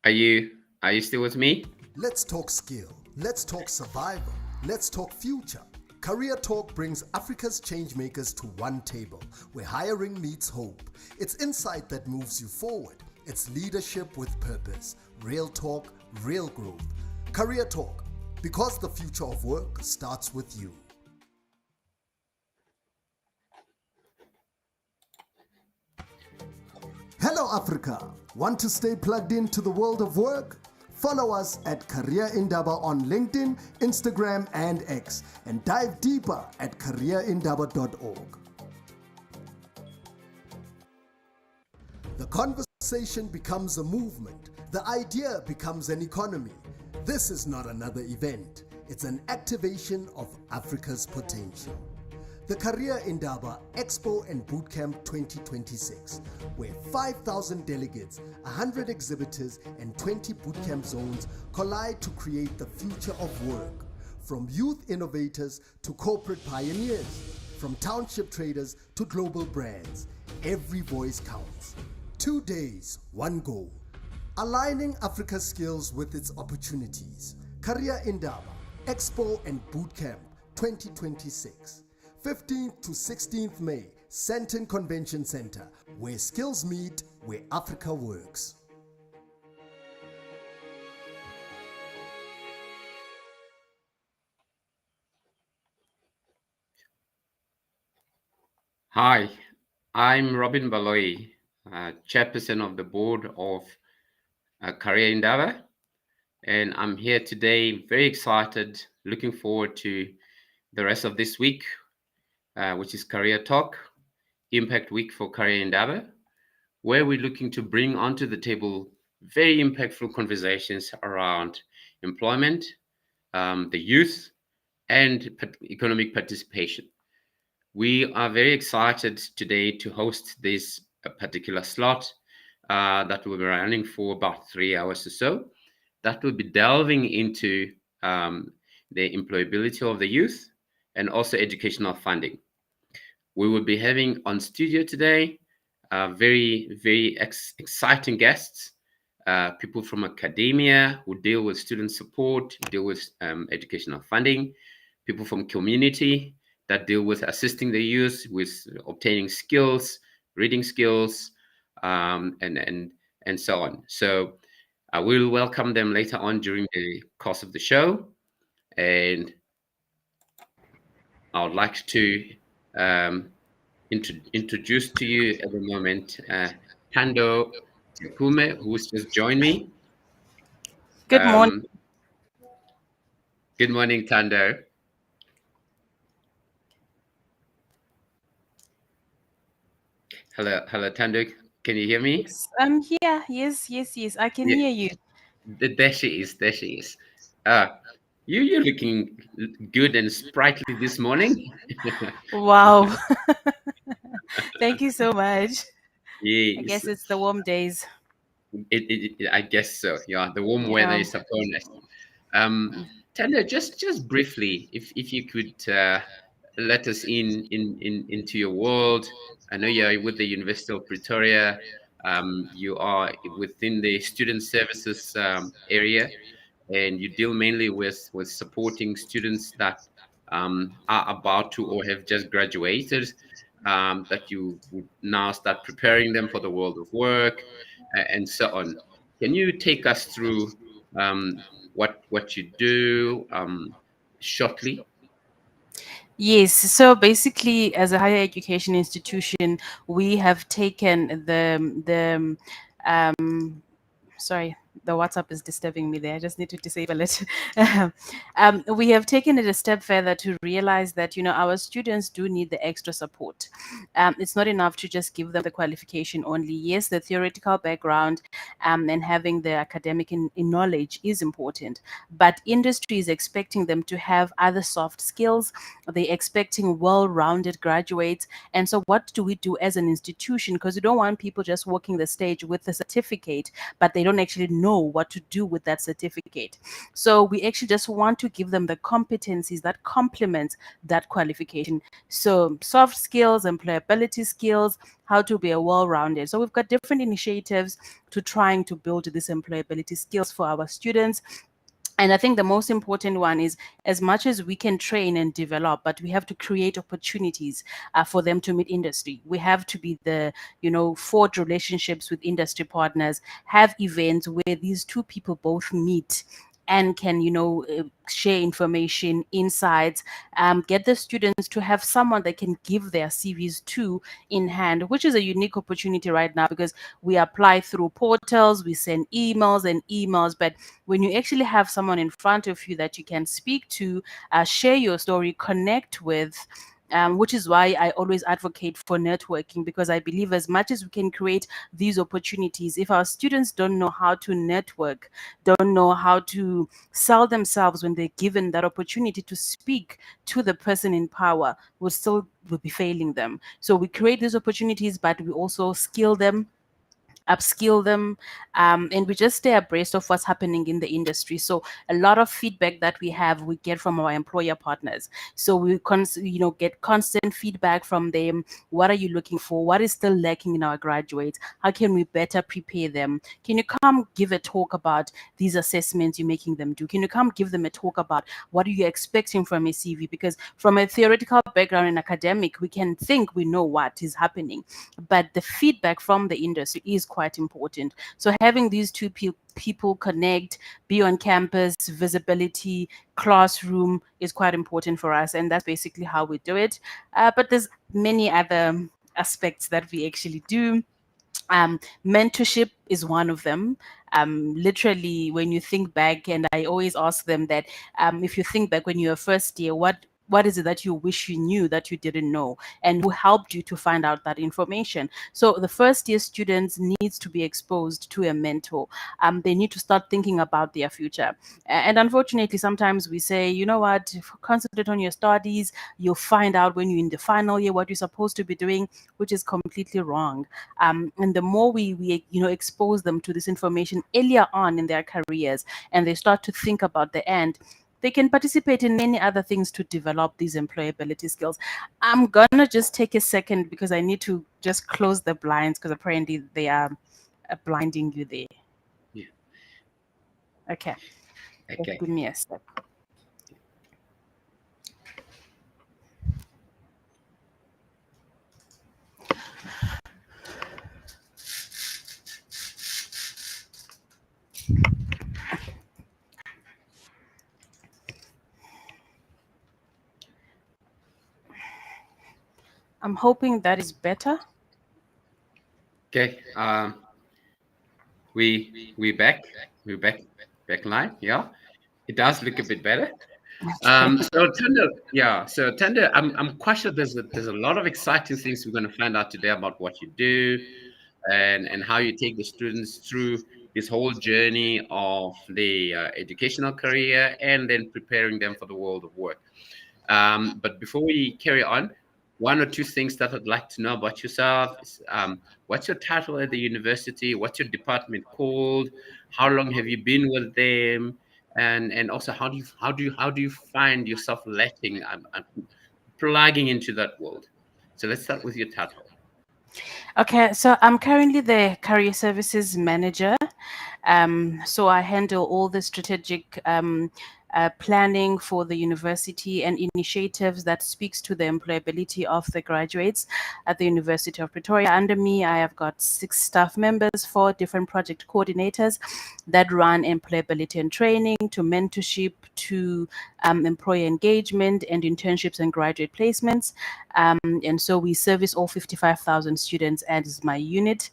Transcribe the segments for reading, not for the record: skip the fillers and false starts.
Are you still with me? Let's talk skill. Let's talk survival. Let's talk future. Career Talk brings Africa's changemakers to one table where hiring meets hope. It's insight that moves you forward. It's leadership with purpose. Real talk, real growth. Career Talk, because the future of work starts with you. Hello Africa. Want to stay plugged into the world of work? Follow us at Career Indaba on LinkedIn, Instagram, and X, and dive deeper at careerindaba.org. The conversation becomes a movement. The idea becomes an economy. This is not another event. It's an activation of Africa's potential. The Career Indaba Expo and Bootcamp 2026, where 5,000 delegates, 100 exhibitors, and 20 bootcamp zones collide to create the future of work. From youth innovators to corporate pioneers, from township traders to global brands, every voice counts. 2 days, one goal. Aligning Africa's skills with its opportunities. Career Indaba Expo and Bootcamp 2026. 15th to 16th May, Sandton Convention Center, where skills meet, where Africa works. Hi, I'm Robin Baloyi, Chairperson of the Board of Career Indaba, and I'm here today, very excited, looking forward to the rest of this week, which is Career Talk, Impact Week for Career Indaba, where we're looking to bring onto the table very impactful conversations around employment, the youth, and economic participation. We are very excited today to host this particular slot that will be running for about 3 hours or so. That will be delving into the employability of the youth and also educational funding. We will be having on studio today very, very exciting guests, people from academia who deal with student support, deal with educational funding, people from community that deal with assisting the youth with obtaining skills, reading skills, and so on. So I will welcome them later on during the course of the show, and I would like to introduce to you at the moment Tando Tekume, who's just joined me. Good morning. Good morning, Tando. Hello, Tando. Can you hear me? Yes, I'm here. Yes. I can hear you. There she is. You're looking good and sprightly this morning. Wow. Thank you so much. Yes. I guess it's the warm days. I guess so. Yeah, the warm weather is upon us. Tando, just briefly, if you could let us into your world. I know you're with the University of Pretoria. You are within the student services area, and you deal mainly with supporting students that are about to or have just graduated, that you would now start preparing them for the world of work, and so on. Can you take us through what you do shortly? Yes. So basically, as a higher education institution, we have taken sorry, the WhatsApp is disturbing me there. I just need to disable it. We have taken it a step further to realize that, our students do need the extra support. It's not enough to just give them the qualification only. Yes, the theoretical background and having the academic in knowledge is important, but industry is expecting them to have other soft skills. They're expecting well-rounded graduates. And so what do we do as an institution? Because we don't want people just walking the stage with a certificate, but they don't actually know know what to do with that certificate. So we actually just want to give them the competencies that complement that qualification. So soft skills, employability skills, how to be a well-rounded. So we've got different initiatives to trying to build these employability skills for our students. And I think the most important one is, as much as we can train and develop, but we have to create opportunities for them to meet industry. We have to be the, forge relationships with industry partners, have events where these two people both meet and can, share information, insights, get the students to have someone they can give their CVs to in hand, which is a unique opportunity right now because we apply through portals, we send emails and emails, but when you actually have someone in front of you that you can speak to, share your story, connect with, which is why I always advocate for networking, because I believe as much as we can create these opportunities, if our students don't know how to network, don't know how to sell themselves when they're given that opportunity to speak to the person in power, will be failing them. So we create these opportunities, but we also skill them, upskill them, and we just stay abreast of what's happening in the industry. So a lot of feedback that we get from our employer partners. So we get constant feedback from them. What are you looking for? What is still lacking in our graduates? How can we better prepare them? Can you come give a talk about these assessments you're making them do? Can you come give them a talk about what are you expecting from a CV? Because from a theoretical background in academic, we can think we know what is happening, but the feedback from the industry is quite important. So having these two people connect, be on campus, visibility, classroom is quite important for us, and that's basically how we do it. But there's many other aspects that we actually do. Mentorship is one of them. Literally, when you think back, and I always ask them that, if you think back when you were first year, what is it that you wish you knew that you didn't know, and who helped you to find out that information? So the first year students needs to be exposed to a mentor. They need to start thinking about their future. And unfortunately, sometimes we say, you know what, concentrate on your studies, you'll find out when you're in the final year what you're supposed to be doing, which is completely wrong. And the more we expose them to this information earlier on in their careers, and they start to think about the end, they can participate in many other things to develop these employability skills. I'm gonna just take a second because I need to just close the blinds because apparently they are blinding you there. Yeah. Okay, just Okay. give me a sec. I'm hoping that is better. Okay. We back. We're back line. Yeah. It does look a bit better. So Tender, yeah. So Tender, I'm quite sure there's a lot of exciting things we're going to find out today about what you do, and how you take the students through this whole journey of the educational career and then preparing them for the world of work. But before we carry on, one or two things that I'd like to know about yourself is, what's your title at the university? What's your department called? How long have you been with them? And also, how do you find yourself letting plugging into that world? So let's start with your title. Okay, so I'm currently the career services manager. So I handle all the strategic planning for the university and initiatives that speaks to the employability of the graduates at the University of Pretoria. Under me, I have got 6 staff members, 4 different project coordinators that run employability and training, to mentorship, to employer engagement and internships and graduate placements. And so we service all 55,000 students as my unit.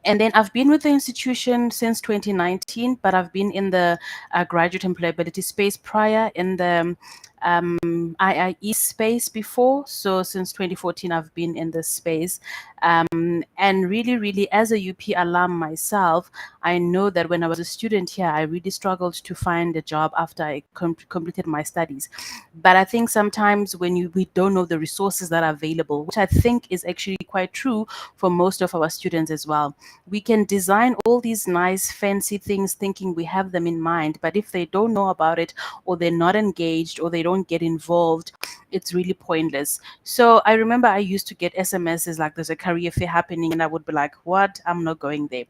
And then I've been with the institution since 2019, but I've been in the graduate employability space prior in the IIE space before. So since 2014, I've been in this space. And really, really, as a UP alum myself, I know that when I was a student here, I really struggled to find a job after I completed my studies. But I think sometimes when we don't know the resources that are available, which I think is actually quite true for most of our students as well. We can design all these nice, fancy things thinking we have them in mind, but if they don't know about it, or they're not engaged, or they don't get involved, it's really pointless. So I remember I used to get SMSs like there's a career fair happening, and I would be like, what? I'm not going there.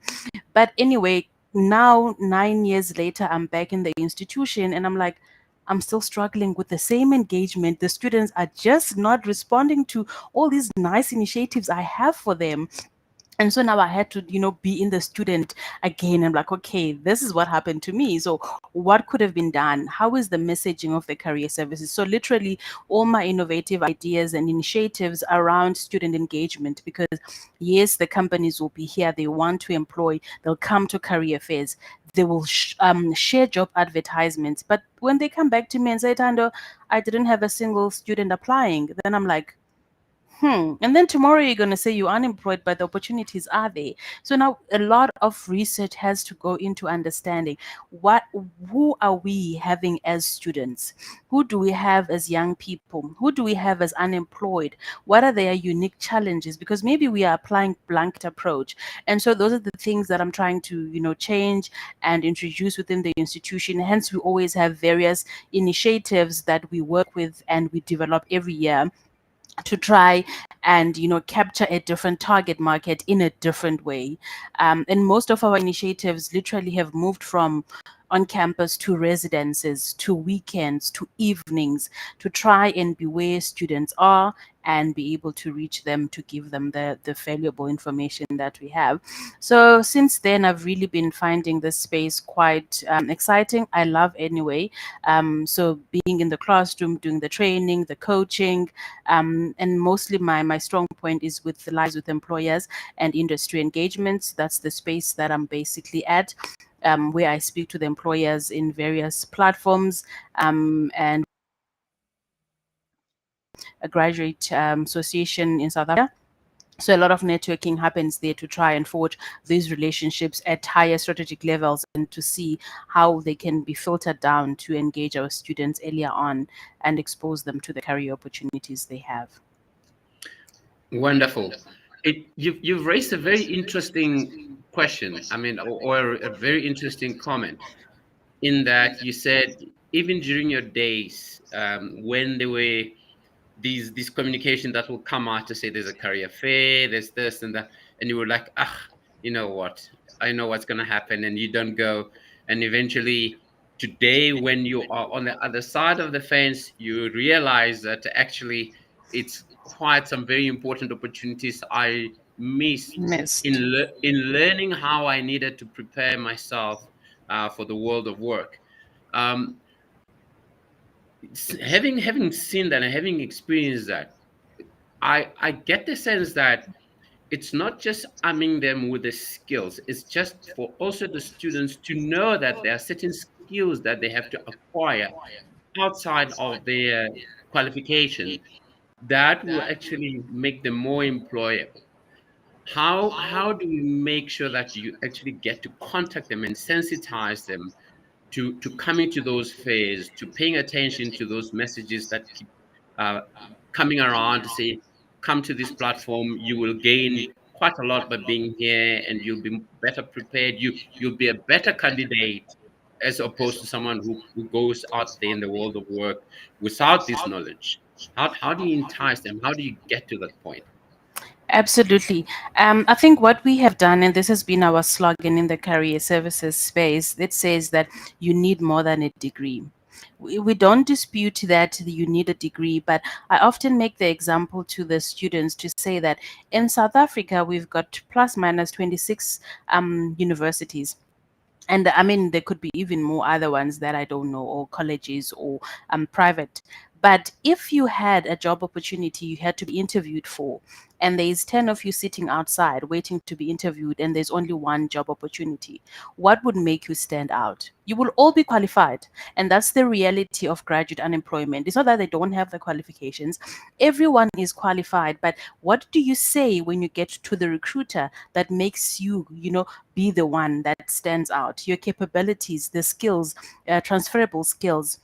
But anyway, now 9 years later, I'm back in the institution, and I'm like, I'm still struggling with the same engagement. The students are just not responding to all these nice initiatives I have for them. And so now I had to, be in the student again. I'm like, okay, this is what happened to me. So what could have been done? How is the messaging of the career services? So literally all my innovative ideas and initiatives around student engagement, because yes, the companies will be here. They want to employ, they'll come to career fairs. They will share job advertisements. But when they come back to me and say, Tando, I didn't have a single student applying, then I'm like, and then tomorrow you're going to say you're unemployed, but the opportunities are there. So now a lot of research has to go into understanding who are we having as students? Who do we have as young people? Who do we have as unemployed? What are their unique challenges? Because maybe we are applying blanket approach. And so those are the things that I'm trying to, change and introduce within the institution. Hence, we always have various initiatives that we work with and we develop every year to try and capture a different target market in a different way. And most of our initiatives literally have moved from on campus to residences, to weekends, to evenings, to try and be where students are and be able to reach them, to give them the valuable information that we have. So since then, I've really been finding this space quite exciting. I love anyway. So being in the classroom, doing the training, the coaching, and mostly my strong point is with the lies with employers and industry engagements. That's the space that I'm basically at, where I speak to the employers in various platforms, and a graduate association in South Africa. So a lot of networking happens there to try and forge these relationships at higher strategic levels and to see how they can be filtered down to engage our students earlier on and expose them to the career opportunities they have. Wonderful. You've raised a very interesting question. I mean, or a very interesting comment, in that you said even during your days, when there were these communication that will come out to say there's a career fair, there's this and that, and you were like, ah, you know what, I know what's going to happen, and you don't go. And eventually today, when you are on the other side of the fence, you realize that actually it's quite some very important opportunities I missed in Missed. in learning how I needed to prepare myself for the world of work. um, having seen that and having experienced that, I get the sense that it's not just arming them with the skills, it's just for also the students to know that there are certain skills that they have to acquire outside of their qualification that will actually make them more employable. How do we make sure that you actually get to contact them and sensitize them to coming to those fairs, to paying attention to those messages that keep uh, coming around to say, come to this platform, you will gain quite a lot by being here, and you'll be better prepared. You'll be a better candidate as opposed to someone who goes out there in the world of work without this knowledge. How do you entice them? How do you get to that point? Absolutely. I think what we have done, and this has been our slogan in the career services space, it says that you need more than a degree. We don't dispute that you need a degree, but I often make the example to the students to say that in South Africa, we've got plus minus 26 universities. And I mean, there could be even more other ones that I don't know, or colleges, or private. But if you had a job opportunity you had to be interviewed for, and there's 10 of you sitting outside waiting to be interviewed, and there's only one job opportunity, what would make you stand out? You will all be qualified. And that's the reality of graduate unemployment. It's not that they don't have the qualifications, everyone is qualified. But what do you say when you get to the recruiter that makes you, be the one that stands out? Your capabilities, the skills, transferable skills,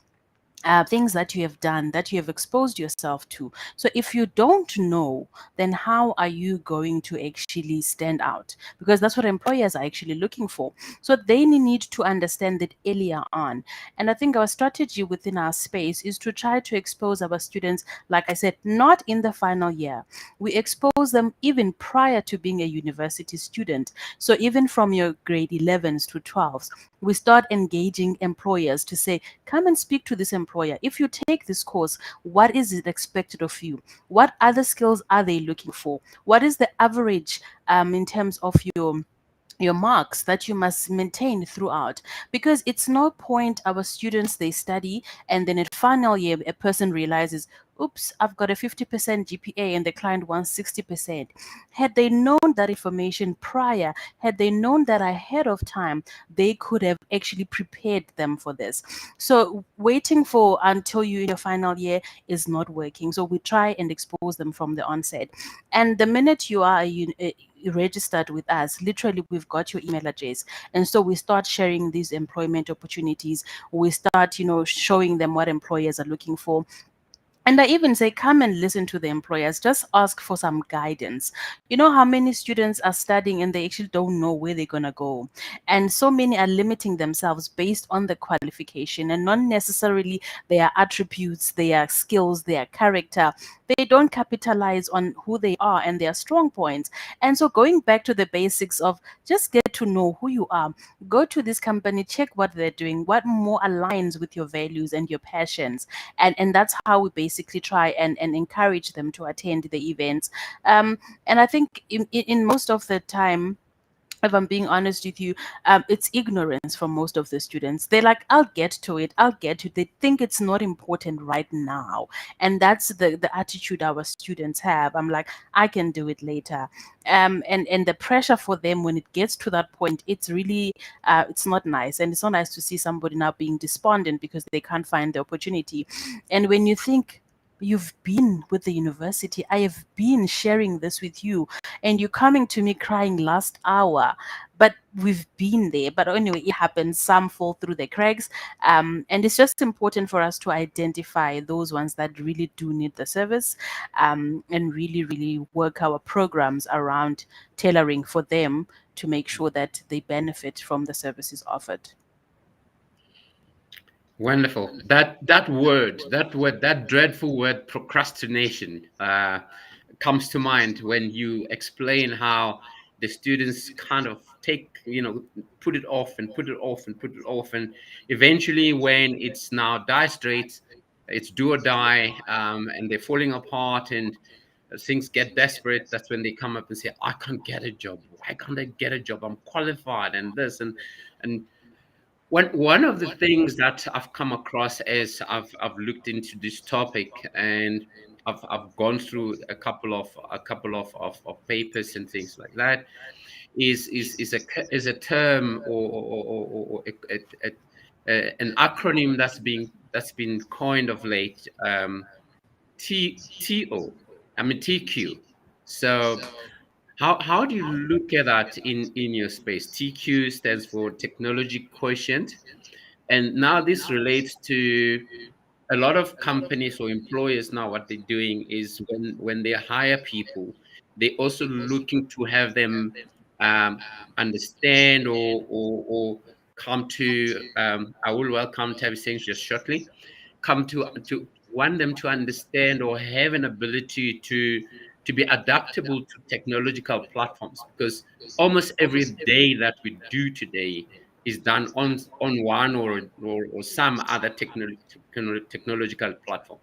things that you have done, that you have exposed yourself to. So if you don't know, then how are you going to actually stand out? Because that's what employers are actually looking for. So they need to understand that earlier on. And I think our strategy within our space is to try to expose our students, like I said, not in the final year. We expose them even prior to being a university student. So even from your grade 11s to 12s, we start engaging employers to say, come and speak to this employer. If you take this course, what is it expected of you? What other skills are they looking for? What is the average in terms of your marks that you must maintain throughout? Because it's no point our students, they study, and then at final year a person realizes, oops, I've got a 50% GPA and the client wants 60%. Had they known that information prior, had they known that ahead of time, they could have actually prepared them for this. So waiting for until you in your final year is not working. So we try and expose them from the onset. And the minute you are registered with us, literally we've got your email address, and so we start sharing these employment opportunities. We start showing them what employers are looking for. And I even say, come and listen to the employers, just ask for some guidance. You know how many students are studying and they actually don't know where they're going to go. And so many are limiting themselves based on the qualification and not necessarily their attributes, their skills, their character. They don't capitalize on who they are and their strong points. And so going back to the basics of just get to know who you are, go to this company, check what they're doing, what more aligns with your values and your passions. And that's how we basically try and encourage them to attend the events. And I think in most of the time, if I'm being honest with you, it's ignorance from most of the students. They're like, I'll get to it, I'll get to it. They think it's not important right now. And that's the attitude our students have. I'm like, I can do it later. And the pressure for them when it gets to that point, it's really, it's not nice. And it's not nice to see somebody now being despondent because they can't find the opportunity. And when you think, you've been with the university, I have been sharing this with you, and you're coming to me crying last hour, but we've been there. But anyway, it happens, some fall through the cracks. And it's just important for us to identify those ones that really do need the service, and really really work our programs around tailoring for them to make sure that they benefit from the services offered. Wonderful. That dreadful word, procrastination, comes to mind when you explain how the students kind of put it off and put it off and put it off, and eventually, when it's now die straight, it's do or die, and they're falling apart, and things get desperate. That's when they come up and say, "I can't get a job. Why can't I get a job? I'm qualified, and this and." One of the things that I've come across as I've looked into this topic, and I've gone through a couple of papers and things like that, is a term, or an acronym that's been coined of late, TO, I mean TQ. So how do you look at that in your space? TQ stands for technology quotient, and now this relates to a lot of companies or employers. Now what they're doing is, when they hire people, they also looking to have them um, understand, or come to, I will welcome Tabby saying just shortly, come to want them to understand or have an ability to be adaptable to technological platforms, because almost every day that we do today is done on one or some other technological platform.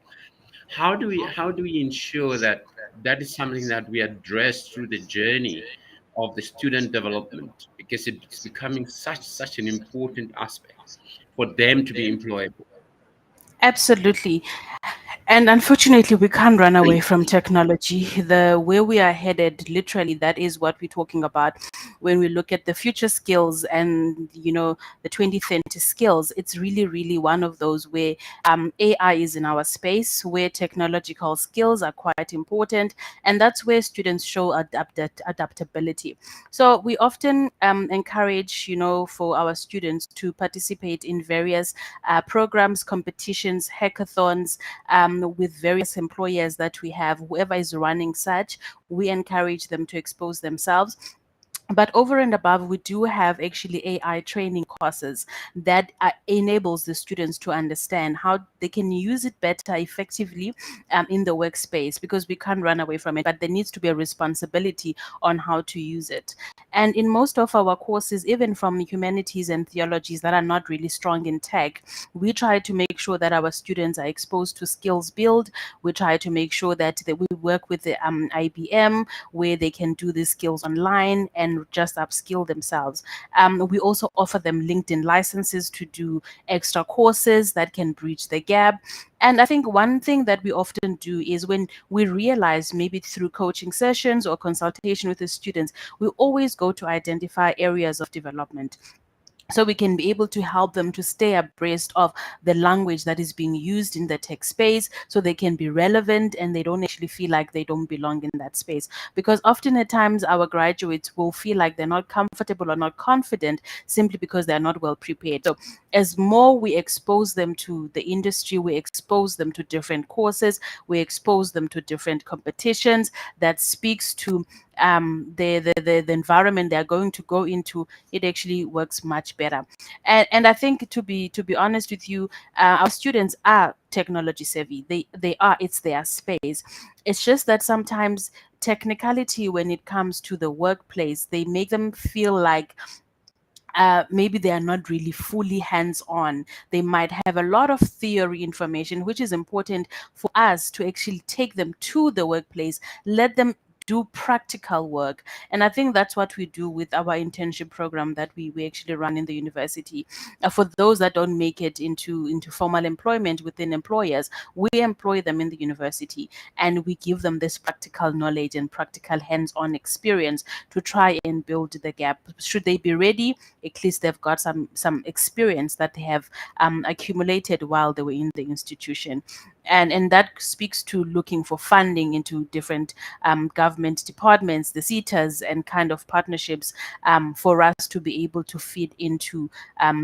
How do we ensure that that is something that we address through the journey of the student development, because it's becoming such an important aspect for them to be employable? Absolutely. And unfortunately, we can't run away from technology. The where we are headed, literally, that is what we're talking about. When we look at the future skills and the 2030 skills, it's really, really one of those where AI is in our space, where technological skills are quite important, and that's where students show adaptability. So we often encourage, for our students to participate in various programs, competitions, hackathons, with various employers that we have. Whoever is running such, we encourage them to expose themselves. But over and above, we do have actually AI training courses that enables the students to understand how they can use it better effectively in the workspace, because we can't run away from it, but there needs to be a responsibility on how to use it. And in most of our courses, even from humanities and theologies that are not really strong in tech, we try to make sure that our students are exposed to skills build. We try to make sure that we work with the IBM, where they can do these skills online and just upskill themselves. We also offer them LinkedIn licenses to do extra courses that can bridge the gap. And I think one thing that we often do is when we realize, maybe through coaching sessions or consultation with the students, we always go to identify areas of development, so we can be able to help them to stay abreast of the language that is being used in the tech space, so they can be relevant and they don't actually feel like they don't belong in that space. Because often at times our graduates will feel like they're not comfortable or not confident simply because they're not well prepared. So as more we expose them to the industry, we expose them to different courses, we expose them to different competitions that speaks to the environment they're going to go into, it actually works much better. And I think, to be honest with you, our students are technology savvy. They are. It's their space. It's just that sometimes technicality, when it comes to the workplace, they make them feel like maybe they are not really fully hands on. They might have a lot of theory information, which is important for us to actually take them to the workplace, let them do practical work. And I think that's what we do with our internship program that we actually run in the university. For those that don't make it into formal employment within employers, we employ them in the university, and we give them this practical knowledge and practical hands-on experience to try and build the gap. Should they be ready, at least they've got some experience that they have accumulated while they were in the institution. And that speaks to looking for funding into different government departments, the SETAs, and kind of partnerships, for us to be able to feed into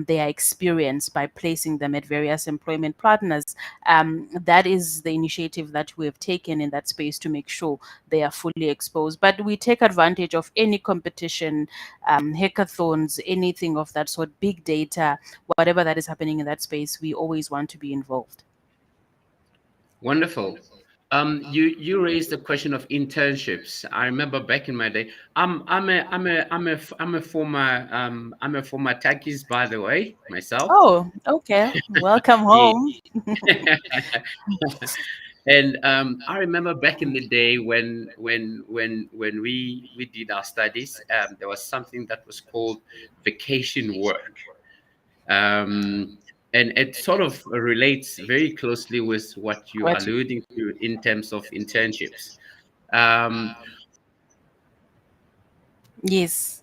their experience by placing them at various employment partners. That is the initiative that we have taken in that space to make sure they are fully exposed. But we take advantage of any competition, hackathons, anything of that sort, big data, whatever that is happening in that space. We always want to be involved. Wonderful. You raised the question of internships. I remember back in my day. I'm a former techist, by the way, myself. Oh, okay. Welcome Yeah. home. And I remember back in the day when we did our studies, there was something that was called vacation work. Um, and it sort of relates very closely with what you're What? alluding to in terms of internships. Um, Yes.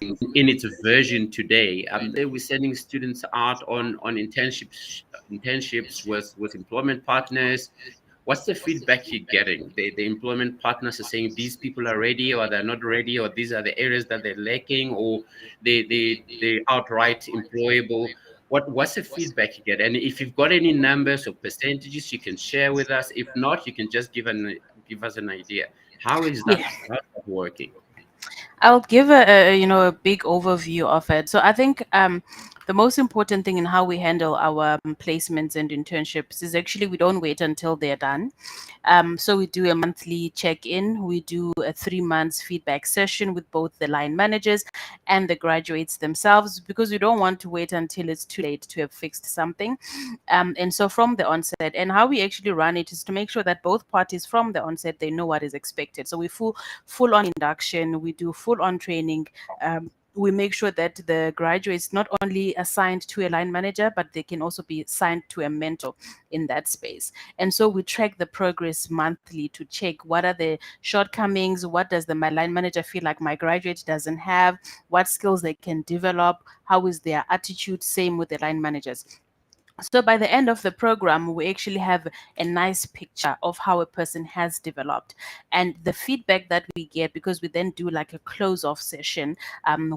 in its version today, we're sending students out on internships with employment partners. What's the feedback you're getting? The employment partners are saying these people are ready, or they're not ready, or these are the areas that they're lacking, or they outright employable. What's the feedback you get? And if you've got any numbers or percentages you can share with us. If not, you can just give us an idea. How is that? Yeah. How's that working? I'll give a big overview of it. So I think the most important thing in how we handle our placements and internships is actually we don't wait until they're done. So we do a monthly check-in. We do a 3 months feedback session with both the line managers and the graduates themselves, because we don't want to wait until it's too late to have fixed something. And so from the onset, and how we actually run it is to make sure that both parties from the onset, they know what is expected. So we full on induction, we do full on training. we make sure that the graduates not only assigned to a line manager, but they can also be assigned to a mentor in that space. And so we track the progress monthly to check what are the shortcomings, what does my line manager feel like my graduate doesn't have, what skills they can develop, how is their attitude, same with the line managers. So by the end of the program, we actually have a nice picture of how a person has developed. And the feedback that we get, because we then do like a close off session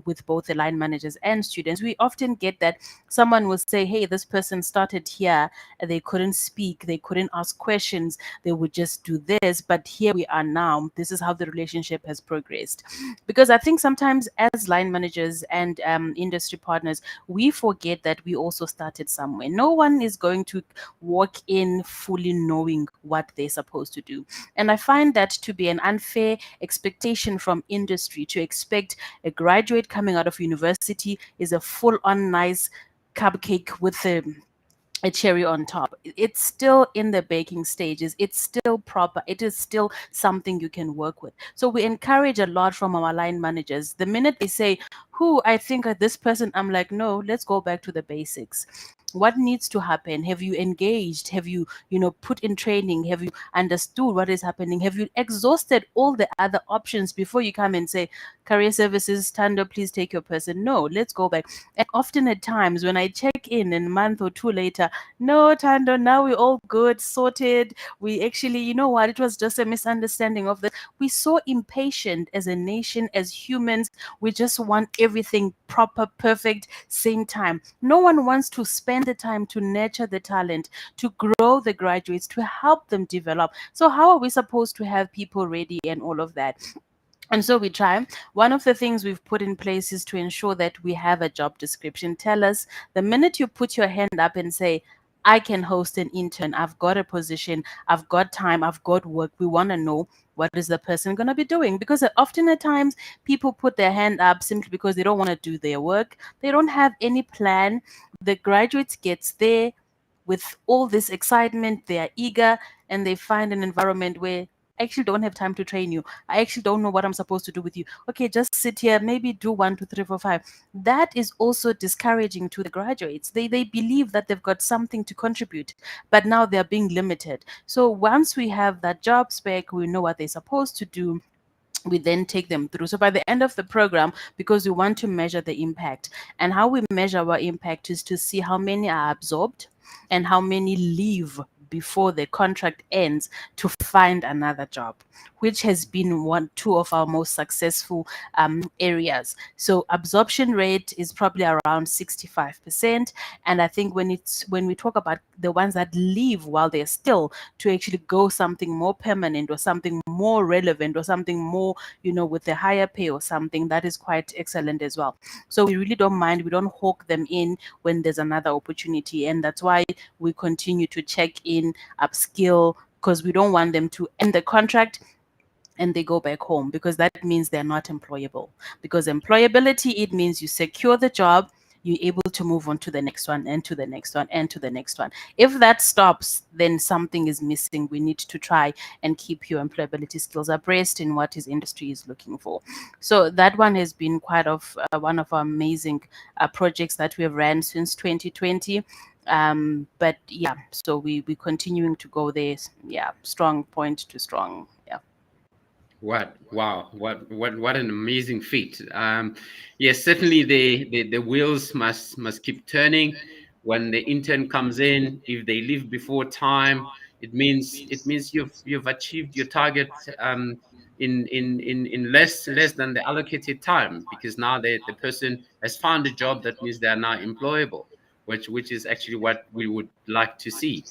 with both the line managers and students, we often get that someone will say, hey, this person started here, they couldn't speak, they couldn't ask questions, they would just do this, but here we are now. This is how the relationship has progressed. Because I think sometimes as line managers and industry partners, we forget that we also started somewhere. No one is going to walk in fully knowing what they're supposed to do. And I find that to be an unfair expectation from industry, to expect a graduate coming out of university is a full on nice cupcake with a cherry on top. It's still in the baking stages. It's still proper. It is still something you can work with. So we encourage a lot from our line managers. The minute they say, who I think of this person, I'm like, no, let's go back to the basics. What needs to happen? Have you engaged? Have you, put in training? Have you understood what is happening? Have you exhausted all the other options before you come and say, career services, Tando, please take your person? No, let's go back. And often at times when I check in a month or two later, no, Tando, now we're all good, sorted. We actually, you know what, it was just a misunderstanding of that. We're so impatient as a nation, as humans. We just want everything proper, perfect, same time. No one wants to spend the time to nurture the talent, to grow the graduates, to help them develop. So how are we supposed to have people ready and all of that? And so we try. One of the things we've put in place is to ensure that we have a job description. Tell us the minute you put your hand up and say, I can host an intern, I've got a position, I've got time, I've got work. We want to know what is the person going to be doing, because often at times people put their hand up simply because they don't want to do their work. They don't have any plan. The graduates gets there with all this excitement, they are eager, and they find an environment where I actually don't have time to train you. I actually don't know what I'm supposed to do with you. Okay, just sit here, maybe do 1, 2, 3, 4, 5. That is also discouraging to the graduates. They believe that they've got something to contribute, but now they're being limited. So once we have that job spec, we know what they're supposed to do, we then take them through. So by the end of the program, because we want to measure the impact, and how we measure our impact is to see how many are absorbed and how many leave before the contract ends to find another job, which has been two of our most successful areas. So absorption rate is probably around 65%. And I think when we talk about the ones that leave while they're still, to actually go something more permanent or something more relevant or something more, with a higher pay or something, that is quite excellent as well. So we really don't mind. We don't hawk them in when there's another opportunity. And that's why we continue to check in, upskill, because we don't want them to end the contract and they go back home, because that means they're not employable. Because employability, it means you secure the job, you're able to move on to the next one and to the next one and to the next one. If that stops, then something is missing. We need to try and keep your employability skills abreast in what his industry is looking for. So that one has been quite of one of our amazing projects that we have ran since 2020. But yeah, so we continuing to go there. Yeah, strong point to strong. Yeah. What an amazing feat. Yes, certainly the wheels must keep turning. When the intern comes in, if they leave before time, it means you've achieved your target in less than the allocated time, because now the person has found a job. That means they are now employable, which is actually what we would like to see.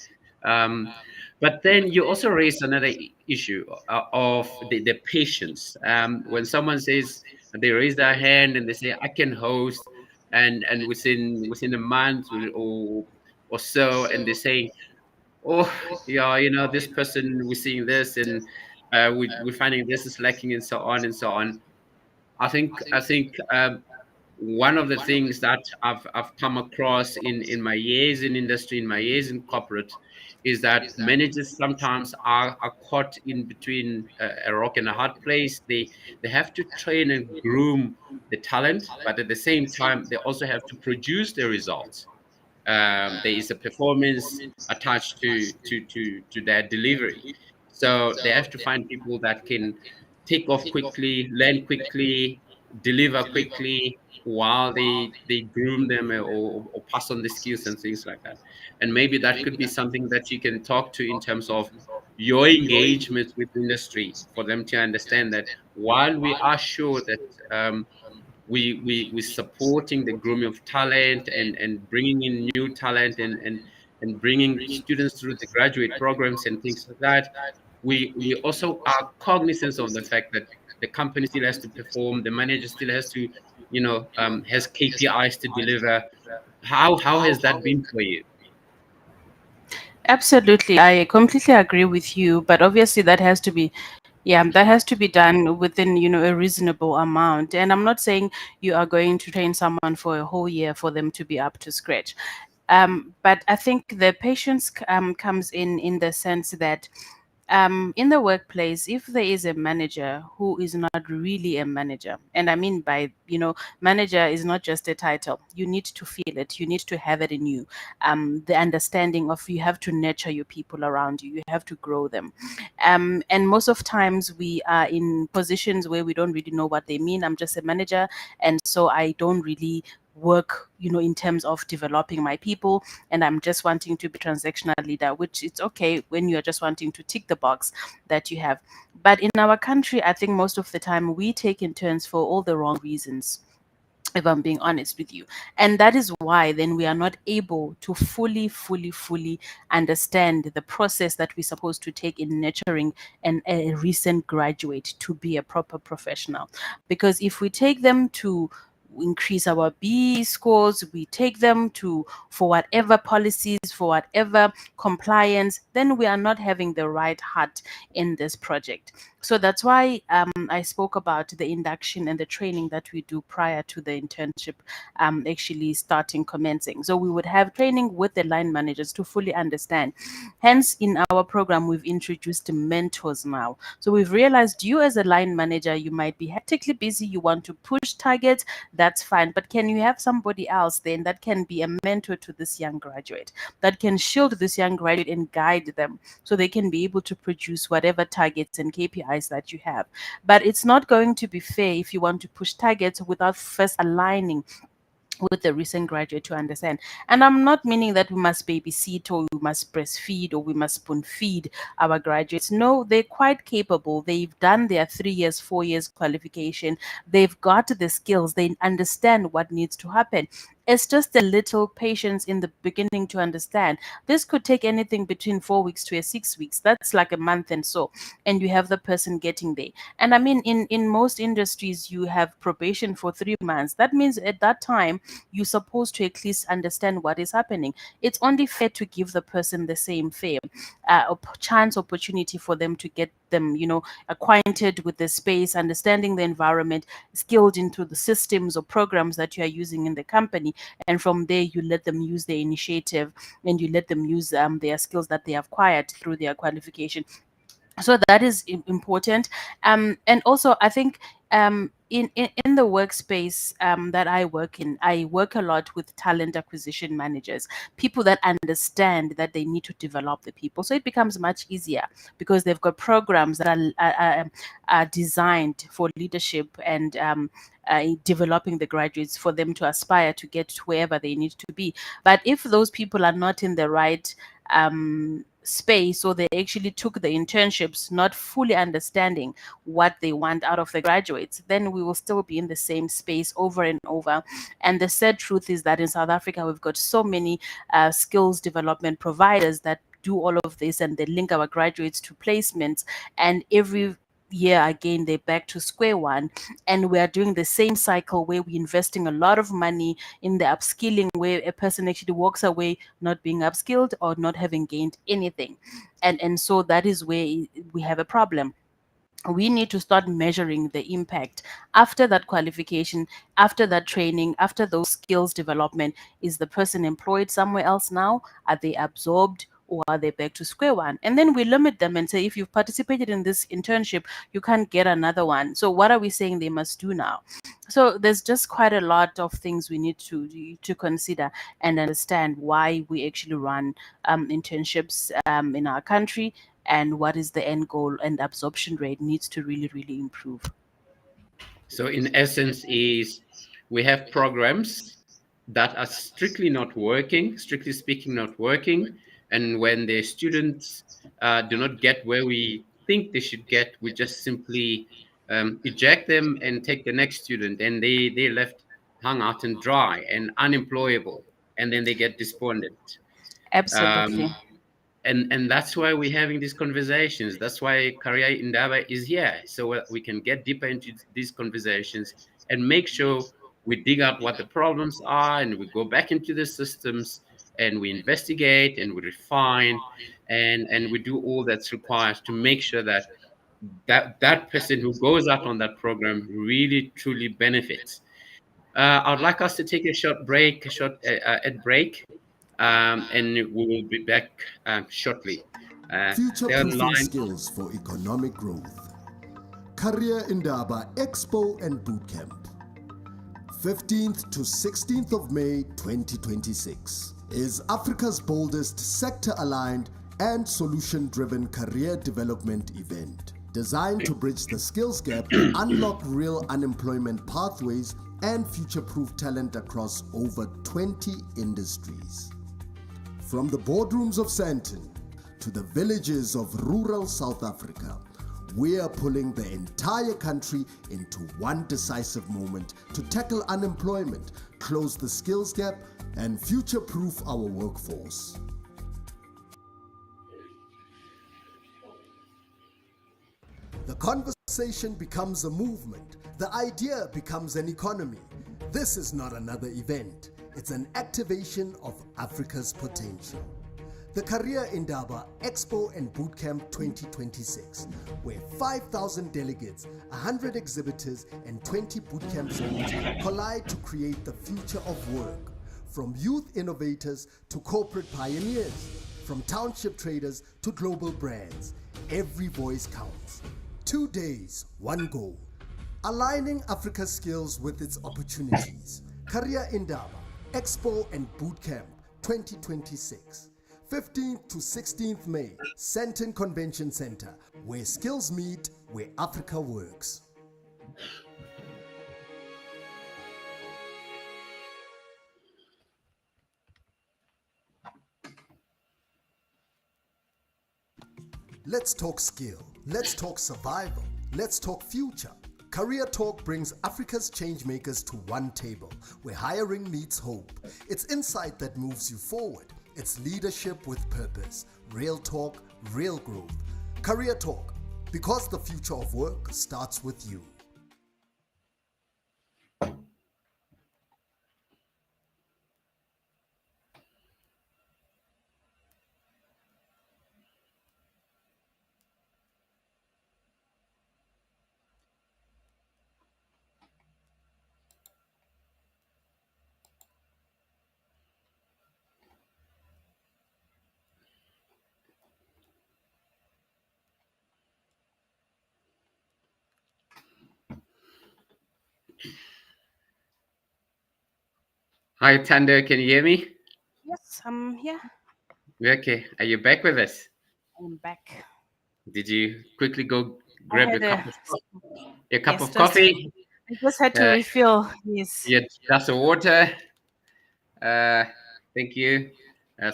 Um, but then you also raised another issue of the patience. When someone says, they raise their hand and they say, I can host, and within a month or so, and they say, oh yeah, this person, we're seeing this, and we're finding this is lacking, and so on and so on. I think one of the things that I've come across in my years in industry, in my years in corporate, is that managers sometimes are caught in between a rock and a hard place. They have to train and groom the talent, but at the same time, they also have to produce the results. There is a performance attached to their delivery. So they have to find people that can take off quickly, learn quickly, deliver quickly while they groom them, or pass on the skills and things like that. And maybe that could be something that you can talk to in terms of your engagement with industry, for them to understand that while we are sure that we supporting the grooming of talent, and bringing in new talent, and bringing students through the graduate programs and things like that, we also are cognizant of the fact that the company still has to perform, the manager still has to, has KPIs to deliver. How has that been for you? Absolutely, I completely agree with you. But obviously, that has to be, yeah, that has to be done within, a reasonable amount. And I'm not saying you are going to train someone for a whole year for them to be up to scratch. But I think the patience comes in the sense that in the workplace, if there is a manager who is not really a manager, and I mean by, manager is not just a title, you need to feel it, you need to have it in you. The understanding of, you have to nurture your people around you, you have to grow them. And most of times we are in positions where we don't really know what they mean. I'm just a manager, and so I don't really work, in terms of developing my people, and I'm just wanting to be transactional leader, which it's okay when you're just wanting to tick the box that you have. But in our country, I think most of the time we take in turns for all the wrong reasons, if I'm being honest with you. And that is why then we are not able to fully understand the process that we're supposed to take in nurturing a recent graduate to be a proper professional. Because if we take them to increase our B scores, we take them to for whatever policies, for whatever compliance, then we are not having the right heart in this project. So that's why I spoke about the induction and the training that we do prior to the internship actually commencing. So we would have training with the line managers to fully understand. Hence, in our program, we've introduced mentors now. So we've realized you as a line manager, you might be hectically busy, you want to push targets, that's fine. But can you have somebody else then that can be a mentor to this young graduate, that can shield this young graduate and guide them so they can be able to produce whatever targets and KPIs that you have? But it's not going to be fair if you want to push targets without first aligning with the recent graduate to understand. And I'm not meaning that we must babysit or we must breastfeed or we must spoon feed our graduates. No, they're quite capable. They've done their 3 years, 4 years qualification. They've got the skills. They understand what needs to happen. It's just a little patience in the beginning to understand. This could take anything between 4 weeks to 6 weeks. That's like a month and so. And you have the person getting there. And I mean, in most industries, you have probation for 3 months. That means at that time, you're supposed to at least understand what is happening. It's only fair to give the person the same fair chance, opportunity for them to get them, acquainted with the space, understanding the environment, skilled into the systems or programs that you are using in the company. And from there, you let them use their initiative and you let them use their skills that they have acquired through their qualification. So that is important. And also I think in the workspace that I work a lot with talent acquisition managers, people that understand that they need to develop the people, so it becomes much easier because they've got programs that are designed for leadership and developing the graduates for them to aspire to get to wherever they need to be. But if those people are not in the right space, or they actually took the internships not fully understanding what they want out of the graduates, then we will still be in the same space over and over. And the sad truth is that in South Africa, we've got so many skills development providers that do all of this, and they link our graduates to placements, and every year again they're back to square one, and we're doing the same cycle where we're investing a lot of money in the upskilling, where a person actually walks away not being upskilled or not having gained anything. And so that is where we have a problem. We need to start measuring the impact after that qualification, after that training, after those skills development. Is the person employed somewhere else now? Are they absorbed? or are they back to square one? And then we limit them and say, if you've participated in this internship, you can't get another one. So what are we saying they must do now? So there's just quite a lot of things we need to consider and understand why we actually run internships in our country, and what is the end goal, and absorption rate needs to really, really improve. So in essence is we have programs that are strictly speaking, not working. And when the students do not get where we think they should get, we just simply eject them and take the next student, and they're left hung out and dry and unemployable, and then they get despondent. Absolutely. Um, and that's why we're having these conversations. That's why Career Indaba is here, so we can get deeper into these conversations and make sure we dig out what the problems are, and we go back into the systems, and we investigate and we refine, and we do all that's required to make sure that that person who goes out on that program really truly benefits. I'd like us to take a short break, ad break, and we will be back shortly. Stay Future-proofing online. skills for economic growth. Career Indaba Expo and Bootcamp. 15th to 16th of May 2026 is Africa's boldest sector-aligned and solution-driven career development event designed to bridge the skills gap, unlock real unemployment pathways, and future-proof talent across over 20 industries. From the boardrooms of Sandton to the villages of rural South Africa, we are pulling the entire country into one decisive moment to tackle unemployment, close the skills gap, and future-proof our workforce. The conversation becomes a movement. The idea becomes an economy. This is not another event. It's an activation of Africa's potential. The Career Indaba Expo and Bootcamp 2026, where 5,000 delegates, 100 exhibitors, and 20 bootcamp zones collide to create the future of work. From youth innovators to corporate pioneers, from township traders to global brands, every voice counts. 2 days, one goal. Aligning Africa's skills with its opportunities. Career Indaba Expo and Bootcamp 2026. 15th to 16th May, Sandton Convention Center, where skills meet, where Africa works. Let's talk skill. Let's talk survival. Let's talk future. Career Talk brings Africa's changemakers to one table, where hiring meets hope. It's insight that moves you forward. It's leadership with purpose. Real talk, real growth. Career Talk, because the future of work starts with you. Hi, Tando, can you hear me? Yes, I'm here. Okay, are you back with us? I'm back. Did you quickly go I grab had your cup yes, of coffee? I just had to Uh, refill. Yes. your glass of water? Uh, thank you.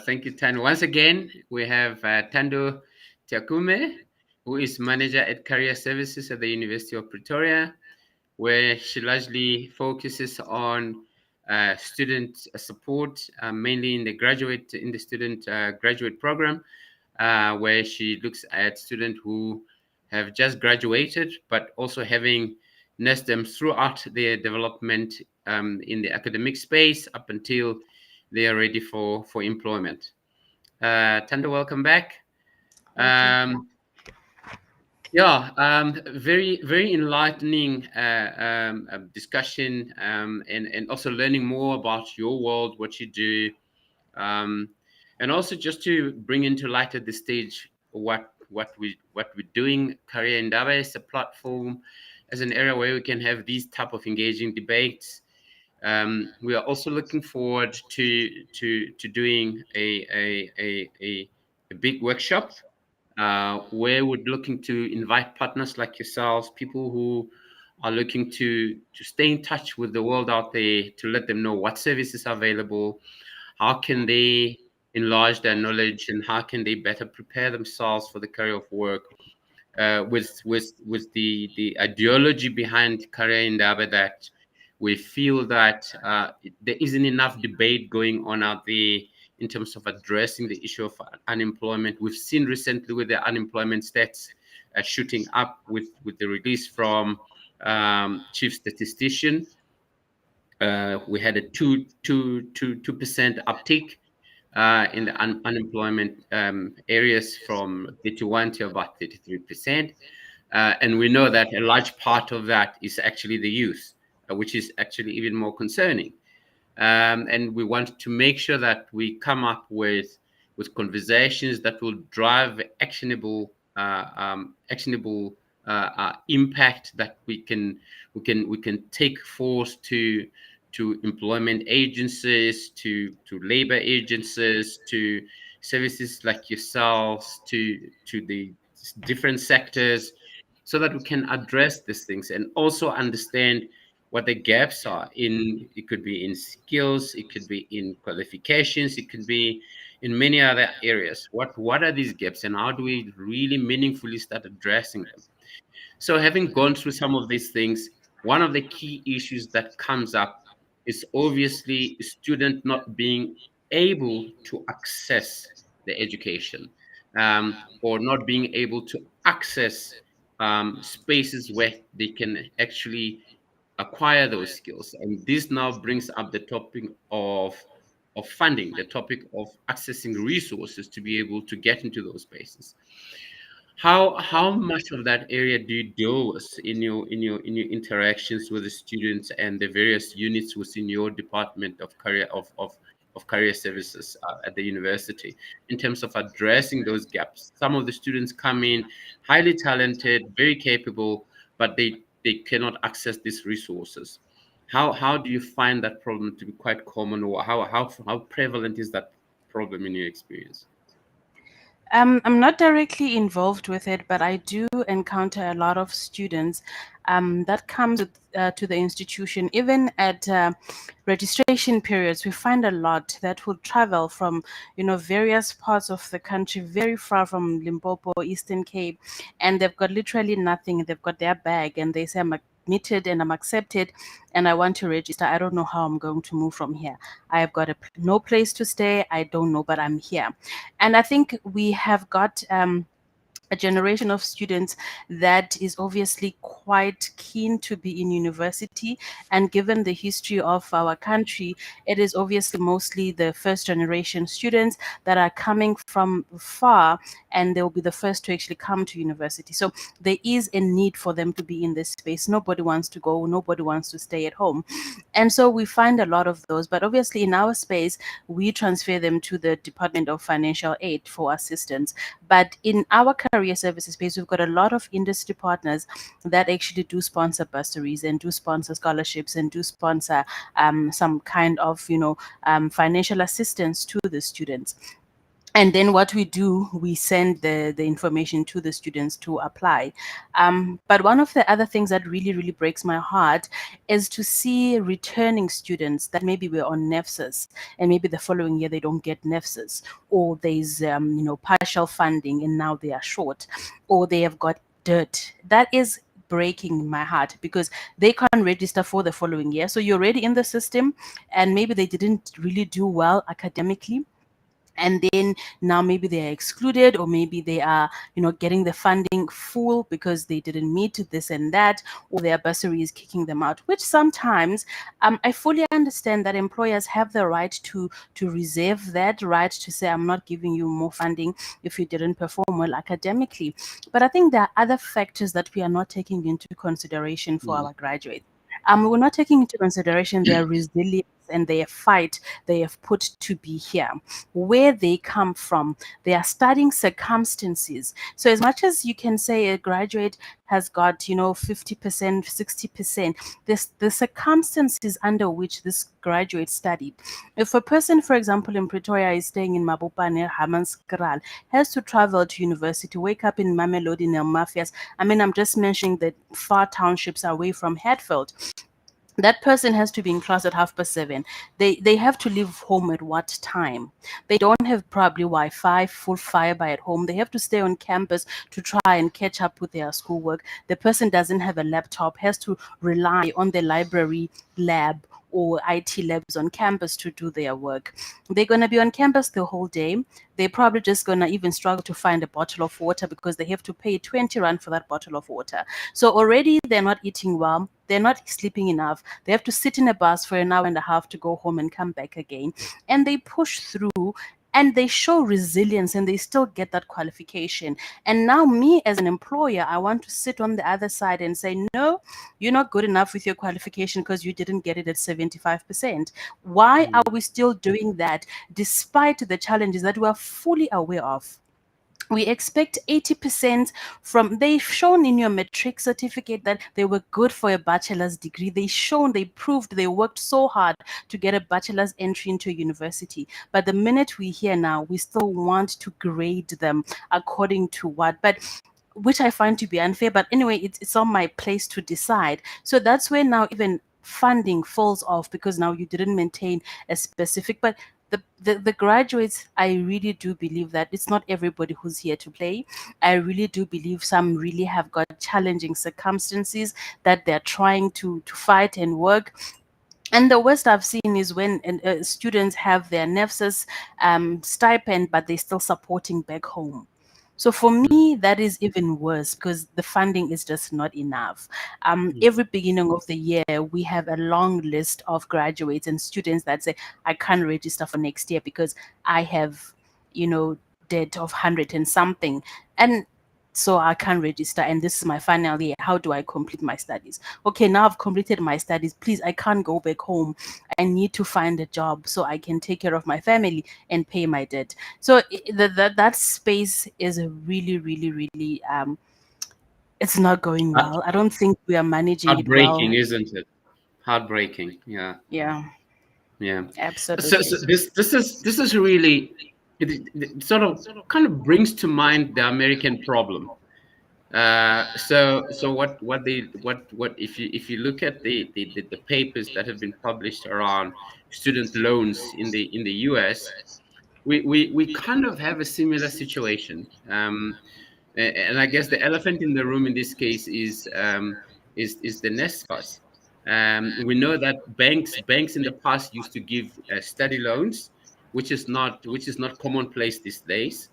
Thank you, Tando. Once again, we have Tando Tiakume, who is manager at Career Services at the University of Pretoria, where she largely focuses on student support, mainly in the student graduate program, where she looks at students who have just graduated, but also having nursed them throughout their development in the academic space up until they are ready for employment. Tanda, welcome back. Thank you. Yeah, very, very enlightening discussion, and also learning more about your world, what you do. Um, And also just to bring into light at this stage what we're doing. Career Indaba is a platform, as an area where we can have these type of engaging debates. We are also looking forward to doing a big workshop where we're looking to invite partners like yourselves, people who are looking to stay in touch with the world out there, to let them know what services are available, how can they enlarge their knowledge, and how can they better prepare themselves for the career of work, with the ideology behind Career Indaba, that we feel that there isn't enough debate going on out there in terms of addressing the issue of unemployment. We've seen recently with the unemployment stats shooting up with the release from chief statistician. We had a 2% uptick in the unemployment areas from 31 to about 33%. And we know that a large part of that is actually the youth, which is actually even more concerning. And we want to make sure that we come up with conversations that will drive actionable impact that we can take force to employment agencies, to labor agencies, to services like yourselves, to the different sectors, so that we can address these things and also understand what the gaps are in. It could be in skills, it could be in qualifications, it could be in many other areas. What are these gaps, and how do we really meaningfully start addressing them? So, having gone through some of these things, one of the key issues that comes up is obviously a student not being able to access the education, or not being able to access spaces where they can actually acquire those skills. And this now brings up the topic of funding, the topic of accessing resources to be able to get into those spaces. How much of that area do you deal with in your interactions with the students and the various units within your department of career services at the university, in terms of addressing those gaps? Some of the students come in highly talented, very capable, but they cannot access these resources. How do you find that problem to be quite common, or how prevalent is that problem in your experience? I'm not directly involved with it, but I do encounter a lot of students that come to the institution. Even at registration periods, we find a lot that will travel from, various parts of the country, very far from Limpopo, Eastern Cape, and they've got literally nothing. They've got their bag, and they say, I'm admitted and I'm accepted, and I want to register. I don't know how I'm going to move from here. I have got no place to stay. I don't know, but I'm here. And I think we have got a generation of students that is obviously quite keen to be in university. And given the history of our country, it is obviously mostly the first generation students that are coming from far, and they'll be the first to actually come to university. So there is a need for them to be in this space. Nobody wants to go, nobody wants to stay at home. And so we find a lot of those. But obviously, in our space, we transfer them to the Department of Financial Aid for assistance. But in our career services space, we've got a lot of industry partners that actually do sponsor bursaries and do sponsor scholarships and do sponsor some kind of, financial assistance to the students. And then what we do, we send the information to the students to apply. But one of the other things that really, really breaks my heart is to see returning students that maybe were on NEFSAS, and maybe the following year they don't get NEFSAS, or there's partial funding and now they are short, or they have got dirt. That is breaking my heart, because they can't register for the following year. So you're already in the system, and maybe they didn't really do well academically, and then now maybe they are excluded, or maybe they are getting the funding full because they didn't meet this and that, or their bursary is kicking them out, which sometimes I fully understand that employers have the right to reserve that right to say, I'm not giving you more funding if you didn't perform well academically. But I think there are other factors that we are not taking into consideration for Mm. our graduates. We're not taking into consideration their resilience and their fight they have put to be here, where they come from, their studying circumstances. So as much as you can say a graduate has got 50%, 60%, the circumstances under which this graduate studied. If a person, for example, in Pretoria is staying in Mabopane, Hammanskraal, has to travel to university, wake up in Mamelodi, Mafias. I mean, I'm just mentioning the far townships away from Hatfield. That person has to be in class at 7:30. They have to leave home at what time? They don't have probably Wi-Fi, full fiber at home. They have to stay on campus to try and catch up with their schoolwork. The person doesn't have a laptop, has to rely on the library lab or IT labs on campus to do their work. They're going to be on campus the whole day. They're probably just going to even struggle to find a bottle of water because they have to pay 20 rand for that bottle of water. So already they're not eating well. They're not sleeping enough. They have to sit in a bus for an hour and a half to go home and come back again. And they push through and they show resilience and they still get that qualification. And now, me as an employer, I want to sit on the other side and say, no, you're not good enough with your qualification because you didn't get it at 75%. Why are we still doing that despite the challenges that we are fully aware of? We expect 80% from, they've shown in your matric certificate that they were good for a bachelor's degree. They proved they worked so hard to get a bachelor's entry into a university. But the minute we hear now, we still want to grade them according to what? But which I find to be unfair. But anyway, it's on my place to decide. So that's where now even funding falls off because now you didn't maintain a specific. But the graduates, I really do believe that it's not everybody who's here to play. I really do believe some really have got challenging circumstances that they're trying to fight and work. And the worst I've seen is when students have their NEFSAS stipend, but they're still supporting back home. So for me, that is even worse because the funding is just not enough. Every beginning of the year, we have a long list of graduates and students that say, I can't register for next year because I have, debt of 100 and something. And so I can't register, and this is my final year. How do I complete my studies? Okay, now I've completed my studies. Please, I can't go back home. I need to find a job so I can take care of my family and pay my debt. So that space is really, really, really it's not going Heart- well. I don't think we are managing it Heartbreaking, well. isn't it? Heartbreaking. Yeah. Yeah, Yeah. So absolutely. this is really it sort of kind of brings to mind the American problem. So what if you look at the papers that have been published around student loans in the US, we kind of have a similar situation. And I guess the elephant in the room in this case is the NSFAS. We know that banks in the past used to give study loans, which is not commonplace these days,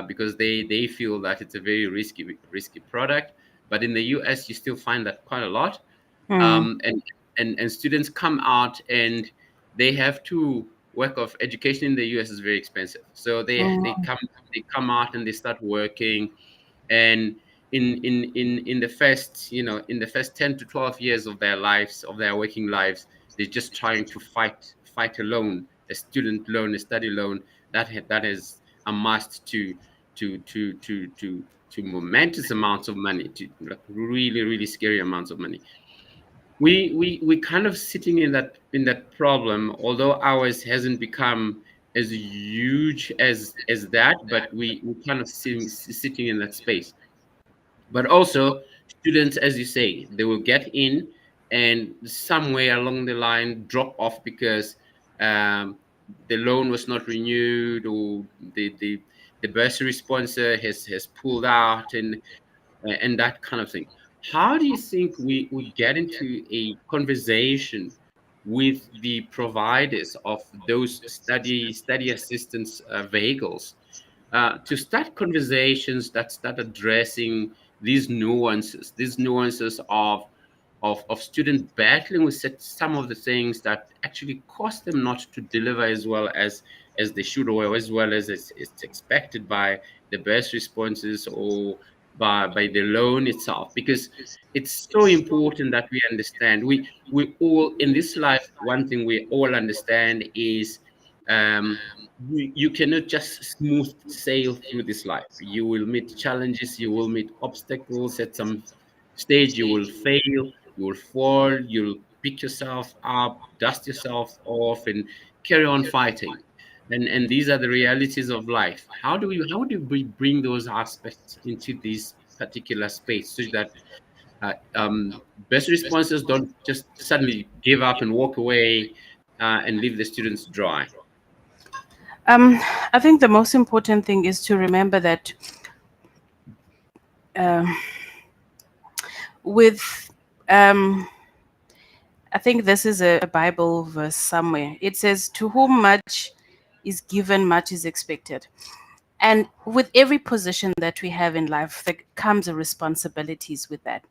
because they feel that it's a very risky product. But in the US, you still find that quite a lot, Mm, and and students come out and they have to work off. Education in the US is very expensive, so mm, they come out and they start working, and in the first in the first 10 to 12 years of their lives, of their working lives, they're just trying to fight a loan, a student loan, a study loan that is amassed to momentous amounts of money, to like really scary amounts of money. We kind of sitting in that problem, although ours hasn't become as huge as that, but we kind of sitting in that space. But also, students, as you say, they will get in and somewhere along the line drop off because um, the loan was not renewed, or the bursary sponsor has pulled out, and that kind of thing. How do you think we get into a conversation with the providers of those study assistance vehicles, to start conversations that start addressing these nuances of students battling with some of the things that actually cost them not to deliver as well as they should, or as well as it's expected by the best responses, or by the loan itself, because it's so important that we understand, we all in this life, one thing we all understand is, um, you cannot just smooth sail through this life. You will meet challenges, you will meet obstacles. At some stage you will fail, you will fall, you'll pick yourself up, dust yourself off, and carry on fighting. And these are the realities of life. How do we bring those aspects into this particular space, so that best responses don't just suddenly give up and walk away, and leave the students dry? Um, I think the most important thing is to remember that um, with I think this is a Bible verse somewhere. It says, "To whom much is given, much is expected." And with every position that we have in life, there comes a responsibilities with that.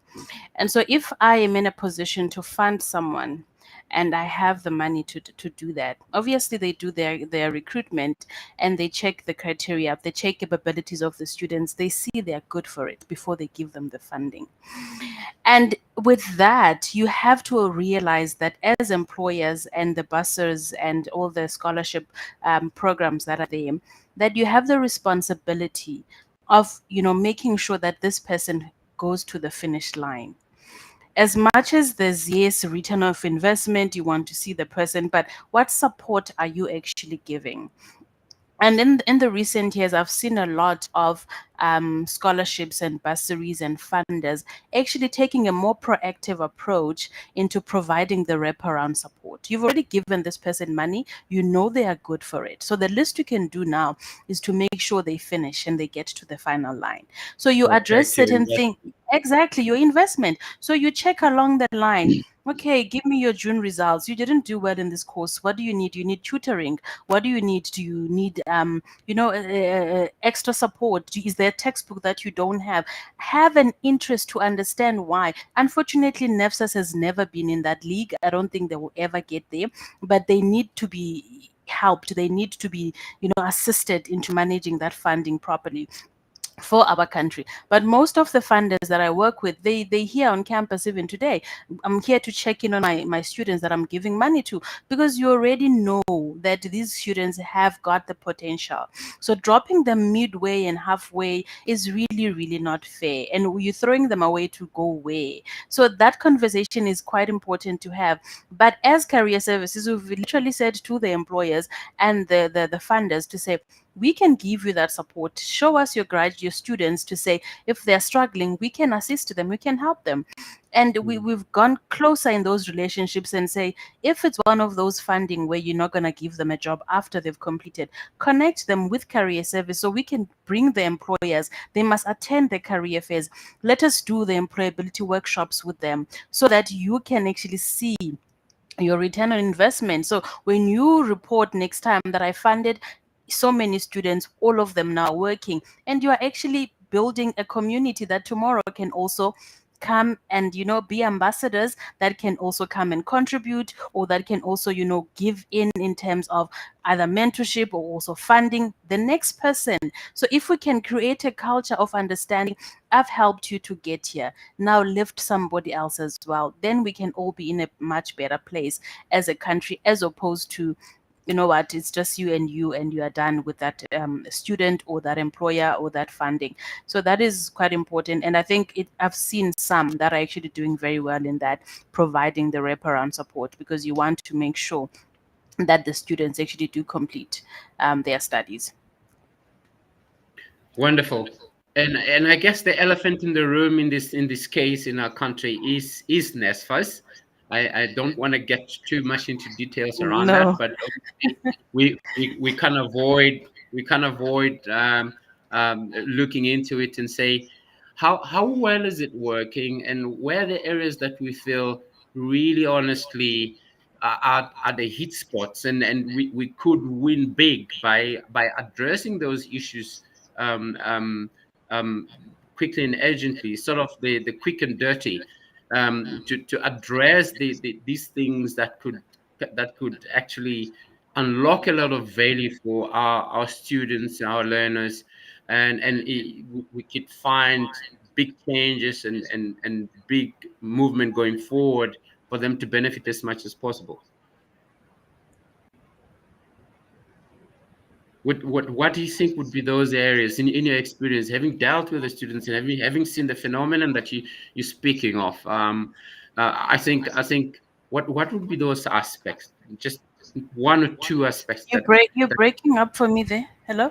And so if I am in a position to fund someone and I have the money to do that, obviously they do their recruitment and they check the criteria, they check capabilities of the students, they see they're good for it before they give them the funding. And with that, you have to realize that as employers and the bursars and all the scholarship programs that are there, that you have the responsibility of, making sure that this person goes to the finish line. As much as there's, yes, return of investment, you want to see the person, but what support are you actually giving? And in the recent years, I've seen a lot of scholarships and bursaries and funders actually taking a more proactive approach into providing the wraparound support. You've already given this person money, you know they are good for it. So the least you can do now is to make sure they finish and they get to the final line. So you address Protect your certain things. investment. Exactly, your investment. So you check along the line. Okay, give me your June results. You didn't do well in this course. What do you need? You need tutoring. What do you need? Do you need extra support? Is there a textbook that you don't have? Have an interest to understand why. Unfortunately, NEFSAS has never been in that league. I don't think they will ever get there, but they need to be helped. They need to be, assisted into managing that funding properly for our country. But most of the funders that I work with, they here on campus even today. I'm here to check in on my students that I'm giving money to, because you already know that these students have got the potential. So dropping them midway and halfway is really, really not fair. And you're throwing them away to go away. So that conversation is quite important to have. But as career services, we've literally said to the employers and the funders to say, we can give you that support. Show us your students to say if they're struggling, we can assist them, we can help them. And we've gone closer in those relationships and say, if it's one of those funding where you're not going to give them a job after they've completed, connect them with career service so we can bring the employers. They must attend the career fairs. Let us do the employability workshops with them so that you can actually see your return on investment. So when you report next time that I funded so many students, all of them now working, and you are actually building a community that tomorrow can also come and be ambassadors that can also come and contribute, or that can also give in terms of either mentorship or also funding the next person. So if we can create a culture of understanding, I've helped you to get here, now lift somebody else as well, then we can all be in a much better place as a country, as opposed to, you know what, it's just you and you are done with that student or that employer or that funding. So that is quite important. And I think I've seen some that are actually doing very well in that, providing the wraparound support, because you want to make sure that the students actually do complete their studies. Wonderful. And I guess the elephant in the room in this case in our country is NSFAS. I don't want to get too much into details around that, No. but we can't avoid looking into it and say, how well is it working, and where are the areas that we feel really honestly are the hit spots, and we could win big by addressing those issues, um, um, um, quickly and urgently, sort of the quick and dirty, to address these things that could actually unlock a lot of value for our students, our learners, we could find big changes and big movement going forward for them to benefit as much as possible. What do you think would be those areas in your experience, having dealt with the students and having seen the phenomenon that you're speaking of? I think what would be those aspects? Just one or two aspects You're that breaking up for me there. Hello?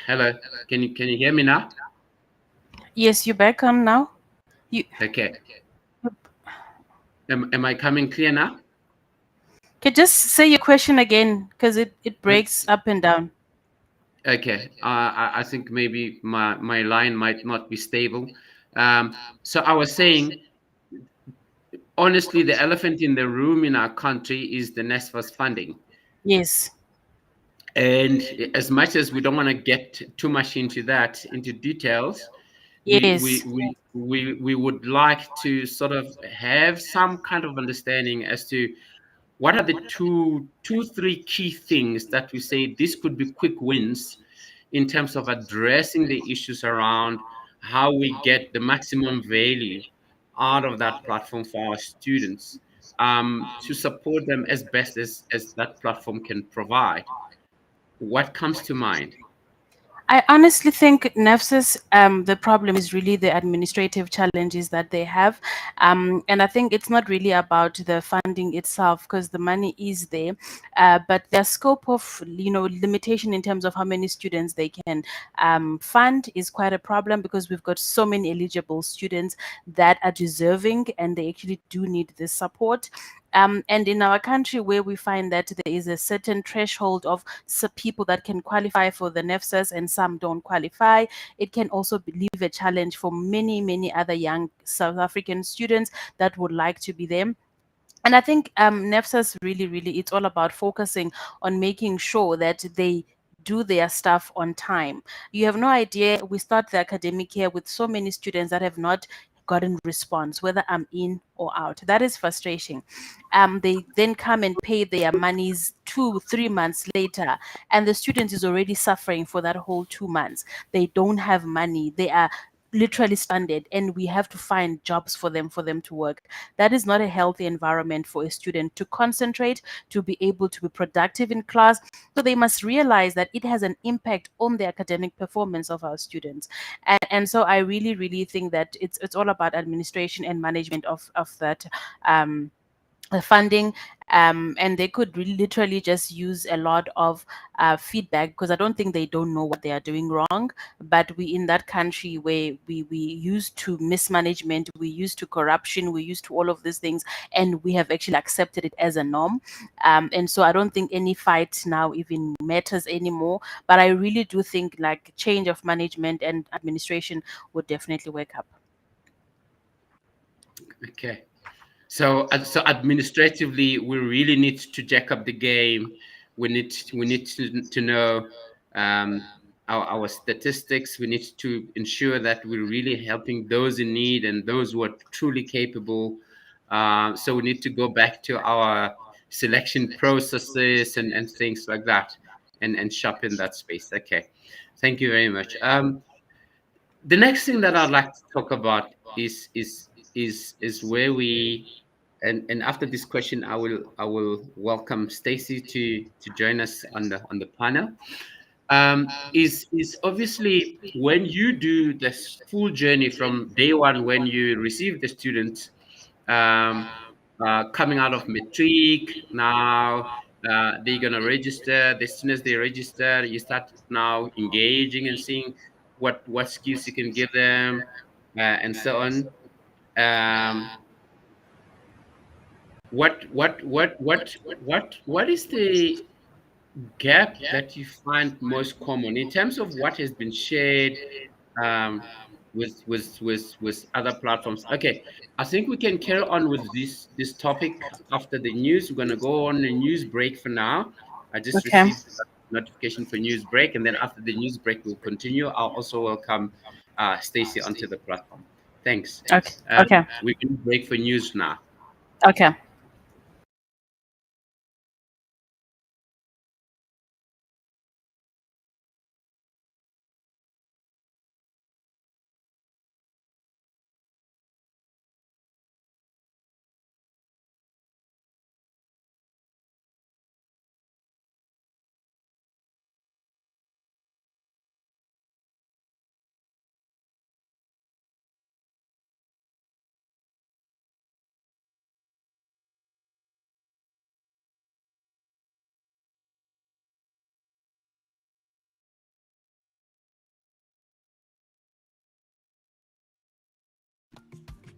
hello, can you hear me now? Yes, you're back on now. You Okay. Am I coming clear now? can just say your question again because it breaks up and down. Okay. I think maybe my line might not be stable. So I was saying, honestly, the elephant in the room in our country is the NSFAS funding. Yes. And as much as we don't want to get too much into details, Yes. we would like to sort of have some kind of understanding as to what are the three key things that we say this could be quick wins in terms of addressing the issues around how we get the maximum value out of that platform for our students, to support them as best as that platform can provide. What comes to mind? I honestly think NEFSIS, the problem is really the administrative challenges that they have. And I think it's not really about the funding itself because the money is there, but their scope of, limitation in terms of how many students they can fund is quite a problem because we've got so many eligible students that are deserving and they actually do need this support. And in our country, where we find that there is a certain threshold of people that can qualify for the NEFSAS and some don't qualify, it can also leave a challenge for many, many other young South African students that would like to be there. And I think NEFSAS really, really, it's all about focusing on making sure that they do their stuff on time. You have no idea. We start the academic year with so many students that have not gotten response, whether I'm in or out. That is frustrating. They then come and pay their monies 2, 3 months later, and the student is already suffering for that whole 2 months. They don't have money. They are literally stranded, and we have to find jobs for them to work. That is not a healthy environment for a student to concentrate, to be able to be productive in class. So they must realize that it has an impact on the academic performance of our students. And so I really, really think that it's all about administration and management of that the funding, and they could literally just use a lot of feedback because I don't think they don't know what they are doing wrong. But we in that country where we used to mismanagement, we used to corruption, we used to all of these things, and we have actually accepted it as a norm. And so I don't think any fight now even matters anymore. But I really do think like change of management and administration would definitely wake up. Okay. So administratively, we really need to jack up the game. We need to know our statistics. We need to ensure that we're really helping those in need and those who are truly capable. So we need to go back to our selection processes and things like that, and shop in that space. Okay, thank you very much. The next thing that I'd like to talk about is where we, and after this question, I will welcome Stacy to join us on the panel. Is obviously when you do this full journey from day one when you receive the students, um, coming out of matric now. They're gonna register. As soon as they register, you start now engaging and seeing what skills you can give them, and so on. Um, what is the gap that you find most common in terms of what has been shared, um, with other platforms? Okay, I think we can carry on with this topic after the news. We're gonna go on a news break for now. I just Okay. received a notification for news break, and then after the news break, we'll continue. I'll also welcome Stacy onto the platform. Thanks. Okay. Okay. We can break for news now. Okay.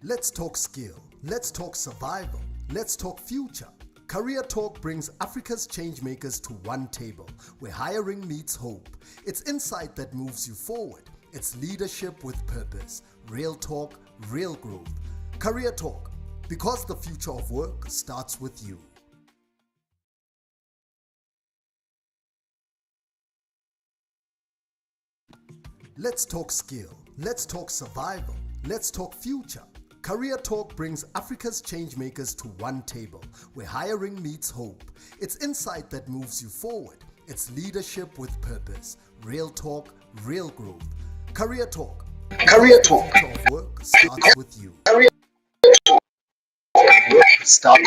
Let's talk skill. Let's talk survival. Let's talk future. Career Talk brings Africa's changemakers to one table where hiring meets hope. It's insight that moves you forward. It's leadership with purpose. Real talk, real growth. Career Talk, because the future of work starts with you. Let's talk skill. Let's talk survival. Let's talk future. Career Talk brings Africa's changemakers to one table where hiring meets hope. It's insight that moves you forward. It's leadership with purpose. Real talk, real growth. Career Talk. Career Talk. The future of work starts with you. Career Talk. Start.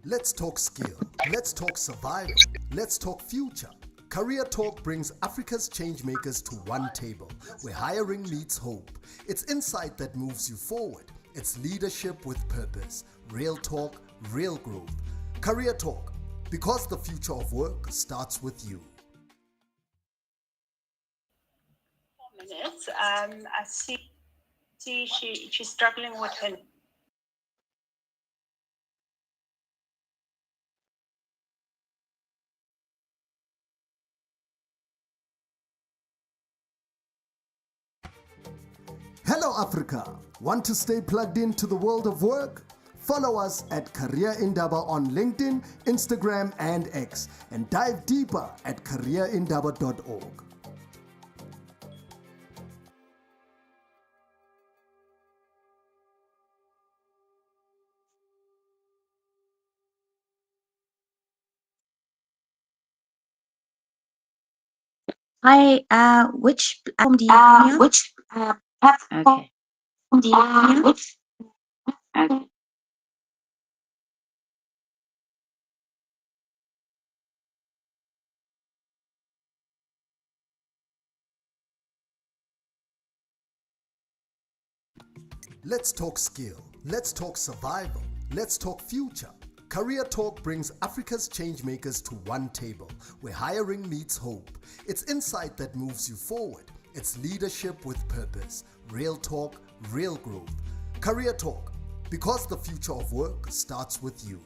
Let's talk skill. Let's talk survival. Let's talk future. Career Talk brings Africa's changemakers to one table where hiring meets hope. It's insight that moves you forward. It's leadership with purpose. Real talk, real growth. Career Talk, because the future of work starts with you. Minutes. I see she's struggling with her. Hello Africa! Want to stay plugged into the world of work? Follow us at Career Indaba on LinkedIn, Instagram and X, and dive deeper at careerindaba.org. Hi, which platform do you hear me on? Which platform Okay. do you hear me on? Okay. Let's talk skill. Let's talk survival. Let's talk future. Career Talk brings Africa's changemakers to one table where hiring meets hope. It's insight that moves you forward. It's leadership with purpose. Real talk, real growth. Career Talk, because the future of work starts with you.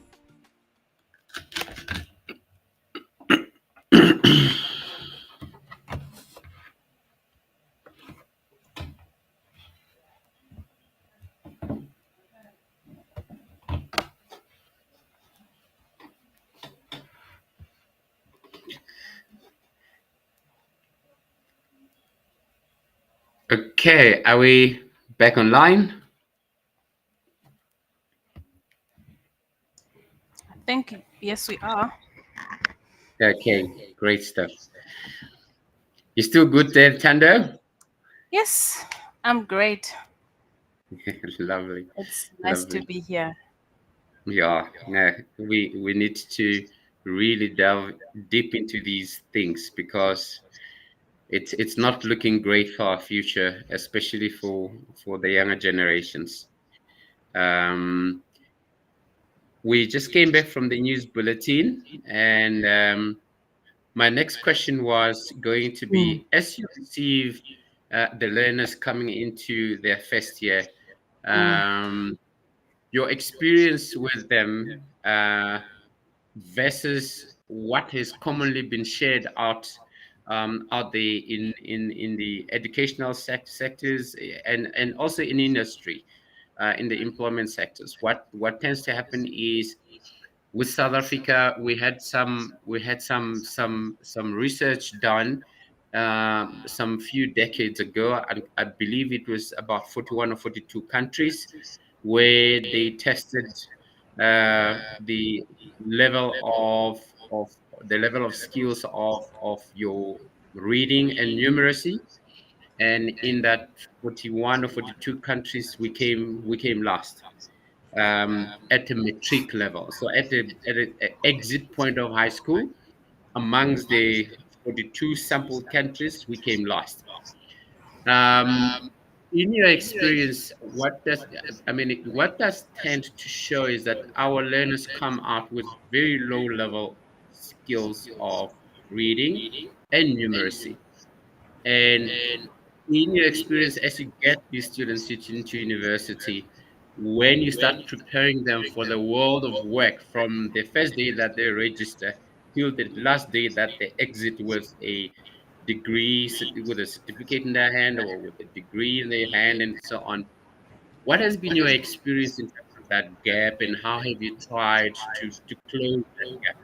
Okay, are we back online? I think, yes, we are. Okay, great stuff. You still good there, Tando? Yes, I'm great. Lovely. It's nice to be here. Yeah, we need to really delve deep into these things because it's not looking great for our future, especially for the younger generations. We just came back from the news bulletin, and my next question was going to be: as you receive the learners coming into their first year, your experience with them versus what has commonly been shared out there in the educational sectors and also in industry, in the employment sectors. What tends to happen is with South Africa, we had some research done some few decades ago. I believe it was about 41 or 42 countries where they tested the level of skills of your reading and numeracy, and in that 41 or 42 countries, we came last at the matric level. So at the exit point of high school, amongst the 42 sample countries, we came last. Um, in your experience, what does tend to show is that our learners come out with very low level skills of reading and numeracy. And in your experience, as you get these students into university, when you start preparing them for the world of work from the first day that they register till the last day that they exit with a with a certificate in their hand or with a degree in their hand and so on, what has been your experience in terms of that gap, and how have you tried to close that gap,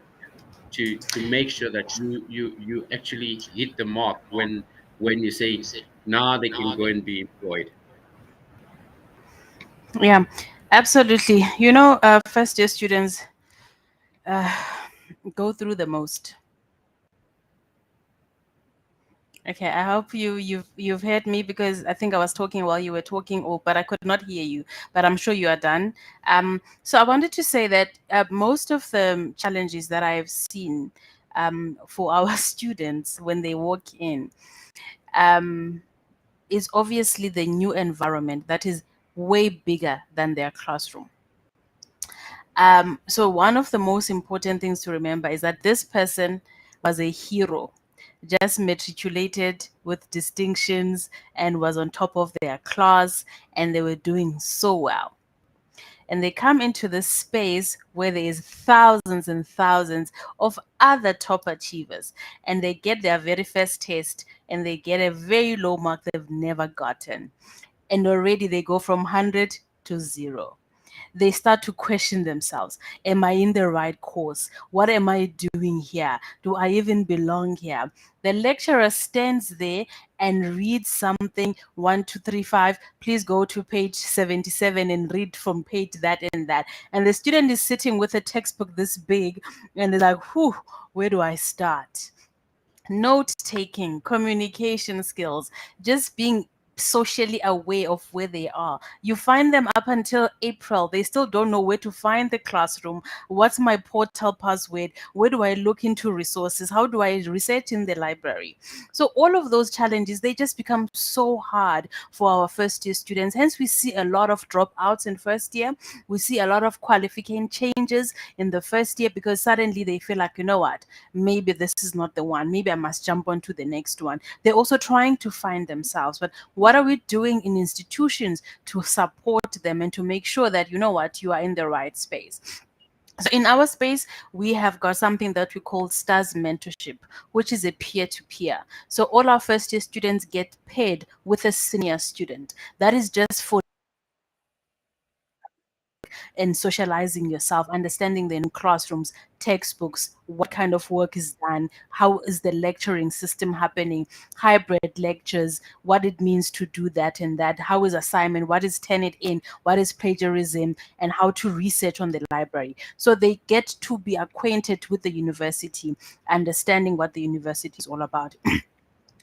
to make sure that you actually hit the mark when you say now they can go and be employed? Yeah, absolutely. First year students uh, go through the most. Okay, I hope you've heard me, because I think I was talking while you were talking, or but I could not hear you. But I'm sure you are done. So I wanted to say that most of the challenges that I've seen for our students when they walk in um, is obviously the new environment that is way bigger than their classroom. So one of the most important things to remember is that this person was a hero, just matriculated with distinctions and was on top of their class, and they were doing so well. And they come into this space where there is thousands and thousands of other top achievers, and they get their very first test and they get a very low mark they've never gotten, and already they go from 100 to 0. They start to question themselves. Am I in the right course? What am I doing here? Do I even belong here? The lecturer stands there and reads something 1, 2, 3, 5. Please go to page 77 and read from page that and that. And the student is sitting with a textbook this big and is like, whew, where do I start? Note taking, communication skills, just being socially aware of where they are. You find them up until April. They still don't know where to find the classroom. What's my portal password? Where do I look into resources? How do I research in the library? So all of those challenges, they just become so hard for our first year students. Hence, we see a lot of dropouts in first year. We see a lot of qualifying changes in the first year, because suddenly they feel like, you know what, maybe this is not the one. Maybe I must jump on to the next one. They're also trying to find themselves. But what are we doing in institutions to support them and to make sure that, you know what, you are in the right space? So in our space, we have got something that we call STARS mentorship, which is a peer-to-peer. So all our first year students get paired with a senior student. That is just for and socializing yourself, understanding the classrooms, textbooks, what kind of work is done, how is the lecturing system happening, hybrid lectures, what it means to do that and that, how is assignment, what is turn it in, what is plagiarism, and how to research on the library. So they get to be acquainted with the university, understanding what the university is all about.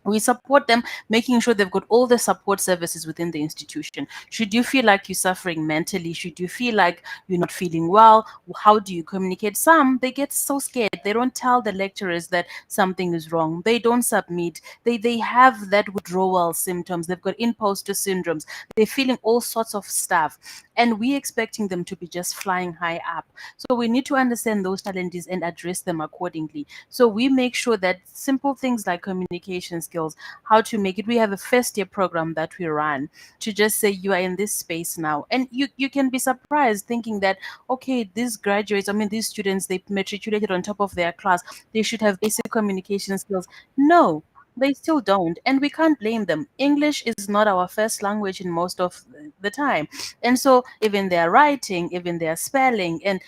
We support them, making sure they've got all the support services within the institution. Should you feel like you're suffering mentally, should you feel like you're not feeling well, how do you communicate? Some, they get so scared. They don't tell the lecturers that something is wrong. They don't submit. They have that withdrawal symptoms. They've got imposter syndromes. They're feeling all sorts of stuff. And we're expecting them to be just flying high up. So we need to understand those challenges and address them accordingly. So we make sure that simple things like communication skills, how to make it. We have a first year program that we run to just say you are in this space now. And you can be surprised thinking that, okay, these graduates, I mean, these students, they matriculated on top of their class. They should have basic communication skills. No, they still don't. And we can't blame them. English is not our first language in most of the time. And so even their writing, even their spelling, and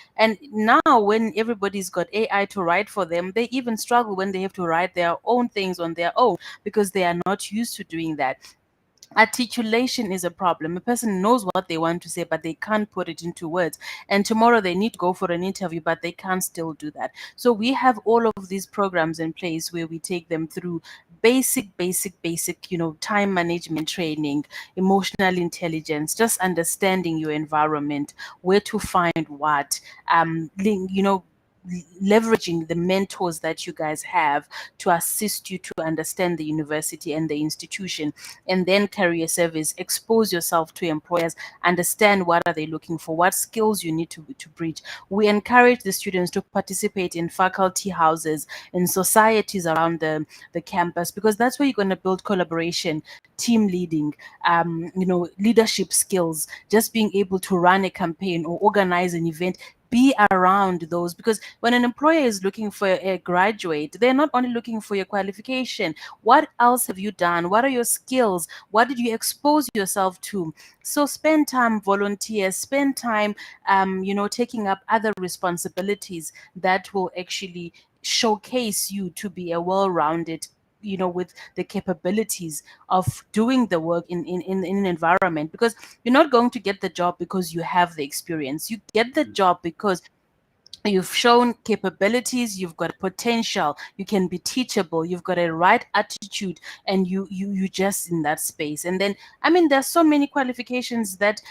now when everybody's got AI to write for them, they even struggle when they have to write their own things on their own because they are not used to doing that. Articulation is a problem. A person knows what they want to say, but they can't put it into words. And tomorrow they need to go for an interview, but they can't still do that. So we have all of these programs in place where we take them through basic, time management training, emotional intelligence, just understanding your environment, where to find what, leveraging the mentors that you guys have to assist you to understand the university and the institution, and then career service, expose yourself to employers, understand what are they looking for, what skills you need to bridge. We encourage the students to participate in faculty houses, in societies around the campus, because that's where you're going to build collaboration, team leading, leadership skills, just being able to run a campaign or organize an event. Be around those, because when an employer is looking for a graduate, they're not only looking for your qualification. What else have you done? What are your skills? What did you expose yourself to? So spend time, volunteer, spend time, taking up other responsibilities that will actually showcase you to be a well-rounded, with the capabilities of doing the work in an environment, because you're not going to get the job because you have the experience. You get the job because you've shown capabilities, you've got potential, you can be teachable, you've got a right attitude, and you just in that space. And then, there's so many qualifications that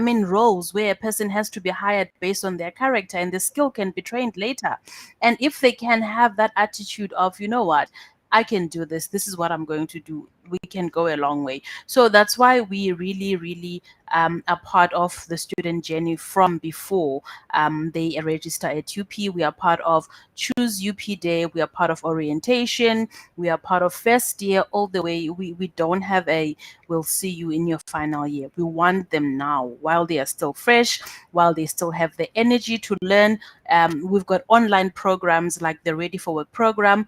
roles where a person has to be hired based on their character, and the skill can be trained later. And if they can have that attitude of, you know what, I can do this, this is what I'm going to do, we can go a long way. So that's why we really are part of the student journey from before they register at UP. We are part of Choose UP Day. We are part of orientation. We are part of first year all the way. We don't have a we'll see you in your final year. We want them now while they are still fresh, while they still have the energy to learn. We've got online programs like the Ready for Work program,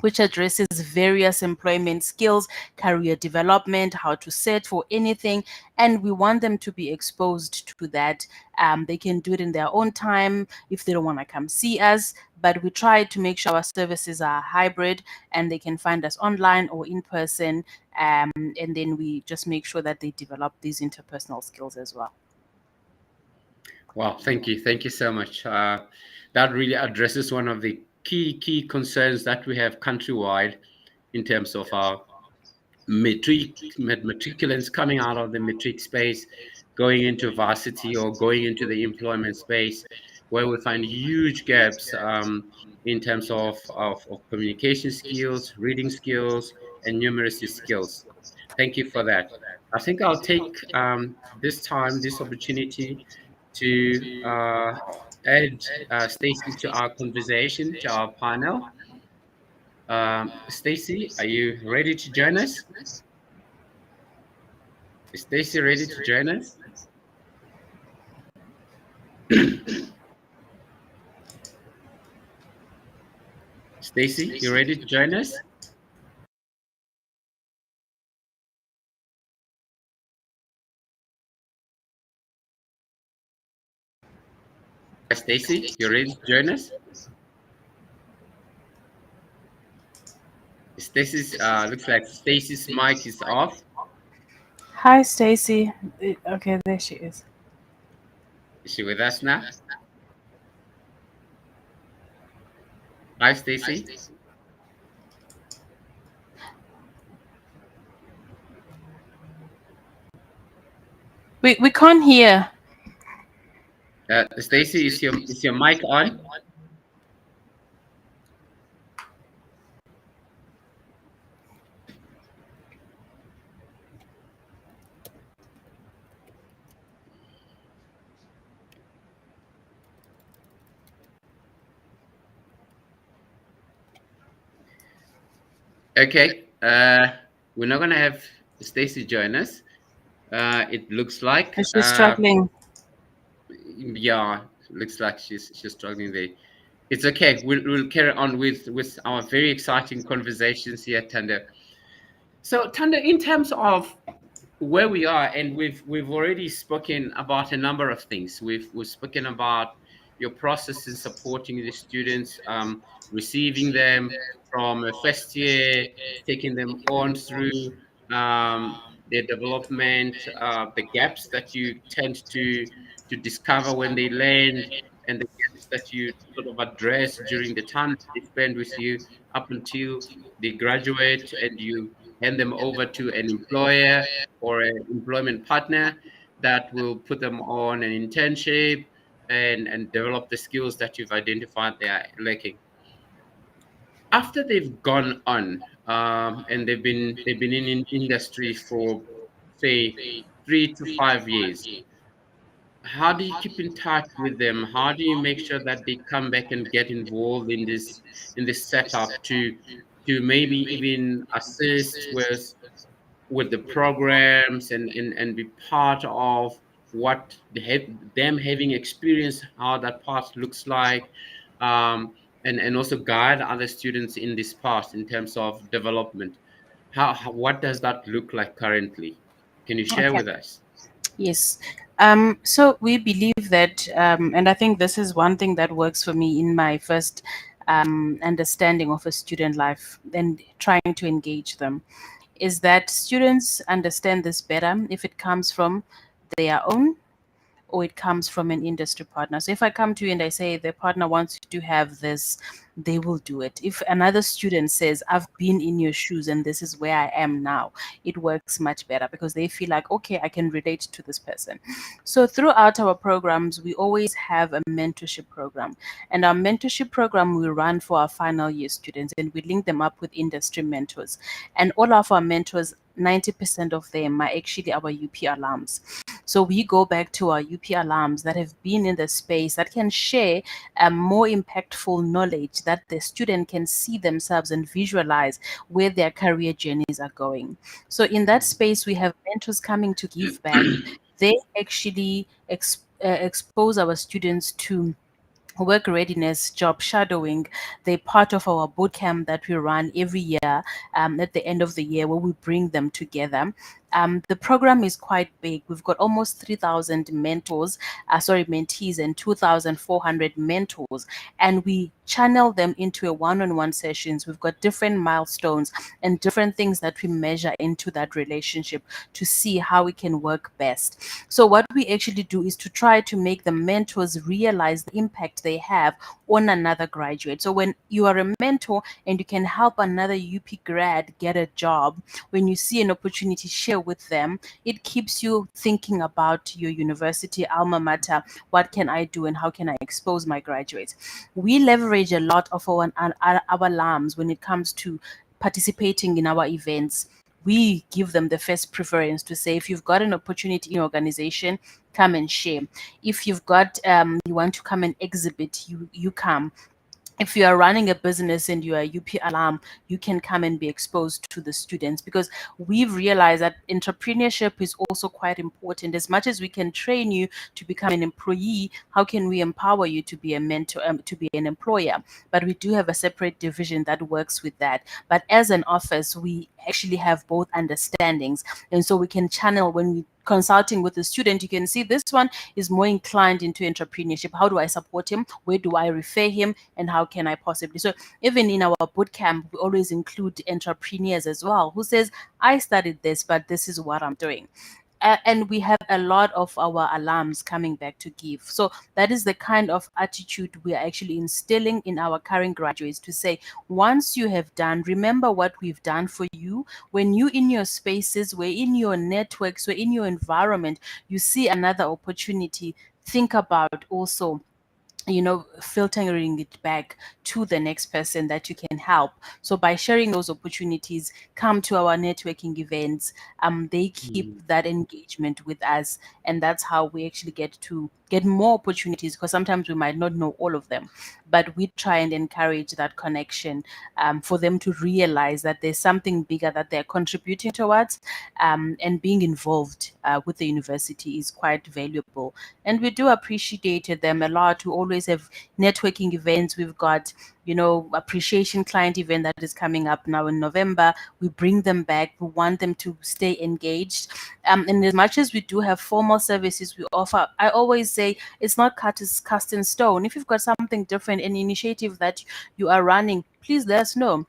which addresses various employment skills, career development, how to set for anything. And we want them to be exposed to that. They can do it in their own time if they don't want to come see us. But we try to make sure our services are hybrid and they can find us online or in person. And then we just make sure that they develop these interpersonal skills as well. Wow, thank you so much. That really addresses one of the key concerns that we have countrywide in terms of our matriculants coming out of the matric space, going into varsity or going into the employment space, where we find huge gaps in terms of communication skills, reading skills, and numeracy skills. Thank you for that. I think I'll take this opportunity to add Stacey to our conversation, to our panel. Stacey, are you ready to join us? Is Stacey ready to join us? Stacey, you ready to join us? Stacey, you ready to join us? Stacey's looks like Stacey's mic is off. Hi, Stacey. Okay, there she is. Is she with us now? Hi, Stacey. We can't hear. Stacey, is your mic on? Okay, we're not gonna have Stacey join us. It looks like She's struggling. Yeah, looks like she's struggling there. It's okay. We'll carry on with our very exciting conversations here, Tanda. So, Tanda, in terms of where we are, and we've already spoken about a number of things. We've spoken about your process in supporting the students, receiving them from a first year, taking them on through their development, the gaps that you tend to discover when they land, and the gaps that you sort of address during the time that they spend with you up until they graduate and you hand them over to an employer or an employment partner that will put them on an internship and develop the skills that you've identified they are lacking. After they've gone on and they've been in industry for say 3 to 5 years, how do you keep in touch with them? How do you make sure that they come back and get involved in this setup to maybe even assist with the programs and be part of what them having experience how that path looks like, and also guide other students in this path in terms of development. What does that look like currently? Can you share Okay. with us? Yes. So we believe that, and I think this is one thing that works for me in my first understanding of a student life and trying to engage them, is that students understand this better if it comes from their own or it comes from an industry partner. So if I come to you and I say the partner wants you to have this, they will do it. If another student says, I've been in your shoes and this is where I am now, it works much better because they feel like, okay, I can relate to this person. So throughout our programs, we always have a mentorship program. And our mentorship program we run for our final year students and we link them up with industry mentors. And all of our mentors, 90% of them are actually our UP alums. So we go back to our UP alums that have been in the space that can share more impactful knowledge that the student can see themselves and visualize where their career journeys are going. So in that space, we have mentors coming to give back. They actually expose our students to work readiness, job shadowing. They're part of our boot camp that we run every year at the end of the year where we bring them together. The program is quite big. We've got almost 3,000 mentees and 2,400 mentors, and we channel them into a one-on-one sessions. We've got different milestones and different things that we measure into that relationship to see how we can work best. So what we actually do is to try to make the mentors realize the impact they have on another graduate. So when you are a mentor and you can help another UP grad get a job, when you see an opportunity, share with them. It keeps you thinking about your university alma mater. What can I do and how can I expose my graduates? We leverage a lot of our alums when it comes to participating in our events. We give them the first preference to say, if you've got an opportunity in your organization, come and share. If you've got you want to come and exhibit, you come. If you are running a business and you are a UP alum, you can come and be exposed to the students, because we've realized that entrepreneurship is also quite important. As much as we can train you to become an employee, how can we empower you to be a mentor, to be an employer? But we do have a separate division that works with that. But as an office, we actually have both understandings. And so we can channel when we consulting with the student, you can see this one is more inclined into entrepreneurship. How do I support him? Where do I refer him? And how can I possibly? So even in our boot camp, we always include entrepreneurs as well, who says, I studied this, but this is what I'm doing. And we have a lot of our alums coming back to give. So that is the kind of attitude we are actually instilling in our current graduates to say, once you have done, remember what we've done for you. When you in your spaces, we're in your networks, we're in your environment, you see another opportunity, think about also filtering it back to the next person that you can help. So by sharing those opportunities, come to our networking events. They keep Mm. that engagement with us, and that's how we actually get more opportunities, because sometimes we might not know all of them, but we try and encourage that connection, for them to realize that there's something bigger that they're contributing towards, and being involved with the university is quite valuable. And we do appreciate them a lot. We always have networking events. We've got, appreciation client event that is coming up now in November. We bring them back. We want them to stay engaged. And as much as we do have formal services we offer, I always say it's not cast in stone. If you've got something different, an initiative that you are running, please let us know.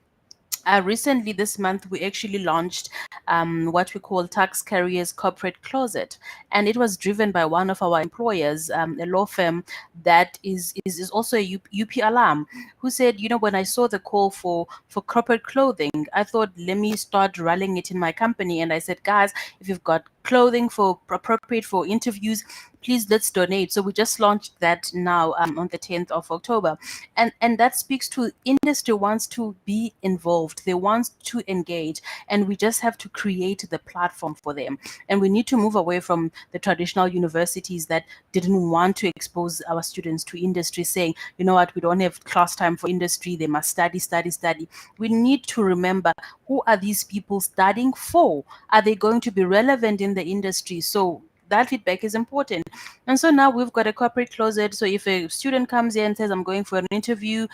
Recently, this month, we actually launched what we call Tax Careers Corporate Closet. And it was driven by one of our employers, a law firm that is also a UP alum, who said, when I saw the call for corporate clothing, I thought, let me start running it in my company. And I said, guys, if you've got clothing for appropriate for interviews, please let's donate. So we just launched that now on the 10th of October. And that speaks to industry wants to be involved. They want to engage. And we just have to create the platform for them. And we need to move away from the traditional universities that didn't want to expose our students to industry, saying, you know what, we don't have class time for industry. They must study, study, study. We need to remember, who are these people studying for? Are they going to be relevant in the industry? So that feedback is important. And so now we've got a corporate closet. So if a student comes here and says, I'm going for an interview,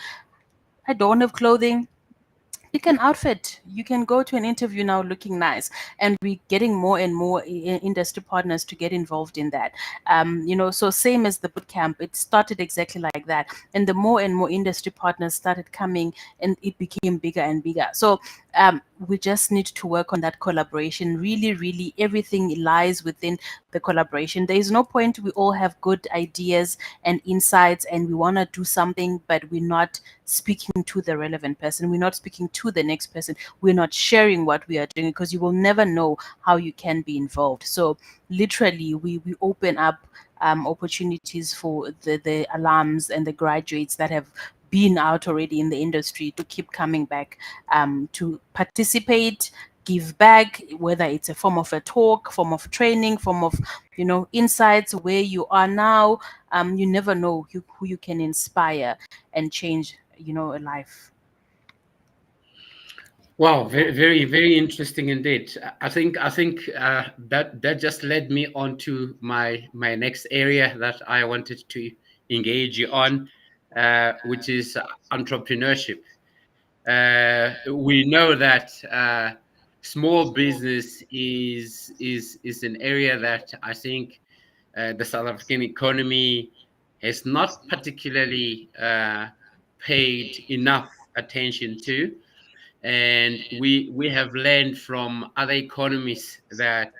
I don't have clothing, you can outfit. You can go to an interview now looking nice, and we're getting more and more industry partners to get involved in that. So same as the boot camp, it started exactly like that, and the more and more industry partners started coming, and it became bigger and bigger. So we just need to work on that collaboration. Really, really, everything lies within the collaboration. There is no point we all have good ideas and insights, and we want to do something, but we're not speaking to the relevant person. We're not speaking to the next person. We're not sharing what we are doing, because you will never know how you can be involved. So literally, we open up opportunities for the alums and the graduates that have been out already in the industry to keep coming back to participate, give back, whether it's a form of a talk, form of training, form of insights where you are now. You never know who you can inspire and change a life. Wow, very, very, very interesting indeed. I think that just led me on to my next area that I wanted to engage you on, which is entrepreneurship. We know that small business is an area that I think the South African economy has not particularly paid enough attention to, and we have learned from other economies that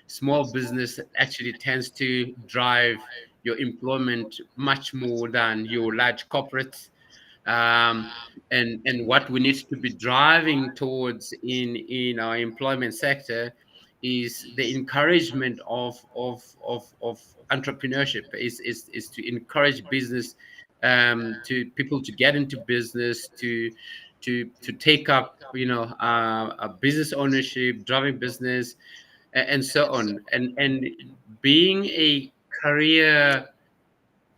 small business actually tends to drive your employment much more than your large corporates. And what we need to be driving towards in our employment sector is the encouragement of entrepreneurship, is to encourage business, to people to get into business, to take up a business ownership, driving business, and so on, and being a career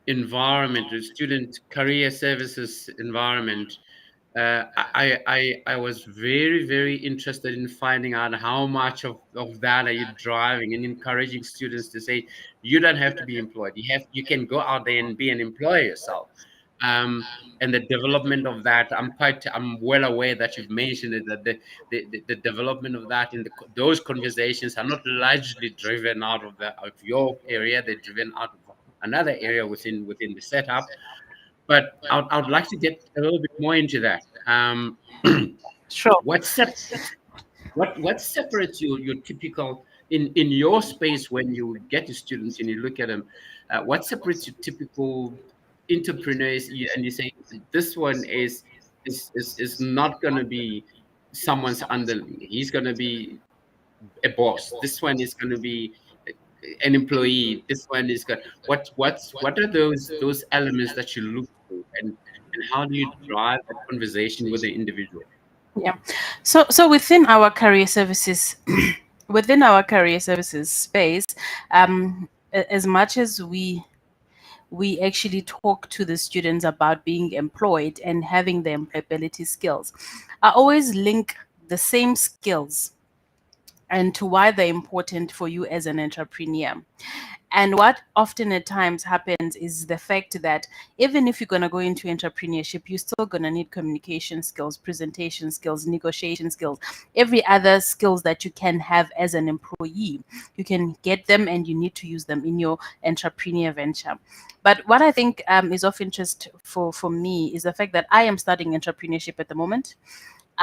environment, a student career services environment. I was very, very interested in finding out how much of that are you driving and encouraging students to say, you don't have to be employed. You can go out there and be an employer yourself. And the development of that, I'm well aware that you've mentioned it, that the development of that in those conversations are not largely driven out of your area. They're driven out of another area within the setup. But I'd like to get a little bit more into that. Sure. What separates what separates your typical in your space when you get to students and you look at them? What separates your typical entrepreneurs, and you say this one is not going to be someone's underling. He's going to be a boss. This one is going to be an employee. This one is good. What are those elements that you look for, and how do you drive that conversation with the individual? Yeah. So within our career services, within our career services space, as much as we actually talk to the students about being employed and having the employability skills, I always link the same skills and to why they're important for you as an entrepreneur. And what often at times happens is the fact that even if you're going to go into entrepreneurship, you're still going to need communication skills, presentation skills, negotiation skills, every other skills that you can have as an employee. You can get them and you need to use them in your entrepreneur venture. But what I think is of interest for me is the fact that I am studying entrepreneurship at the moment.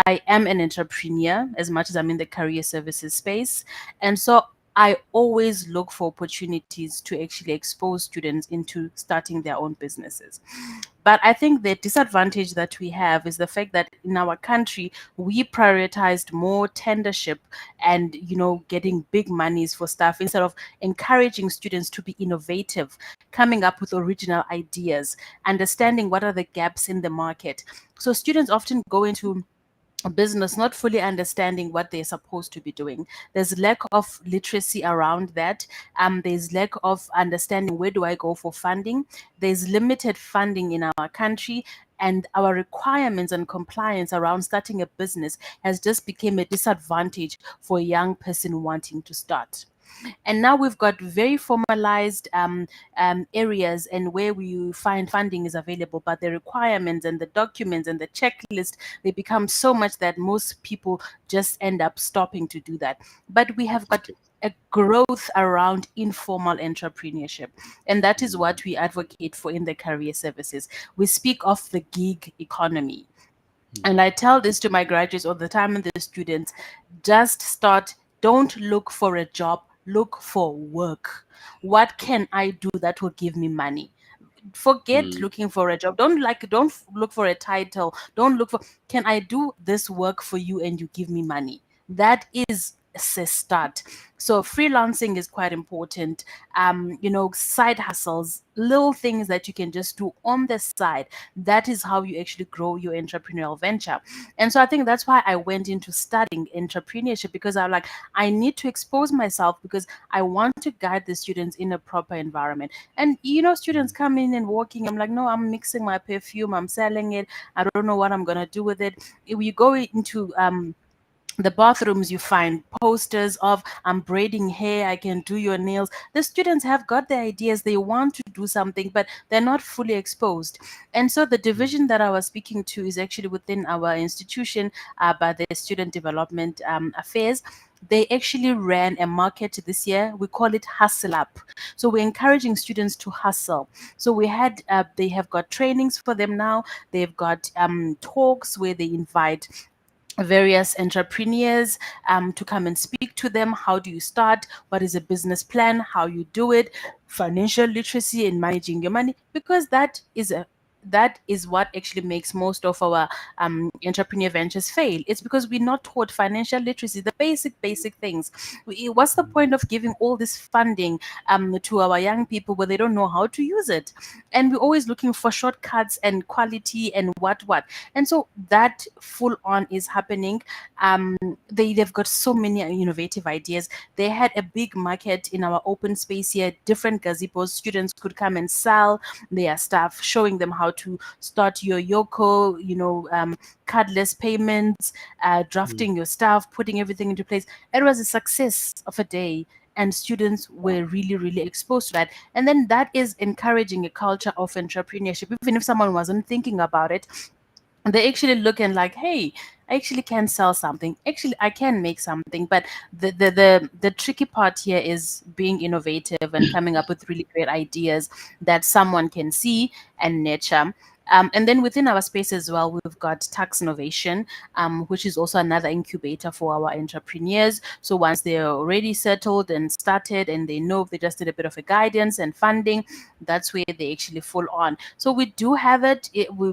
I am an entrepreneur as much as I'm in the career services space. And so I always look for opportunities to actually expose students into starting their own businesses. But I think the disadvantage that we have is the fact that in our country, we prioritized more tendership and, getting big monies for stuff instead of encouraging students to be innovative, coming up with original ideas, understanding what are the gaps in the market. So students often go into a business not fully understanding what they're supposed to be doing. There's lack of literacy around that. There's lack of understanding, where do I go for funding. There's limited funding in our country, and our requirements and compliance around starting a business has just become a disadvantage for a young person wanting to start. And now we've got very formalized areas and where we find funding is available, but the requirements and the documents and the checklist, they become so much that most people just end up stopping to do that. But we have got a growth around informal entrepreneurship, and that is what we advocate for in the career services. We speak of the gig economy. And I tell this to my graduates all the time and the students: just start, don't look for a job, look for work. What can I do that will give me money? Forget looking for a job. Don't look for a title. Don't look for, can I do this work for you and you give me money? That is a start. So freelancing is quite important. Side hustles, little things that you can just do on the side. That is how you actually grow your entrepreneurial venture. And so I think that's why I went into studying entrepreneurship, because I'm like, I need to expose myself because I want to guide the students in a proper environment. And students come in and walking, I'm like, no, I'm mixing my perfume, I'm selling it, I don't know what I'm gonna do with it. If you go into the bathrooms, you find posters of, I'm braiding hair, I can do your nails. The students have got the ideas, they want to do something, but they're not fully exposed. And so the division that I was speaking to is actually within our institution, by the Student Development Affairs. They actually ran a market this year. We call it Hustle Up. So we're encouraging students to hustle. So they have got trainings for them now. They've got talks where they invite various entrepreneurs to come and speak to them. How do you start? What is a business plan? How you do it? Financial literacy and managing your money, because that is what actually makes most of our entrepreneur ventures fail. It's because we're not taught financial literacy, the basic things. What's the point of giving all this funding to our young people where they don't know how to use it? And we're always looking for shortcuts and quality and what. And so that full on is happening. They've got so many innovative ideas. They had a big market in our open space here, different gazebos. Students could come and sell their stuff, showing them how to start your Yoko, cardless payments, drafting your stuff, putting everything into place. It was a success of a day, and students were really, really exposed to that. And then that is encouraging a culture of entrepreneurship. Even if someone wasn't thinking about it, they actually look and like, hey, I actually can sell something. Actually, I can make something. But the tricky part here is being innovative and coming up with really great ideas that someone can see and nurture. And then within our space as well, we've got Tax Innovation, which is also another incubator for our entrepreneurs. So once they're already settled and started and they know they just need a bit of a guidance and funding, that's where they actually fall on. So we do have it.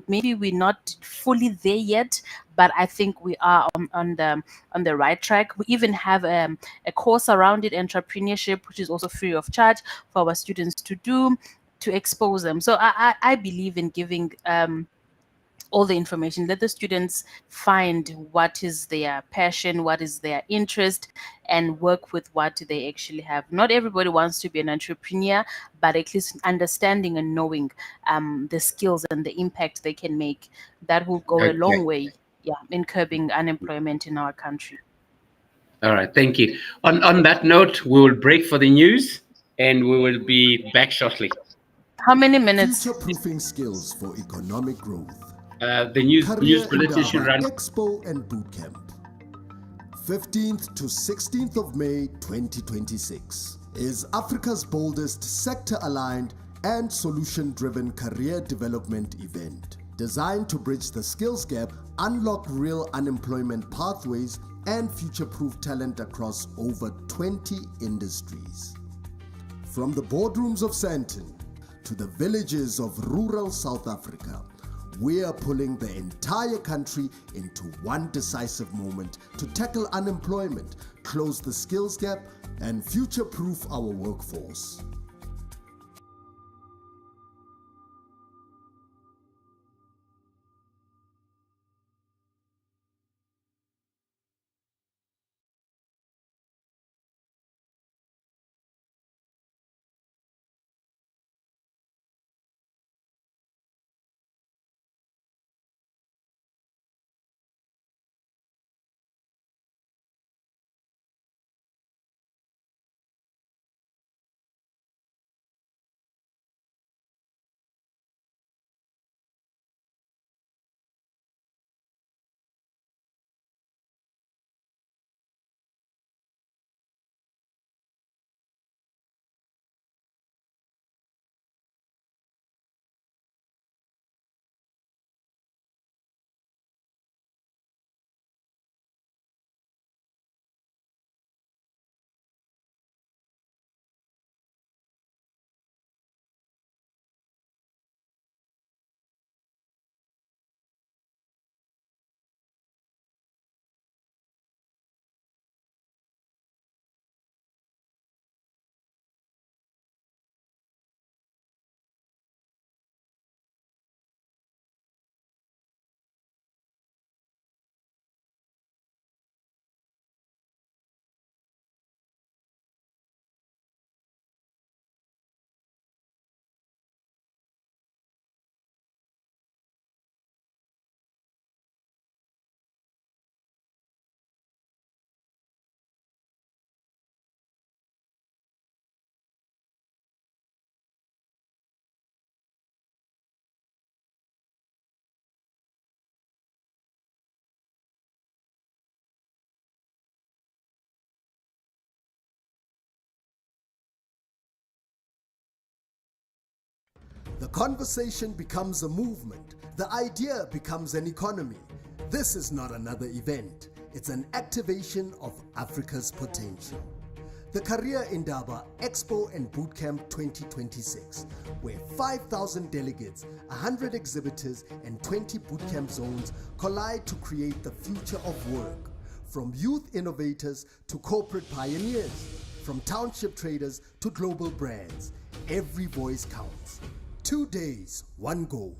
Maybe we're not fully there yet, but I think we are on the right track. We even have a course around it, entrepreneurship, which is also free of charge for our students to do, to expose them. So I believe in giving all the information. Let the students find what is their passion, what is their interest, and work with what they actually have. Not everybody wants to be an entrepreneur, but at least understanding and knowing the skills and the impact they can make. That will go a long way, in curbing unemployment in our country. All right, thank you. On that note, we will break for the news, and we will be back shortly. How many minutes? Future-proofing skills for economic growth. The news bulletin should Career run. Expo and Bootcamp. 15th to 16th of May 2026 is Africa's boldest sector-aligned and solution-driven career development event. designed to bridge the skills gap, unlock real unemployment pathways, and future-proof talent across over 20 industries. From the boardrooms of Sandton to the villages of rural South Africa, we are pulling the entire country into one decisive moment to tackle unemployment, close the skills gap, and future-proof our workforce. The conversation becomes a movement. The idea becomes an economy. This is not another event. It's an activation of Africa's potential. The Career Indaba Expo and Bootcamp 2026, where 5,000 delegates, 100 exhibitors, and 20 bootcamp zones collide to create the future of work. From youth innovators to corporate pioneers, from township traders to global brands, every voice counts. 2 days, one goal.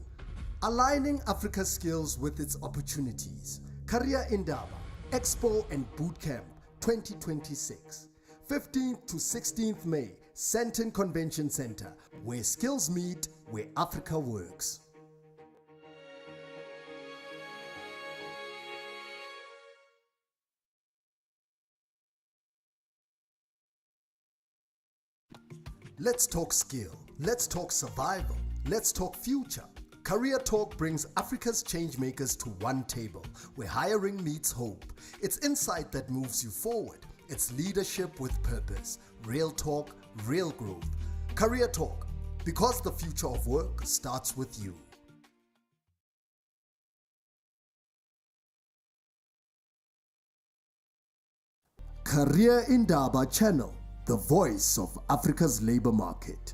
Aligning Africa's skills with its opportunities. Career Indaba Expo and Bootcamp 2026. 15th to 16th May, Sandton Convention Center, where skills meet, where Africa works. Let's talk skill. Let's talk survival. Let's talk future. Career Talk brings Africa's changemakers to one table, where hiring meets hope. It's insight that moves you forward. It's leadership with purpose. Real talk, real growth. Career Talk, because the future of work starts with you. Career Indaba Channel, the voice of Africa's labor market.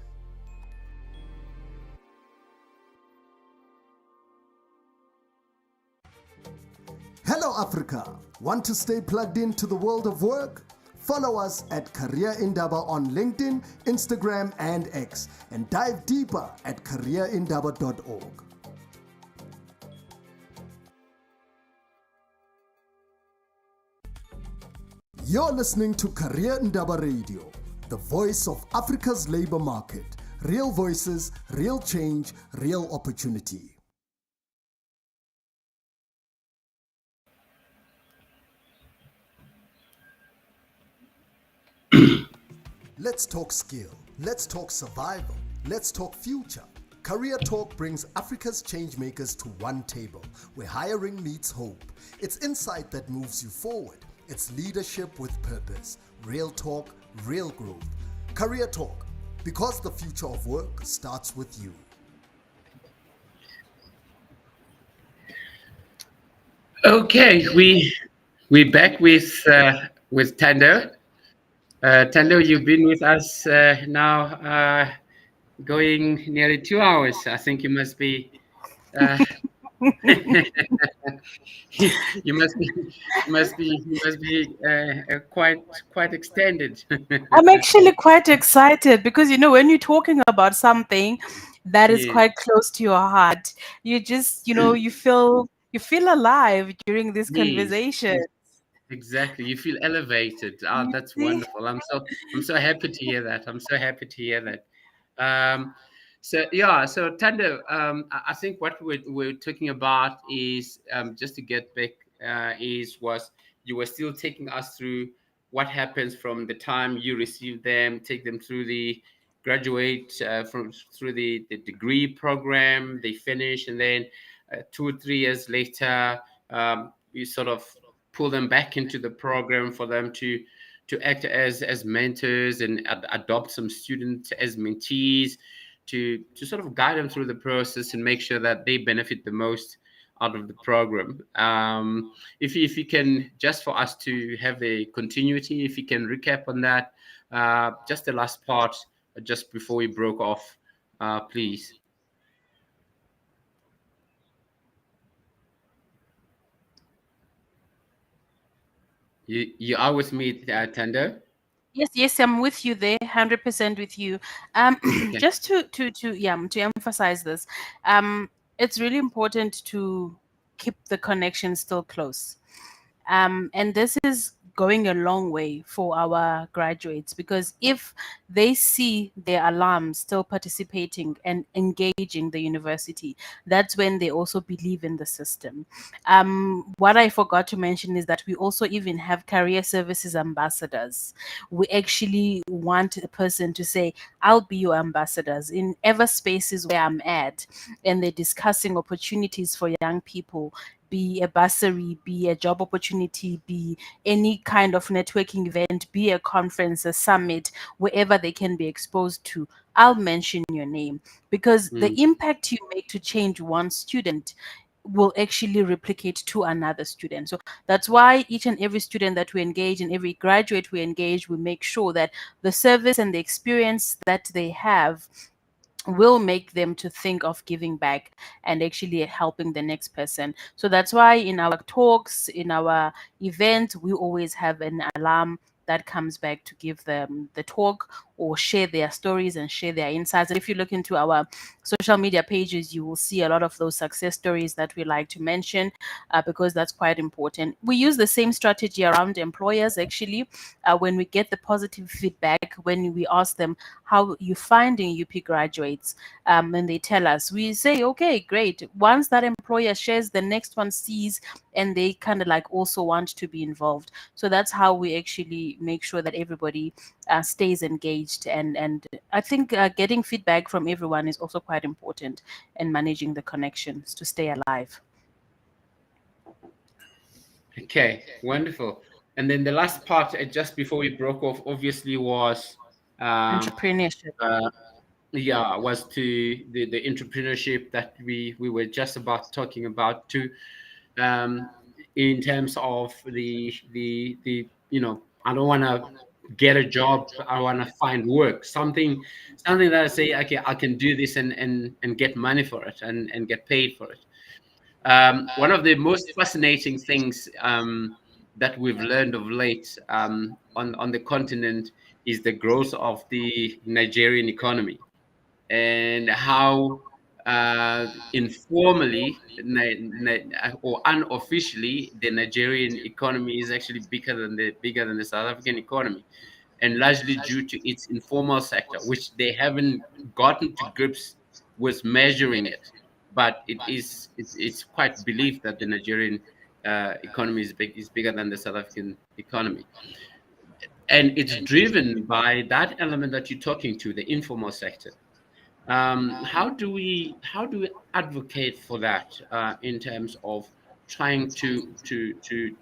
Hello Africa! Want to stay plugged into the world of work? Follow us at Career Indaba on LinkedIn, Instagram and X, and dive deeper at careerindaba.org. You're listening to Career Indaba Radio, the voice of Africa's labor market. Real voices, real change, real opportunity. Let's talk skill. Let's talk survival. Let's talk future. Career Talk brings Africa's changemakers to one table, where hiring meets hope. It's insight that moves you forward. It's leadership with purpose. Real talk, real growth. Career Talk, because the future of work starts with you. Okay, we're back with Tando. Tando, you've been with us now going nearly 2 hours. I think you must be uh, you must be quite extended. I'm actually quite excited because when you're talking about something that is Yes, quite close to your heart, you just you feel alive during this yes. conversation. Exactly. You feel elevated. Ah, You that's see? wonderful. I'm so happy to hear that. I'm so happy to hear that. Um, so yeah, so Tando, I think what we're talking about is just to get back was you were still taking us through what happens from the time you receive them, take them through the graduate from through the degree program, they finish, and then 2 or 3 years later, you sort of pull them back into the program for them to act as mentors and adopt some students as mentees to sort of guide them through the process and make sure that they benefit the most out of the program. If you can, just for us to have a continuity, if you can recap on that, just the last part, just before we broke off, please. You are with me, Tando? Yes, yes, I'm with you there, 100% with you. Okay. Just to emphasize this, it's really important to keep the connection still close. And this is going a long way for our graduates because if they see their alums still participating and engaging the university, that's when they also believe in the system. What I forgot to mention is that we also even have career services ambassadors. We actually want a person to say, I'll be your ambassadors in ever spaces where I'm at, and they're discussing opportunities for young people, be a bursary, be a job opportunity, be any kind of networking event, be a conference, a summit, wherever they can be exposed to. I'll mention your name because the Mm, impact you make to change one student will actually replicate to another student. So that's why each and every student that we engage and every graduate we engage, we make sure that the service and the experience that they have will make them to think of giving back and actually helping the next person. So that's why in our talks, in our events, we always have an alarm that comes back to give them the talk or share their stories and share their insights. And if you look into our social media pages, you will see a lot of those success stories that we like to mention because that's quite important. We use the same strategy around employers actually. When we get the positive feedback, when we ask them, how you finding UP graduates, and they tell us, we say, okay, great. Once that employer shares, the next one sees, and they kind of like also want to be involved. So that's how we actually make sure that everybody stays engaged. And I think getting feedback from everyone is also quite important in managing the connections to stay alive. okay, wonderful. And then the last part, just before we broke off, obviously was um, Entrepreneurship. uh, yeah, was to the entrepreneurship that we were just about talking about too, um, in terms of the I don't want to get a job, I want to find work, something that I say, okay, I can do this and get money for it and get paid for it. One of the most fascinating things that we've learned of late on the continent is the growth of the Nigerian economy and how informally or unofficially the Nigerian economy is actually bigger than the South African economy, and largely due to its informal sector, which they haven't gotten to grips with measuring it. But it's quite believed that the Nigerian economy is bigger than the South African economy, and it's driven by that element that you're talking to, the informal sector. How do we advocate for that in terms of trying to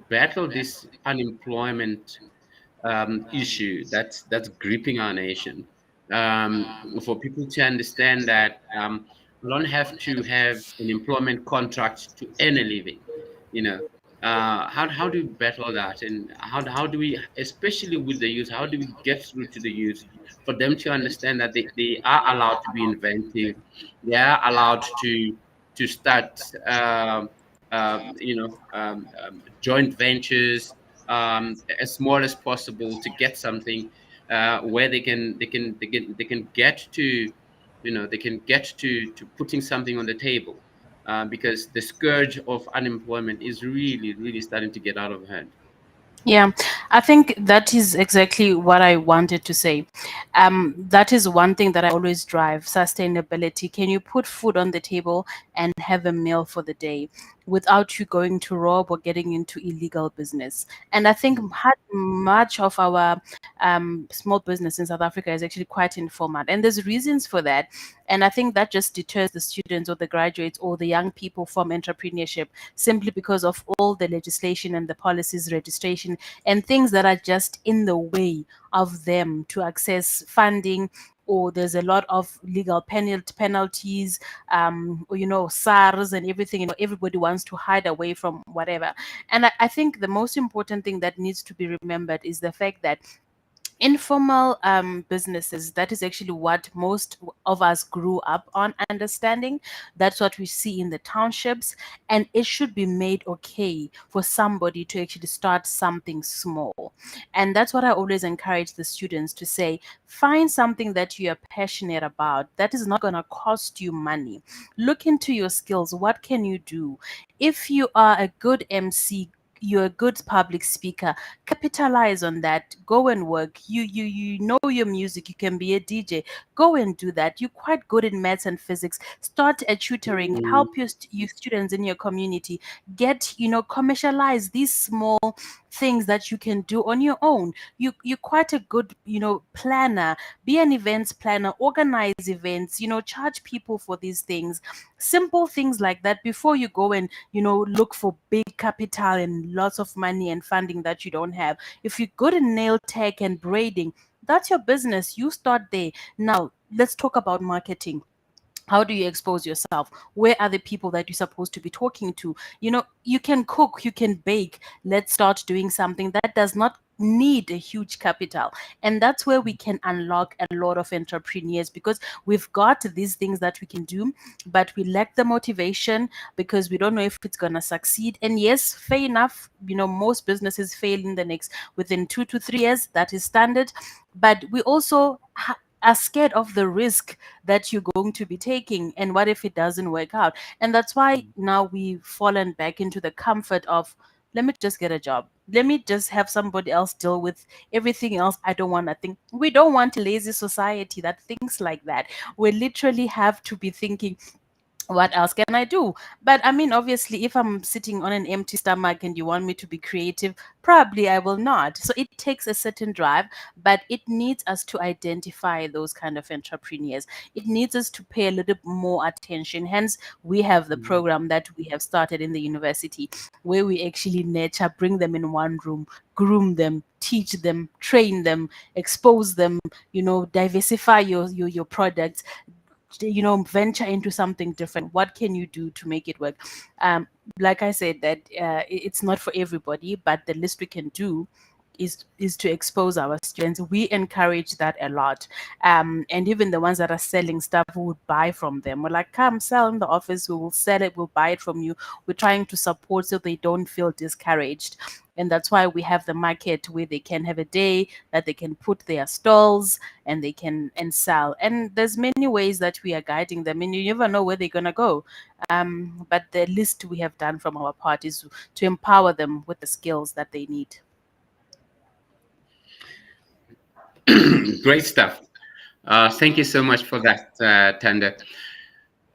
battle this unemployment issue that's gripping our nation, for people to understand that you don't have to have an employment contract to earn a living. you know, how do we battle that, and how do we, especially with the youth, how do we get through to the youth for them to understand that they are allowed to be inventive, they are allowed to start joint ventures, as small as possible, to get something where they can get to, they can get to putting something on the table, because the scourge of unemployment is really, really starting to get out of hand. Yeah, I think that is exactly what I wanted to say. That is one thing that I always drive: sustainability. Can you put food on the table and have a meal for the day without you going to rob or getting into illegal business? And I think much of our small business in South Africa is actually quite informal, and there's reasons for that. And I think that just deters the students or the graduates or the young people from entrepreneurship, simply because of all the legislation and the policies, registration, and things that are just in the way of them to access funding. Or there's a lot of legal penalties, or, SARS and everything. Everybody wants to hide away from whatever. And I think the most important thing that needs to be remembered is the fact that informal businesses, that is actually what most of us grew up on understanding. That's what we see in the townships, and it should be made okay for somebody to actually start something small. And that's what I always encourage the students to say: find something that you are passionate about that is not going to cost you money. Look into your skills. What can you do? If you are a good MC, you're a good public speaker, capitalize on that. Go and work. You know your music, you can be a DJ. Go and do that. You're quite good in maths and physics. Start a tutoring. Mm, Help your students in your community. Get, commercialize these small things that you can do on your own. You're quite a good, planner. Be an events planner, organize events, charge people for these things. Simple things like that before you go and, look for big capital and lots of money and funding that you don't have. If you're good in nail tech and braiding, that's your business. You start there. Now, let's talk about marketing. How do you expose yourself? Where are the people that you're supposed to be talking to? You can cook, you can bake. Let's start doing something that does not need a huge capital. And that's where we can unlock a lot of entrepreneurs, because we've got these things that we can do, but we lack the motivation because we don't know if it's going to succeed. And yes, fair enough, most businesses fail in the next within 2 to 3 years. That is standard. But we also are scared of the risk that you're going to be taking, and what if it doesn't work out. And that's why now we've fallen back into the comfort of, let me just get a job, let me just have somebody else deal with everything else. I don't want to think. We don't want a lazy society that thinks like that. We literally have to be thinking, what else can I do? But I mean, obviously, if I'm sitting on an empty stomach and you want me to be creative, probably I will not. So it takes a certain drive, but it needs us to identify those kind of entrepreneurs. It needs us to pay a little more attention. Hence, we have the mm, program that we have started in the university, where we actually nurture, bring them in one room, groom them, teach them, train them, expose them, diversify your products, venture into something different. What can you do to make it work? Like I said, that it's not for everybody, but the least we can do is to expose our students. We encourage that a lot. And even the ones that are selling stuff, we would buy from them. We're like, come sell in the office, we will sell it, we'll buy it from you. We're trying to support so they don't feel discouraged. And that's why we have the market where they can have a day that they can put their stalls and they can and sell. And there's many ways that we are guiding them, and you never know where they're gonna go. But the least we have done from our part is to empower them with the skills that they need. great stuff. Thank you so much for that, Tanda.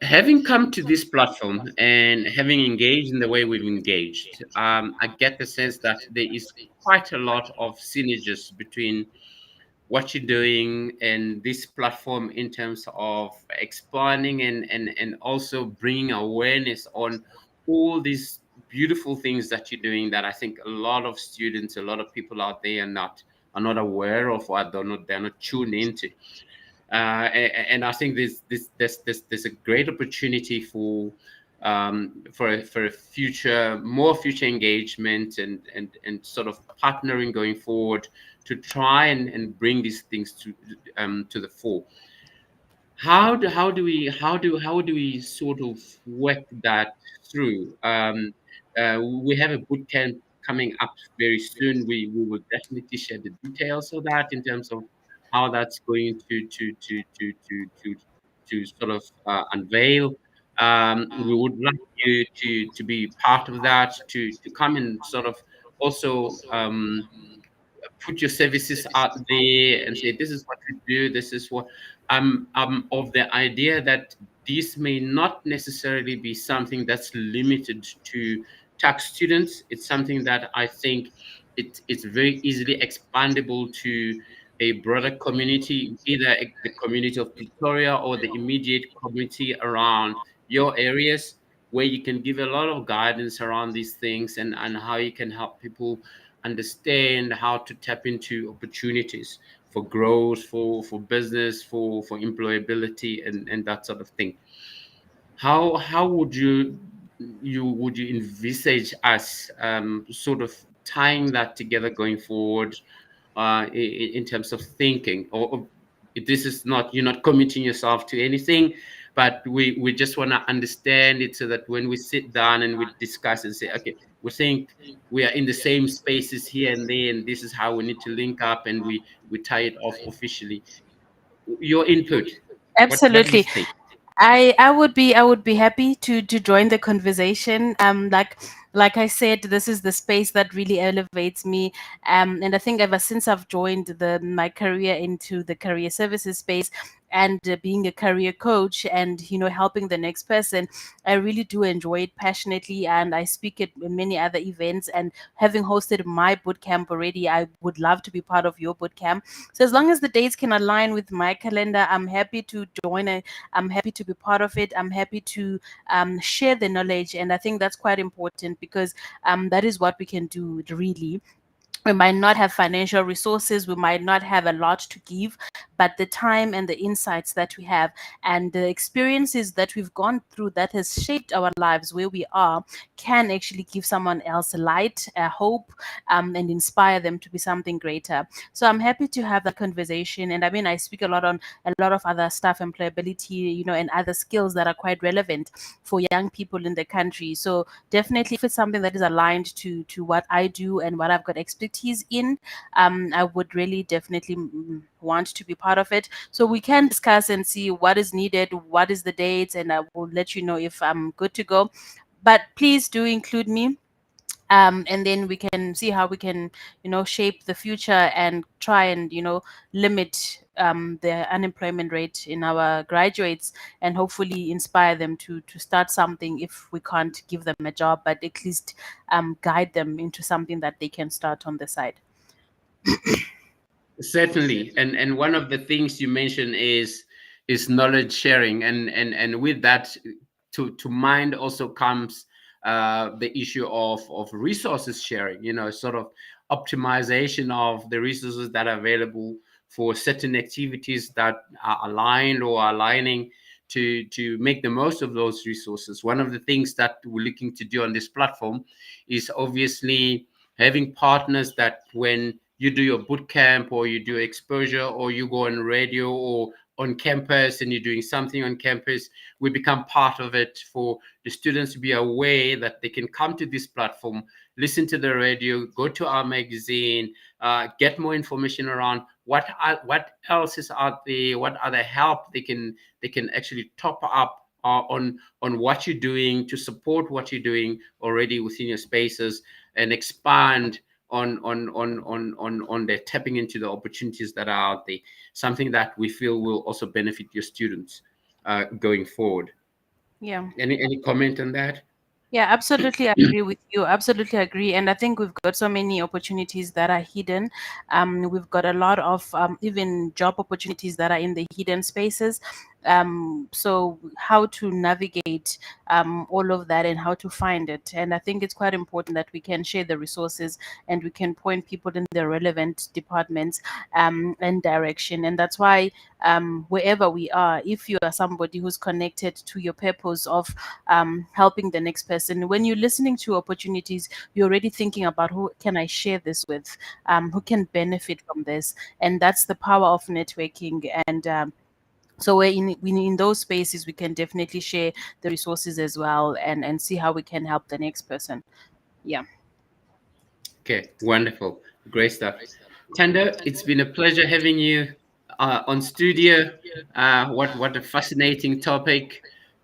Having come to this platform and having engaged in the way we've engaged, I get the sense that there is quite a lot of synergies between what you're doing and this platform, in terms of expanding and also bringing awareness on all these beautiful things that you're doing, that I think a lot of students, a lot of people out there are not aware of, or they're not tuned into. And I think there's a great opportunity for for a future, more future engagement and sort of partnering going forward to try and bring these things to the fore. How do we sort of work that through? We have a boot camp coming up very soon. We will definitely share the details of that in terms of how that's going to sort of unveil. We would like you to be part of that, to come and sort of also put your services out there and say, this is what we do, this is what I'm of the idea that this may not necessarily be something that's limited to tax students. It's something that I think it's very easily expandable to a broader community, either the community of Pretoria or the immediate community around your areas, where you can give a lot of guidance around these things and how you can help people understand how to tap into opportunities for growth, for business, for employability, and that sort of thing. How would you envisage us sort of tying that together going forward, in terms of thinking? Or this is not, you're not committing yourself to anything, but we just want to understand it so that when we sit down and we discuss and say, okay, we think we are in the same spaces here and there, and this is how we need to link up, and we tie it off officially. Your input. What do you Absolutely. think? I would be happy to join the conversation. Like I said, this is the space that really elevates me. And I think ever since I've joined my career into the career services space and being a career coach and helping the next person, I really do enjoy it passionately. And I speak at many other events. And having hosted my boot camp already, I would love to be part of your boot camp. So as long as the dates can align with my calendar, I'm happy to join. I'm happy to be part of it. I'm happy to share the knowledge. And I think that's quite important because that is what we can do really. We might not have financial resources, we might not have a lot to give, but the time and the insights that we have and the experiences that we've gone through that has shaped our lives where we are can actually give someone else a light, a hope, and inspire them to be something greater. So I'm happy to have that conversation. And I mean, I speak a lot on a lot of other stuff, employability, and other skills that are quite relevant for young people in the country. So definitely, if it's something that is aligned to what I do and what I've got expertise in, I would really definitely want to be part of it. So we can discuss and see what is needed, what is the dates, and I will let you know if I'm good to go. But please do include me. And then we can see how we can, shape the future and try and, limit the unemployment rate in our graduates and hopefully inspire them to start something if we can't give them a job, but at least guide them into something that they can start on the side. Certainly, and one of the things you mentioned is knowledge sharing, and with that, to mind also comes the issue of resources sharing. Sort of optimization of the resources that are available for certain activities that are aligned or aligning to make the most of those resources. One of the things that we're looking to do on this platform is obviously having partners that when you do your boot camp or you do exposure or you go on radio or on campus and you're doing something on campus, we become part of it for the students to be aware that they can come to this platform, listen to the radio, go to our magazine, get more information around what else is out there, what other help they can actually top up on what you're doing to support what you're doing already within your spaces and expand on their tapping into the opportunities that are out there. Something that we feel will also benefit your students going forward. Yeah. Any comment on that? Yeah, absolutely agree with you. Absolutely agree. And I think we've got so many opportunities that are hidden. We've got a lot of even job opportunities that are in the hidden spaces. So how to navigate all of that and how to find it. And I think it's quite important that we can share the resources and we can point people in the relevant departments and direction. And that's why wherever we are, if you are somebody who's connected to your purpose of helping the next person, when you're listening to opportunities, you're already thinking about who can I share this with, who can benefit from this. And that's the power of networking. And so in those spaces, we can definitely share the resources as well and see how we can help the next person. Yeah. Okay, wonderful. Great stuff. Tando, it's been a pleasure having you on studio. What a fascinating topic,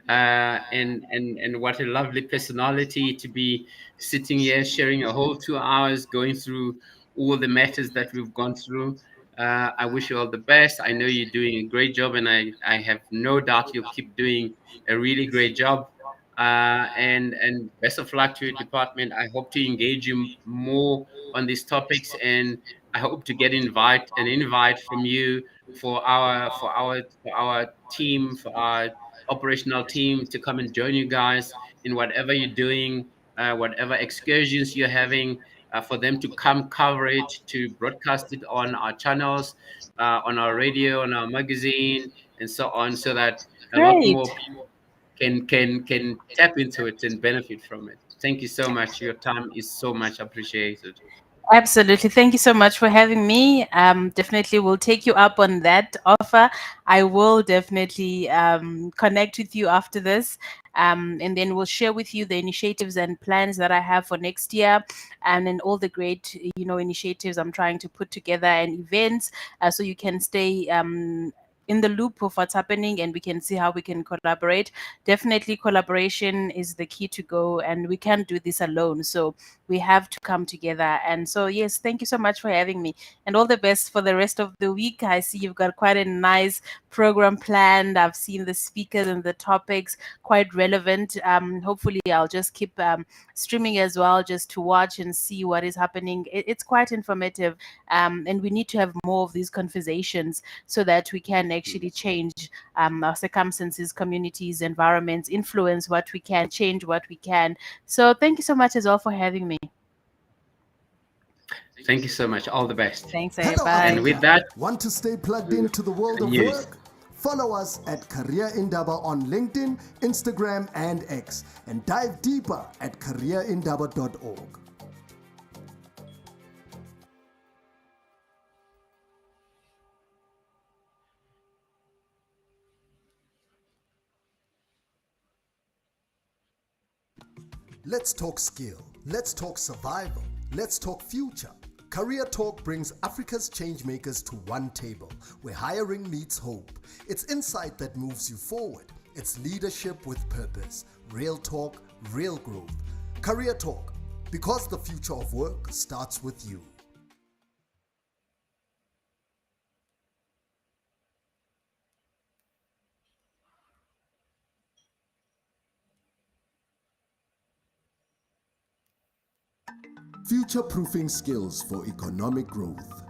and what a lovely personality to be sitting here sharing a whole 2 hours going through all the matters that we've gone through. I wish you all the best. I know you're doing a great job, and I have no doubt you'll keep doing a really great job. And best of luck to your department. I hope to engage you more on these topics, and I hope to get an invite from you for our team, for our operational team, to come and join you guys in whatever you're doing, whatever excursions you're having, for them to come cover it, to broadcast it on our channels, on our radio, on our magazine, and so on, so that a lot more Great. people can tap into it and benefit from it. Thank you so much. Your time is so much appreciated. Absolutely. Thank you so much for having me. Definitely will take you up on that offer. I will definitely connect with you after this. And then we'll share with you the initiatives and plans that I have for next year, and then all the great, initiatives I'm trying to put together and events, so you can stay in the loop of what's happening and we can see how we can collaborate. Definitely collaboration is the key to go, and we can't do this alone. So we have to come together. And so, yes, thank you so much for having me, and all the best for the rest of the week. I see you've got quite a nice program planned. I've seen the speakers and the topics quite relevant. Hopefully, I'll just keep streaming as well, just to watch and see what is happening. It's quite informative, and we need to have more of these conversations so that we can actually change our circumstances, communities, environments, influence what we can, change what we can. So, thank you so much as well for having me. Thank you so much. All the best. Thanks, Hello, And bye. with Africa. that, Want to stay plugged into the world of news. work? Follow us at Career Indaba on LinkedIn, Instagram, and X, and dive deeper at careerindaba.org. Let's talk skill. Let's talk survival. Let's talk future. Career Talk brings Africa's changemakers to one table where hiring meets hope. It's insight that moves you forward. It's leadership with purpose. Real talk, real growth. Career Talk, because the future of work starts with you. Future-proofing skills for economic growth.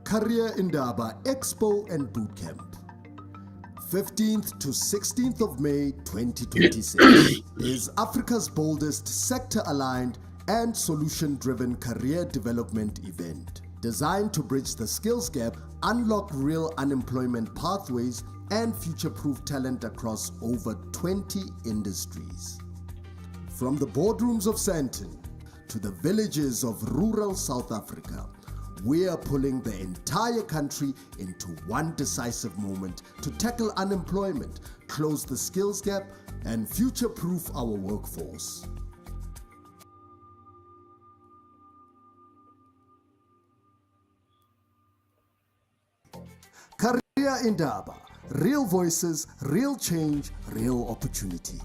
Career Indaba Expo and Bootcamp. 15th to 16th of May 2026 is Africa's boldest sector-aligned and solution-driven career development event designed to bridge the skills gap, unlock real unemployment pathways, and future-proof talent across over 20 industries. From the boardrooms of Sandton to the villages of rural South Africa, we are pulling the entire country into one decisive moment to tackle unemployment, close the skills gap, and future-proof our workforce. Career Indaba. Real voices, real change, real opportunity.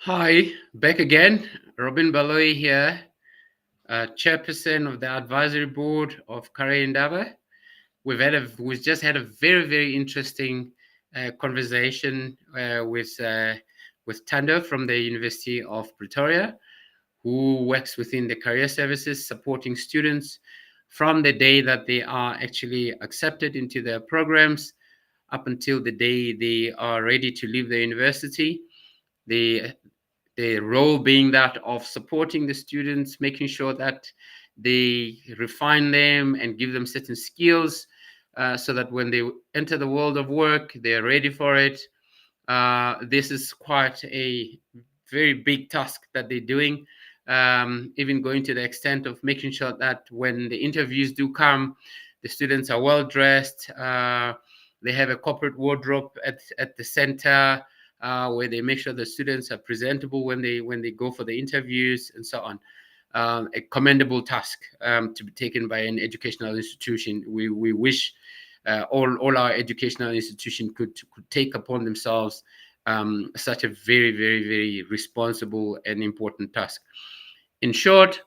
Hi, back again. Robin Baloyi here, chairperson of the advisory board of Career Indaba. We've just had a very, very interesting conversation with Tando from the University of Pretoria, who works within the career services, supporting students from the day that they are actually accepted into their programs up until the day they are ready to leave the university. The role being that of supporting the students, making sure that they refine them and give them certain skills so that when they enter the world of work, they're ready for it. This is quite a very big task that they're doing, even going to the extent of making sure that when the interviews do come, the students are well dressed. They have a corporate wardrobe at the center where they make sure the students are presentable when they go for the interviews and so on. A commendable task to be taken by an educational institution. We wish all our educational institutions could take upon themselves such a very, very, very responsible and important task. In short,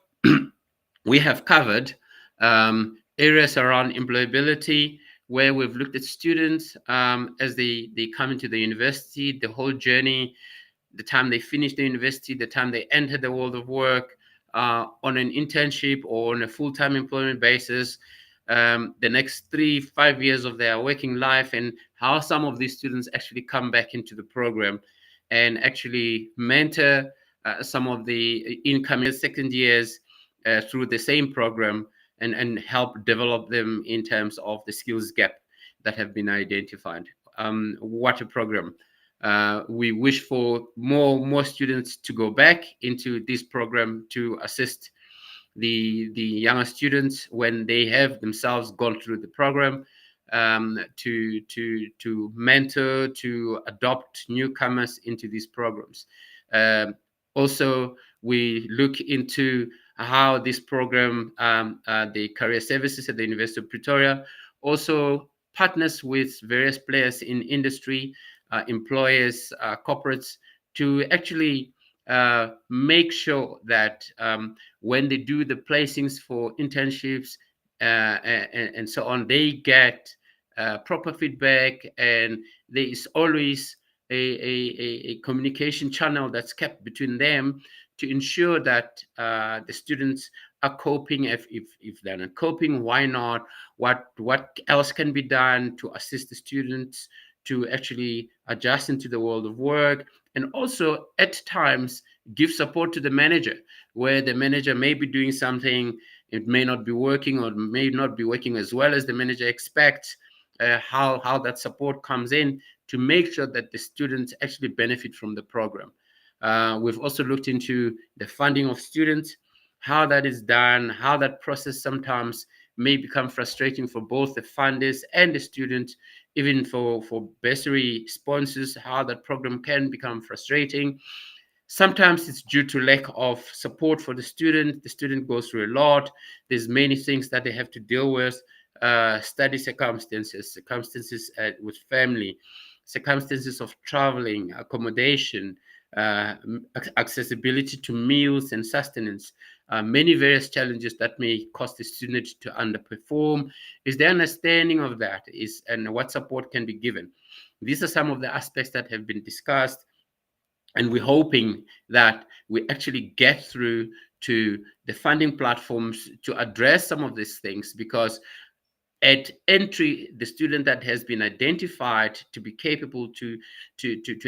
we have covered areas around employability, where we've looked at students as they come into the university, the whole journey, the time they finish the university, the time they enter the world of work, on an internship or on a full-time employment basis, the next 3-5 years of their working life, and how some of these students actually come back into the program and actually mentor some of the incoming second years through the same program and help develop them in terms of the skills gap that have been identified. What a program. We wish for more students to go back into this program to assist the younger students when they have themselves gone through the program, to mentor, to adopt newcomers into these programs. Also, we look into how this program, the career services at the University of Pretoria, also partners with various players in industry, employers, corporates, to actually make sure that when they do the placings for internships and so on, they get proper feedback, and there is always a communication channel that's kept between them to ensure that the students are coping. If they're not coping, why not? What else can be done to assist the students to actually adjust into the world of work, and also at times give support to the manager, where the manager may be doing something, it may not be working or may not be working as well as the manager expects. How that support comes in to make sure that the students actually benefit from the program. We've also looked into the funding of students, how that is done, how that process sometimes may become frustrating for both the funders and the students, even for bursary sponsors, how that program can become frustrating. Sometimes it's due to lack of support for the student. The student goes through a lot. There's many things that they have to deal with, study circumstances with family, circumstances of traveling, accommodation, accessibility to meals and sustenance, many various challenges that may cause the student to underperform. Is there understanding of that? And what support can be given? These are some of the aspects that have been discussed, and we're hoping that we actually get through to the funding platforms to address some of these things, because at entry, the student that has been identified to be capable to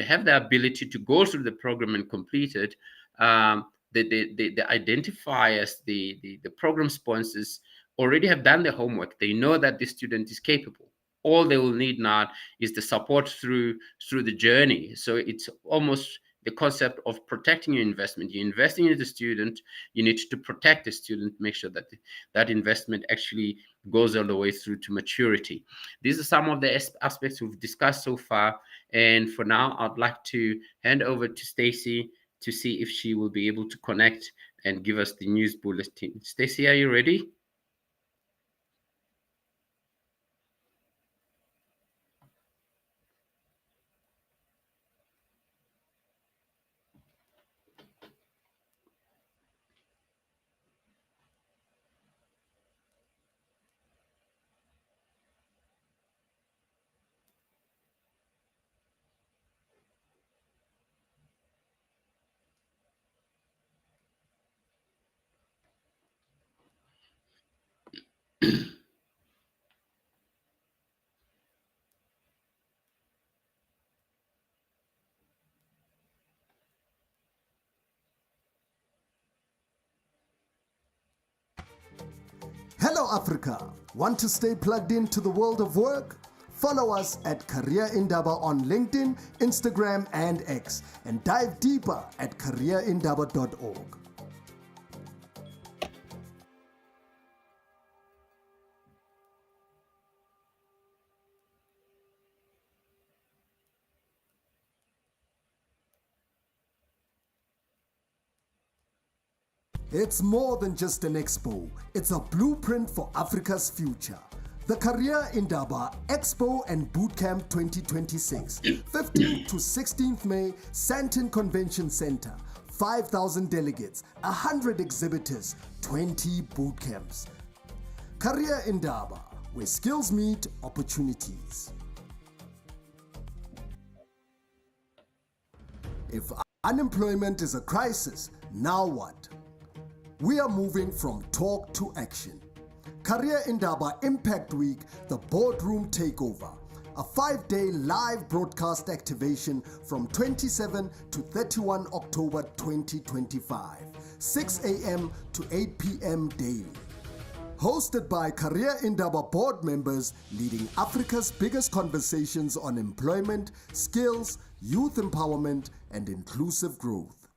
have the ability to go through the program and complete it, the identifiers, the program sponsors already have done their homework. They know that this student is capable. All they will need now is the support through the journey. So it's almost the concept of protecting your investment. You're investing in the student, you need to protect the student, make sure that that investment actually goes all the way through to maturity. These are some of the aspects we've discussed so far. And for now, I'd like to hand over to Stacey to see if she will be able to connect and give us the news bulletin. Stacey, are you ready? Hello, Africa. Want to stay plugged into the world of work? Follow us at Career Indaba on LinkedIn, Instagram, and X, and dive deeper at careerindaba.org. It's more than just an expo, it's a blueprint for Africa's future. The Career Indaba Expo and Bootcamp 2026, 15th to 16th May, Sandton Convention Center, 5,000 delegates, 100 exhibitors, 20 bootcamps. Career Indaba, where skills meet opportunities. If unemployment is a crisis, now what? We are moving from talk to action. Career Indaba Impact Week, the Boardroom Takeover, a 5-day live broadcast activation from 27 to 31 October 2025, 6 a.m. to 8 p.m. daily. Hosted by Career Indaba board members leading Africa's biggest conversations on employment, skills, youth empowerment, and inclusive growth.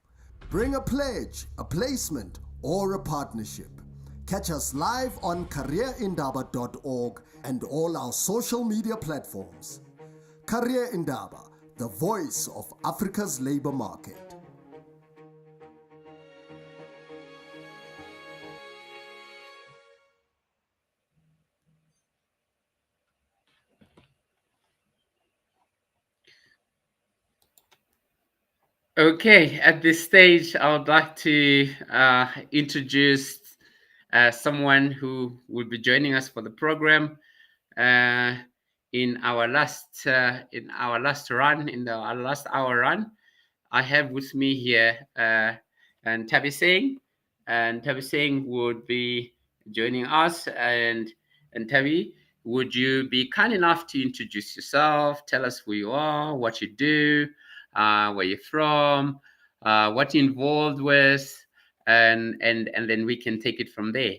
Bring a pledge, a placement, or a partnership. Catch us live on careerindaba.org and all our social media platforms. Career Indaba, the voice of Africa's labor market. Okay, at this stage, I would like to introduce someone who will be joining us for the program in our last run, our last hour run. I have with me here and Tabi Singh, and Tabi Singh would be joining us. And Tabi, would you be kind enough to introduce yourself? Tell us who you are, what you do, where you're from, what you're involved with, and then we can take it from there.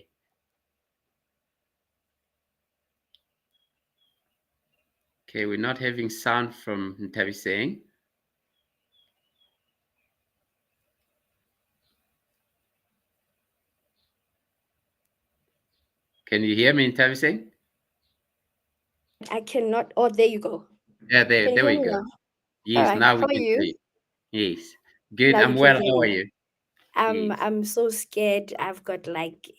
Okay, we're not having sound from Tabi Singh. Can you hear me, Tabi Singh? I cannot. Oh, there you go. Yeah, Can you there hear we me go. now? Yes, All right. now we How are can hear you? you. Yes, good. Now you I'm can well. hear How are me. you? Yes. I'm so scared. I've got like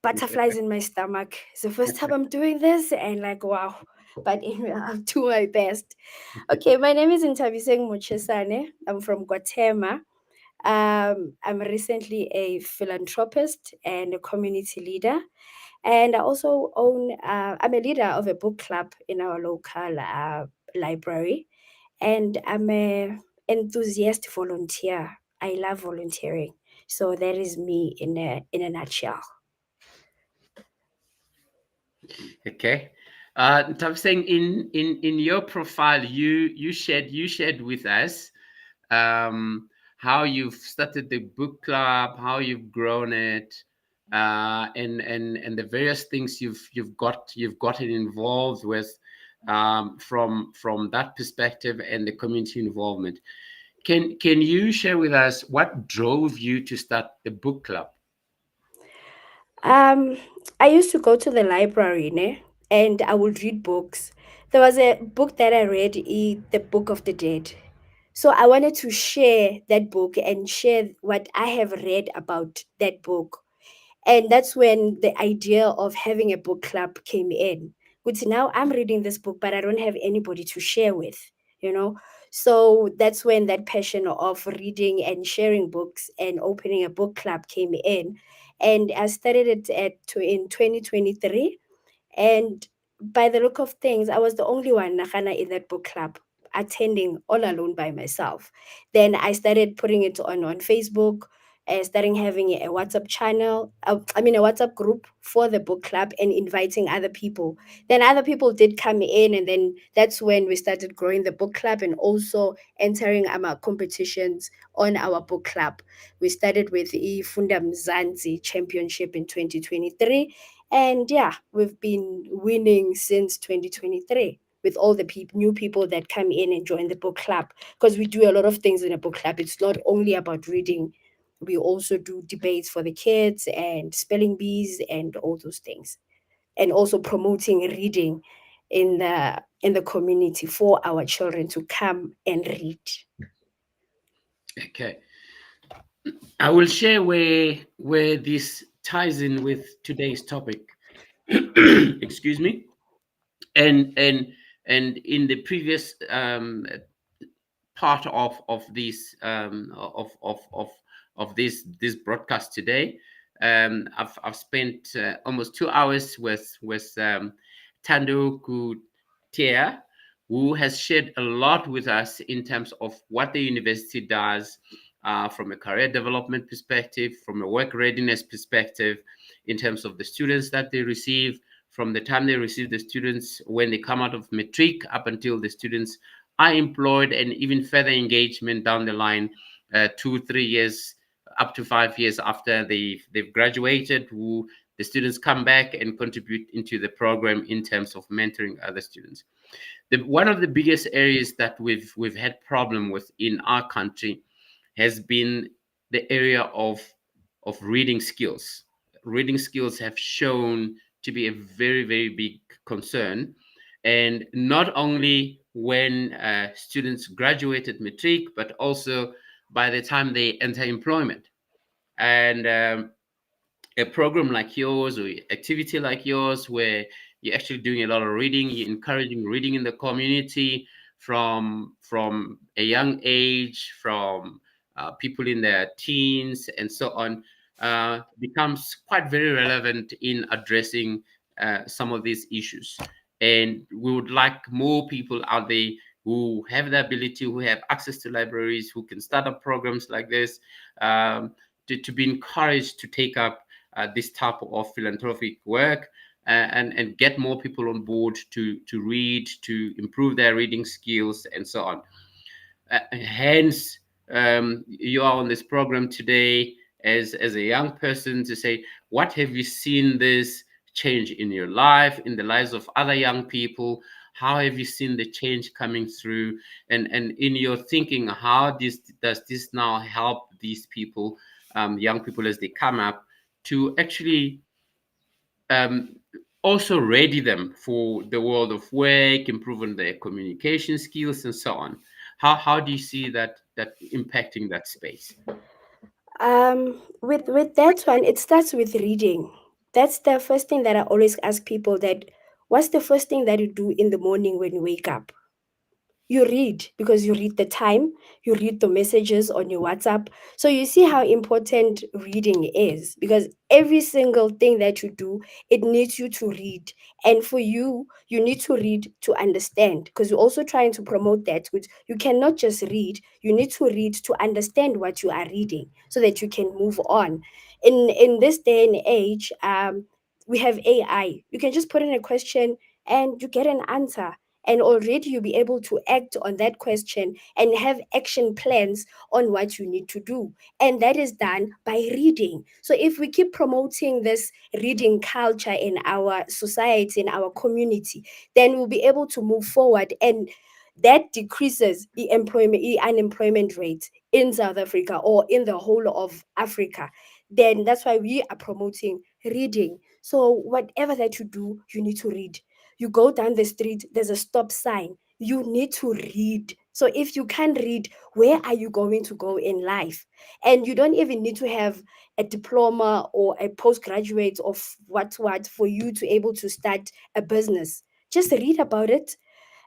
butterflies in my stomach. It's the first time I'm doing this, and like wow. But anyway, I'll do my best. Okay, my name is Intabiseng Mochesane. I'm from Guatemala. I'm recently a philanthropist and a community leader. And I also I'm a leader of a book club in our local library. And I'm a enthusiast volunteer. I love volunteering. So that is me in a nutshell. Okay. I'm saying in your profile, you shared with us how you've started the book club, how you've grown it, and the various things you've gotten involved with from that perspective and the community involvement. Can you share with us what drove you to start the book club? I used to go to the library, ne? And I would read books. There was a book that I read, The Book of the Dead. So I wanted to share that book and share what I have read about that book. And that's when the idea of having a book club came in. Which now I'm reading this book, but I don't have anybody to share with, you know? So that's when that passion of reading and sharing books and opening a book club came in. And I started it in 2023. And by the look of things, I was the only one Nakana in that book club attending all alone by myself. Then I started putting it on Facebook starting having a WhatsApp channel, a WhatsApp group for the book club and inviting other people. Then other people did come in, and then that's when we started growing the book club and also entering our competitions on our book club. We started with the Fundam Mzansi Championship in 2023, and yeah, we've been winning since 2023 with all the new people that come in and join the book club, because we do a lot of things in a book club. It's not only about reading. We also do debates for the kids and spelling bees and all those things, and also promoting reading in the community for our children to come and read. Okay. I will share where this ties in with today's topic. Excuse me. And in the previous part of this of this broadcast today, I've spent almost 2 hours with Tando Kutia, who has shared a lot with us in terms of what the university does from a career development perspective, from a work readiness perspective, in terms of the students that they receive, from the time they receive the students when they come out of matric up until the students are employed, and even further engagement down the line, 2-3 years, up to 5 years after they've graduated, who the students come back and contribute into the program in terms of mentoring other students. One of the biggest areas that we've had problem with in our country has been the area of reading skills. Reading skills have shown to be a very, very big concern, and not only when students graduated matric, but also by the time they enter employment. And a program like yours, or activity like yours, where you're actually doing a lot of reading, you're encouraging reading in the community from a young age, from people in their teens and so on, becomes quite very relevant in addressing some of these issues. And we would like more people out there who have the ability, who have access to libraries, who can start up programs like this, to be encouraged to take up this type of philanthropic work, and get more people on board to read, to improve their reading skills, and so on. Hence, you are on this program today as a young person, to say, what have you seen this change in your life, in the lives of other young people? How have you seen the change coming through? And in your thinking, how does this now help these people, young people, as they come up, to actually also ready them for the world of work, improving their communication skills, and so on? How do you see that impacting that space? With that one, it starts with reading. That's the first thing that I always ask people, that what's the first thing that you do in the morning when you wake up? You read, because you read the time, you read the messages on your WhatsApp. So you see how important reading is, because every single thing that you do, it needs you to read. And for you, you need to read to understand, because we're also trying to promote that, which you cannot just read, you need to read to understand what you are reading so that you can move on. In this day and age, we have AI. You can just put in a question and you get an answer, and already you'll be able to act on that question and have action plans on what you need to do. And that is done by reading. So if we keep promoting this reading culture in our society, in our community, then we'll be able to move forward, and that decreases the unemployment rate in South Africa or in the whole of Africa. Then that's why we are promoting reading. So whatever that you do, you need to read. You go down the street, there's a stop sign. You need to read. So if you can't read, where are you going to go in life? And you don't even need to have a diploma or a postgraduate of what for you to able to start a business. Just read about it,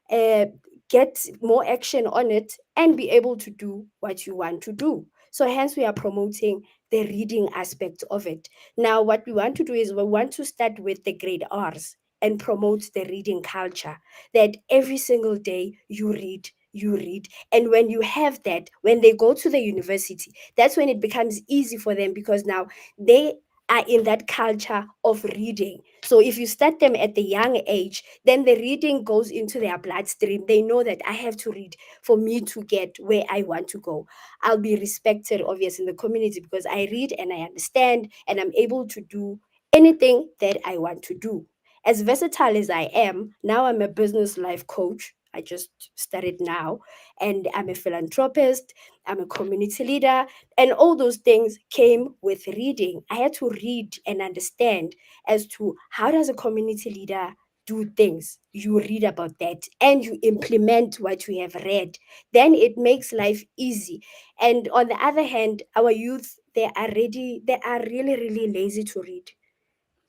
uh, get more action on it, and be able to do what you want to do. So hence we are promoting the reading aspect of it. Now what we want to do is we want to start with the grade R's and promote the reading culture, that every single day you read. you read. And when you have that, when they go to the university, that's when it becomes easy for them, because now they are in that culture of reading. So if you start them at the young age, then the reading goes into their bloodstream. They know that I have to read for me to get where I want to go. I'll be respected, obviously, in the community because I read and I understand and I'm able to do anything that I want to do. As versatile as I am, now I'm a business life coach. I just started now, and I'm a philanthropist, I'm a community leader, and all those things came with reading. I had to read and understand as to how does a community leader do things. You read about that and you implement what you have read. Then it makes life easy. And on the other hand, our youth, they are really, really lazy to read.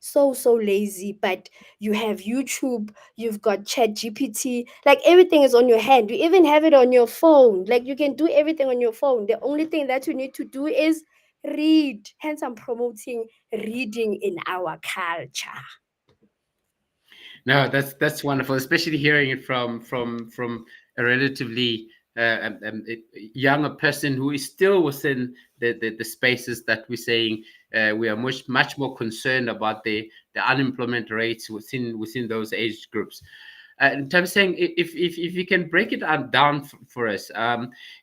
So lazy. But you have YouTube, you've got Chat GPT, like everything is on your hand. You even have it on your phone. Like you can do everything on your phone. The only thing that you need to do is read. Hence, I'm promoting reading in our culture. No, that's wonderful, especially hearing it from a relatively younger person who is still within the spaces that we're saying we are much more concerned about the unemployment rates within those age groups. In terms of saying, if you can break it down for us,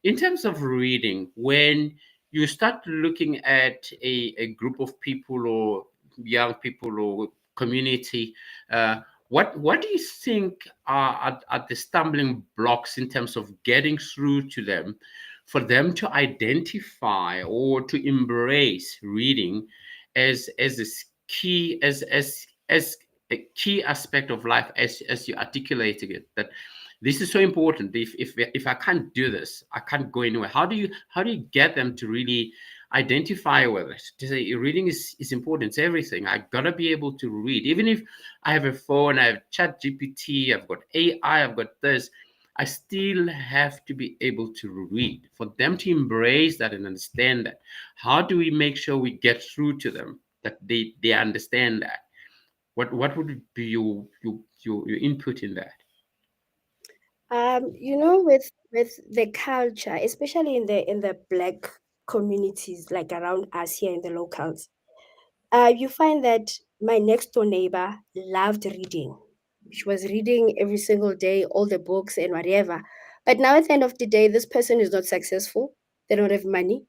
in terms of reading, when you start looking at a group of people or young people or community, what do you think are the stumbling blocks in terms of getting through to them, for them to identify or to embrace reading as a key as a key aspect of life, as you articulated it, that this is so important. If I can't do this, I can't go anywhere. How do you get them to really identify with it, to say reading is important? It's everything. I gotta be able to read, even if I have a phone, I have Chat GPT, I've got AI, I've got this, I still have to be able to read. For them to embrace that and understand that, how do we make sure we get through to them that they understand that? What would be your input in that? With the culture, especially in the black communities, like around us here in the locals, you find that my next door neighbor loved reading. She was reading every single day, all the books and whatever. But now at the end of the day, this person is not successful. They don't have money.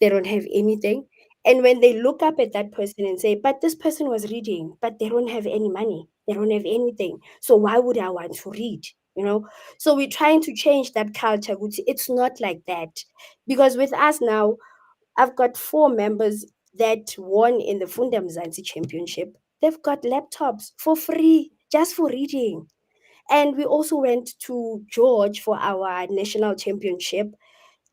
They don't have anything. And when they look up at that person and say, but this person was reading, but they don't have any money. They don't have anything. So why would I want to read? You know? So we're trying to change that culture. Which it's not like that. Because with us now, I've got 4 members that won in the Fundam Championship. They've got laptops for free just for reading. And we also went to George for our national championship.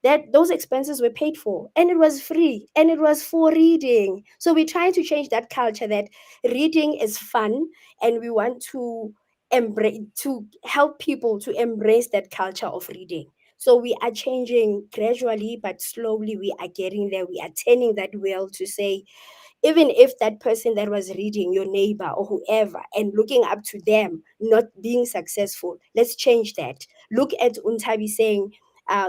That those expenses were paid for and it was free and it was for reading. So we're trying to change that culture that reading is fun, and we want to embrace, to help people to embrace that culture of reading. So we are changing gradually but slowly. We are getting there. We are turning that wheel to say, even if that person that was reading, your neighbor or whoever, and looking up to them not being successful, let's change that. Look at Untabi saying,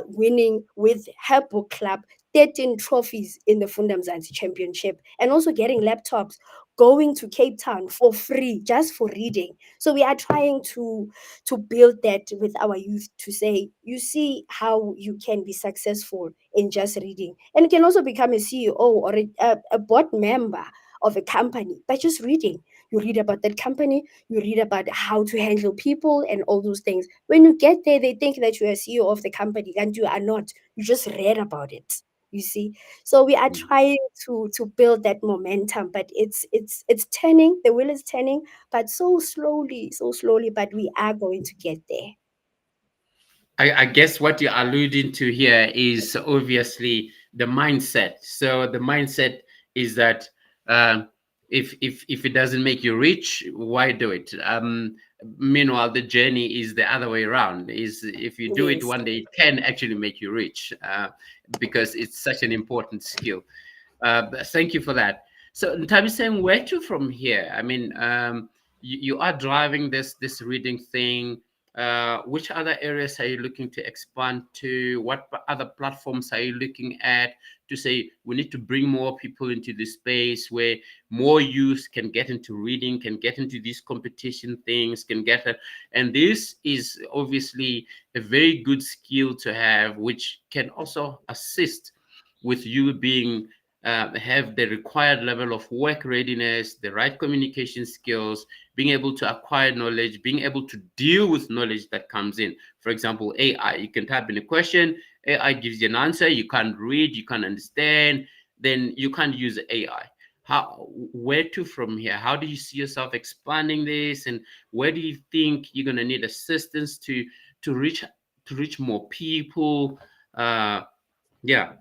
winning with her book club 13 trophies in the Fundam Championship, and also getting laptops, going to Cape Town for free just for reading. So we are trying to build that with our youth, to say, you see how you can be successful in just reading, and you can also become a CEO or a board member of a company by just reading. You read about that company, you read about how to handle people and all those things. When you get there, they think that you're a CEO of the company, and you are not. You just read about it. You see, so we are trying to build that momentum, but it's turning. The wheel is turning, but so slowly. But we are going to get there. I guess what you're alluding to here is obviously the mindset. So the mindset is that if it doesn't make you rich, why do it? Meanwhile, the journey is the other way around. Is if you do it Yes. one day, it can actually make you rich, because it's such an important skill. But thank you for that. So, Tabi saying, where to from here? I mean, you are driving this reading thing. Which other areas are you looking to expand to? What other platforms are you looking at to say we need to bring more people into this space where more youth can get into reading, can get into these competition things, can get it? And this is obviously a very good skill to have, which can also assist with you being have the required level of work readiness, the right communication skills, being able to acquire knowledge, being able to deal with knowledge that comes in. For example, AI, you can type in a question, AI gives you an answer, you can't read, you can't understand, then you can't use AI. Where to from here? How do you see yourself expanding this, and where do you think you're going to need assistance to reach more people? Yeah.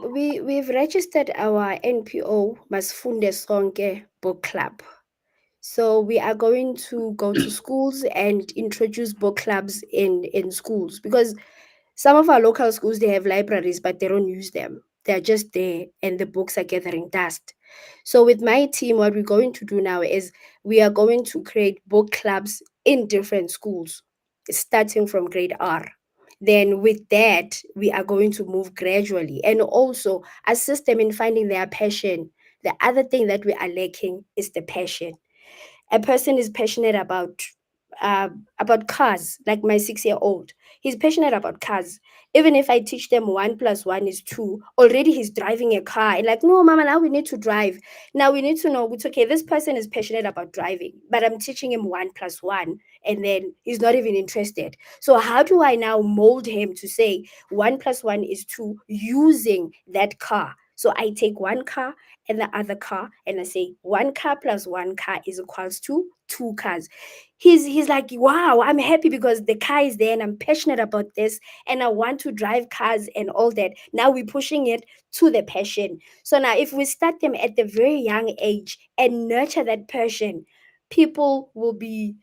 We've registered our NPO Masfunde Sonke book club. So we are going to go to schools and introduce book clubs in schools, because some of our local schools, they have libraries, but they don't use them. They're just there and the books are gathering dust. So with my team, what we're going to do now is we are going to create book clubs in different schools, starting from grade R. Then with that, we are going to move gradually and also assist them in finding their passion. The other thing that we are lacking is the passion. A person is passionate about cars, like my 6-year-old. He's passionate about cars. Even if I teach them 1+1 is 2, already he's driving a car. And like, no, mama, now we need to drive. Now we need to know it's okay. This person is passionate about driving, but I'm teaching him 1+1, and then he's not even interested. So how do I now mold him to say 1+1 is 2 using that car? So I take one car and the other car, and I say 1 car plus 1 car is equals to 2 cars. He's like, wow, I'm happy because the car is there and I'm passionate about this and I want to drive cars and all that. Now we're pushing it to the passion. So now if we start them at the very young age and nurture that passion, people will be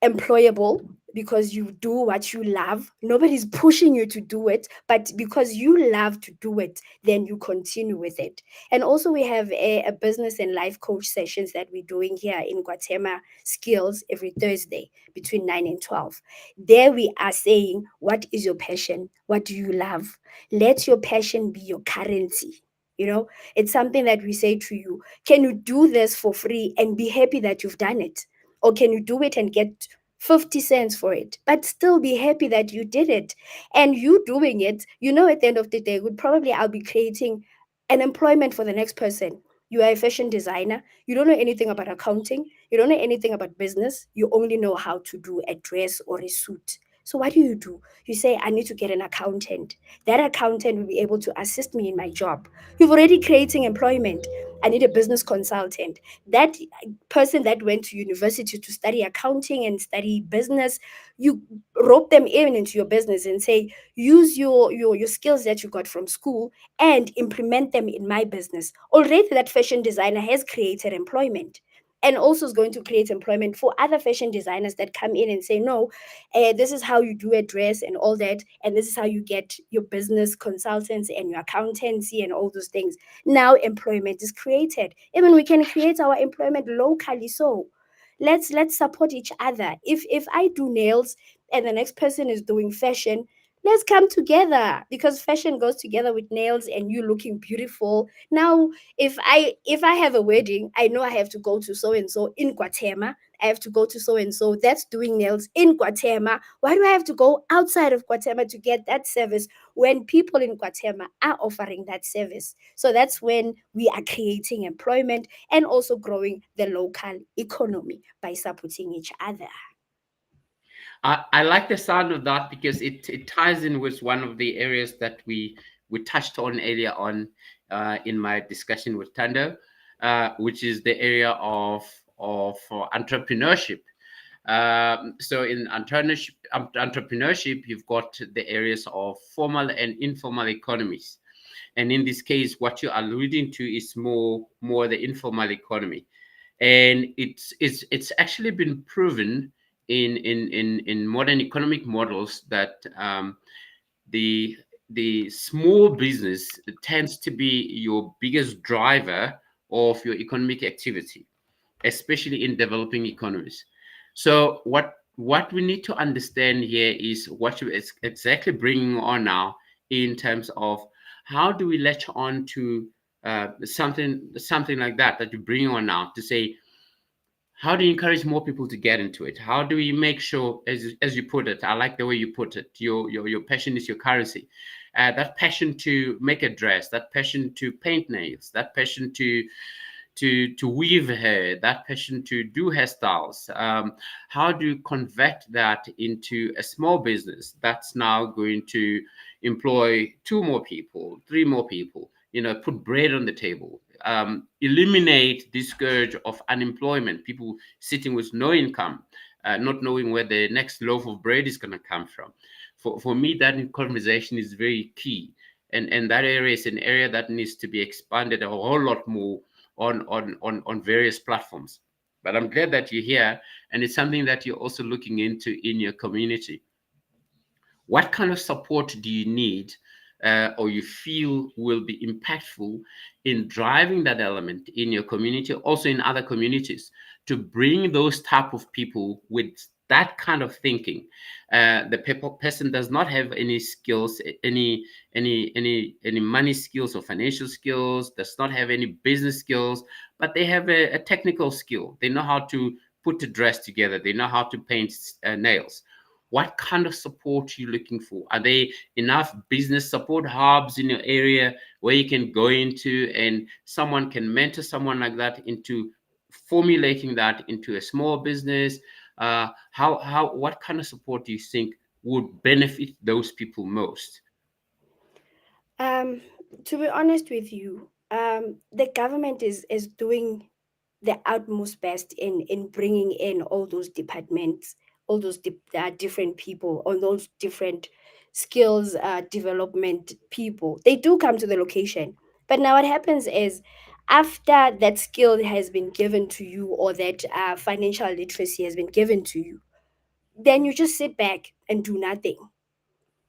employable because you do what you love. Nobody's pushing you to do it, but because you love to do it, then you continue with it. And also, we have a business and life coach sessions that we're doing here in Guatemala Skills every Thursday between 9 and 12. There we are saying, what is your passion? What do you love? Let your passion be your currency. You know, it's something that we say to you. Can you do this for free and be happy that you've done it? Or can you do it and get 50 cents for it, but still be happy that you did it? And you doing it, at the end of the day, I'll be creating an employment for the next person. You are a fashion designer. You don't know anything about accounting. You don't know anything about business. You only know how to do a dress or a suit. So what do? You say, I need to get an accountant. That accountant will be able to assist me in my job. You've already creating employment. I need a business consultant. That person that went to university to study accounting and study business, you rope them in into your business and say, use your skills that you got from school and implement them in my business. Already that fashion designer has created employment, and also is going to create employment for other fashion designers that come in and say, no, this is how you do a dress and all that, and this is how you get your business consultants and your accountancy and all those things. Now employment is created. Even we can create our employment locally. So let's support each other. If I do nails and the next person is doing fashion, let's come together, because fashion goes together with nails and you looking beautiful. Now if I have a wedding, I know I have to go to so and so in Guatemala. I have to go to so and so that's doing nails in Guatemala. Why do I have to go outside of Guatemala to get that service when people in Guatemala are offering that service? So that's when we are creating employment and also growing the local economy by supporting each other. I like the sound of that because it ties in with one of the areas that we touched on earlier on in my discussion with Tando, which is the area of entrepreneurship. So in entrepreneurship, you've got the areas of formal and informal economies, and in this case, what you're alluding to is more the informal economy, and it's actually been proven in modern economic models that the small business tends to be your biggest driver of your economic activity, especially in developing economies. So what what we need to understand here is what you're exactly bringing on now in terms of how do we latch on to something like that you bring on now to say, how do you encourage more people to get into it? How do we make sure, as you put it, I like the way you put it, your passion is your currency. That passion to make a dress, that passion to paint nails, that passion to weave hair, that passion to do hairstyles. How do you convert that into a small business that's now going to employ 2 more people, 3 more people? Put bread on the table. Eliminate the scourge of unemployment, people sitting with no income, not knowing where the next loaf of bread is going to come from. For me, that conversation is very key. And that area is an area that needs to be expanded a whole lot more on various platforms. But I'm glad that you're here, and it's something that you're also looking into in your community. What kind of support do you need, or you feel will be impactful in driving that element in your community, also in other communities, to bring those type of people with that kind of thinking? The person does not have any skills, any money skills or financial skills, does not have any business skills, but they have a technical skill. They know how to put a dress together, they know how to paint nails. What kind of support are you looking for? Are there enough business support hubs in your area where you can go into and someone can mentor someone like that into formulating that into a small business? What kind of support do you think would benefit those people most? Um, to be honest with you, the government is doing the utmost best in bringing in all those departments, all those different people, all those different skills development people. They do come to the location, but now what happens is after that skill has been given to you, or that financial literacy has been given to you, then you just sit back and do nothing,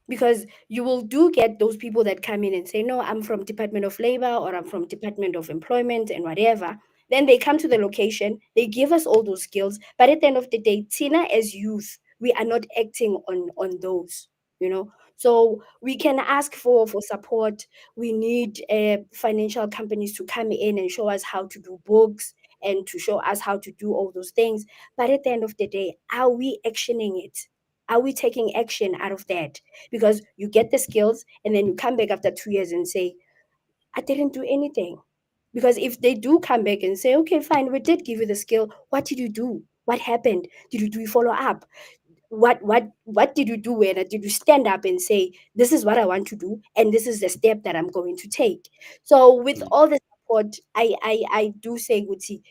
because you will do get those people that come in and say, no, I'm from Department of Labor, or I'm from Department of Employment and whatever. Then they come to the location, they give us all those skills, but at the end of the day, Tina as youth, we are not acting on those, you know. So we can ask for support. We need financial companies to come in and show us how to do books and to show us how to do all those things, but at the end of the day, are we actioning it? Are we taking action out of that? Because you get the skills and then you come back after 2 years and say, I didn't do anything. Because if they do come back and say, okay, fine, we did give you the skill, what did you do? What happened? Did you do follow up? What did you do? When did you stand up and say, this is what I want to do and this is the step that I'm going to take? So with Mm. all the support, I do say, Guti,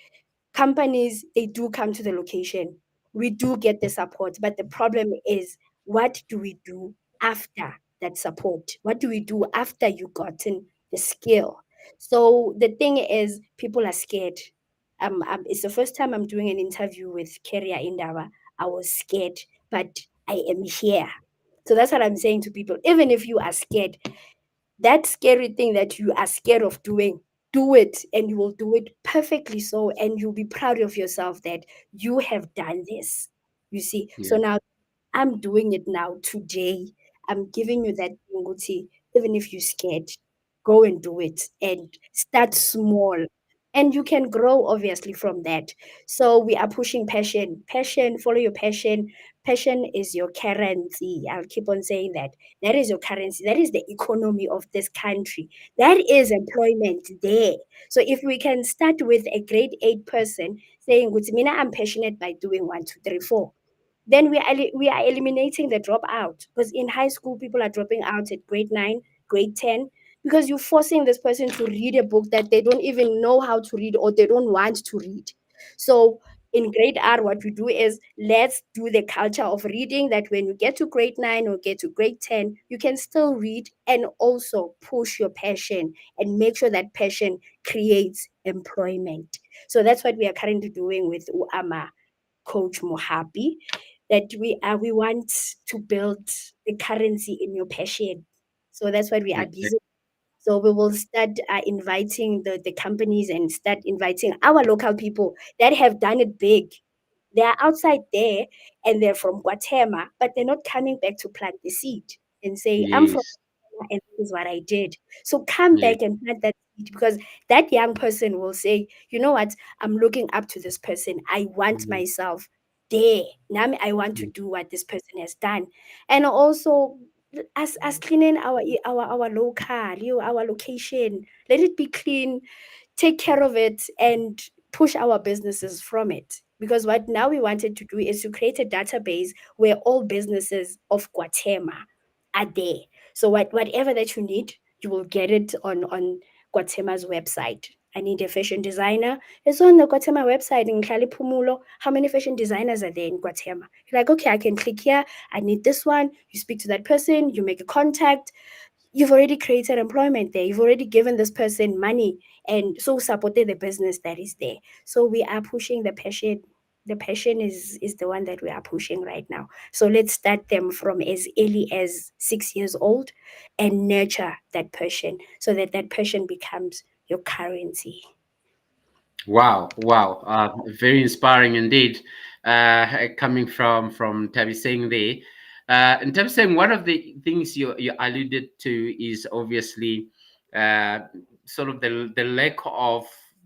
companies, they do come to the location, we do get the support, but the problem is, what do we do after that support? What do we do after you gotten the skill? So the thing is, people are scared. It's the first time I'm doing an interview with Career Indaba. I was scared, but I am here. So that's what I'm saying to people. Even if you are scared, that scary thing that you are scared of doing, do it, and you will do it perfectly so, and you'll be proud of yourself that you have done this. You see, so Yeah. now I'm doing it now today. I'm giving you that thing, Guti. Even if you're scared, go and do it and start small. And you can grow obviously from that. So we are pushing passion. Passion, follow your passion. Passion is your currency. I'll keep on saying that. That is your currency. That is the economy of this country. That is employment there. So if we can start with a grade 8 person saying, "Guti, mina, I'm passionate by doing 1, 2, 3, 4," then we are eliminating the dropout, because in high school people are dropping out at grade 9, grade 10, because you're forcing this person to read a book that they don't even know how to read, or they don't want to read. So in grade R, what we do is, let's do the culture of reading, that when you get to grade 9 or get to grade 10, you can still read and also push your passion and make sure that passion creates employment. So that's what we are currently doing with UAMA Coach Mohapi, that we want to build the currency in your passion. So that's what we are Okay. busy. So we will start inviting the companies and start inviting our local people that have done it big. They are outside there and they're from Guatemala, but they're not coming back to plant the seed and say, I'm from Yes. Guatemala and this is what I did. So come Yes. back and plant that seed, because that young person will say, you know what, I'm looking up to this person. I want Mhm. myself there. Now I want to Mhm. do what this person has done. And also as cleaning our local, our location. Let it be clean, take care of it, and push our businesses from it. Because what now we wanted to do is to create a database where all businesses of Guatemala are there. So whatever that you need, you will get it on Guatemala's website. I need a fashion designer. It's on the Guatemala website in Pumulo. How many fashion designers are there in Guatemala? You're like, okay, I can click here. I need this one. You speak to that person, you make a contact, you've already created employment there. You've already given this person money and so supported the business that is there. So we are pushing the passion. The passion is the one that we are pushing right now. So let's start them from as early as 6 years old and nurture that passion so that that passion becomes your currency. Wow, wow, very inspiring indeed. Coming from Tavi saying there, in terms of saying one of the things you alluded to is obviously uh, sort of the lack of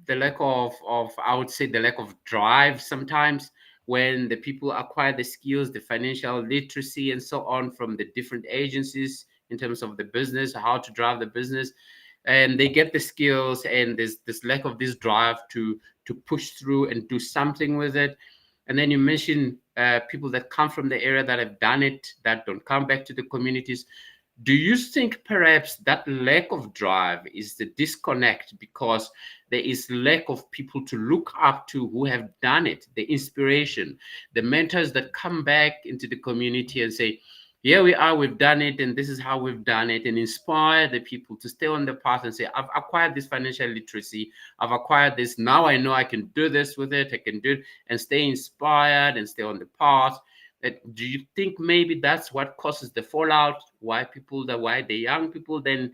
I would say the lack of drive sometimes when the people acquire the skills, the financial literacy, and so on from the different agencies in terms of the business, how to drive the business, and they get the skills, and there's this lack of this drive to push through and do something with it. And then you mentioned people that come from the area that have done it, that don't come back to the communities. Do you think perhaps that lack of drive is the disconnect because there is lack of people to look up to who have done it, the inspiration, the mentors that come back into the community and say, here we are, we've done it, and this is how we've done it, and inspire the people to stay on the path and say, I've acquired this financial literacy, I've acquired this, now I know I can do this with it, I can do it, and stay inspired and stay on the path. Do you think maybe that's what causes the fallout? Why the young people then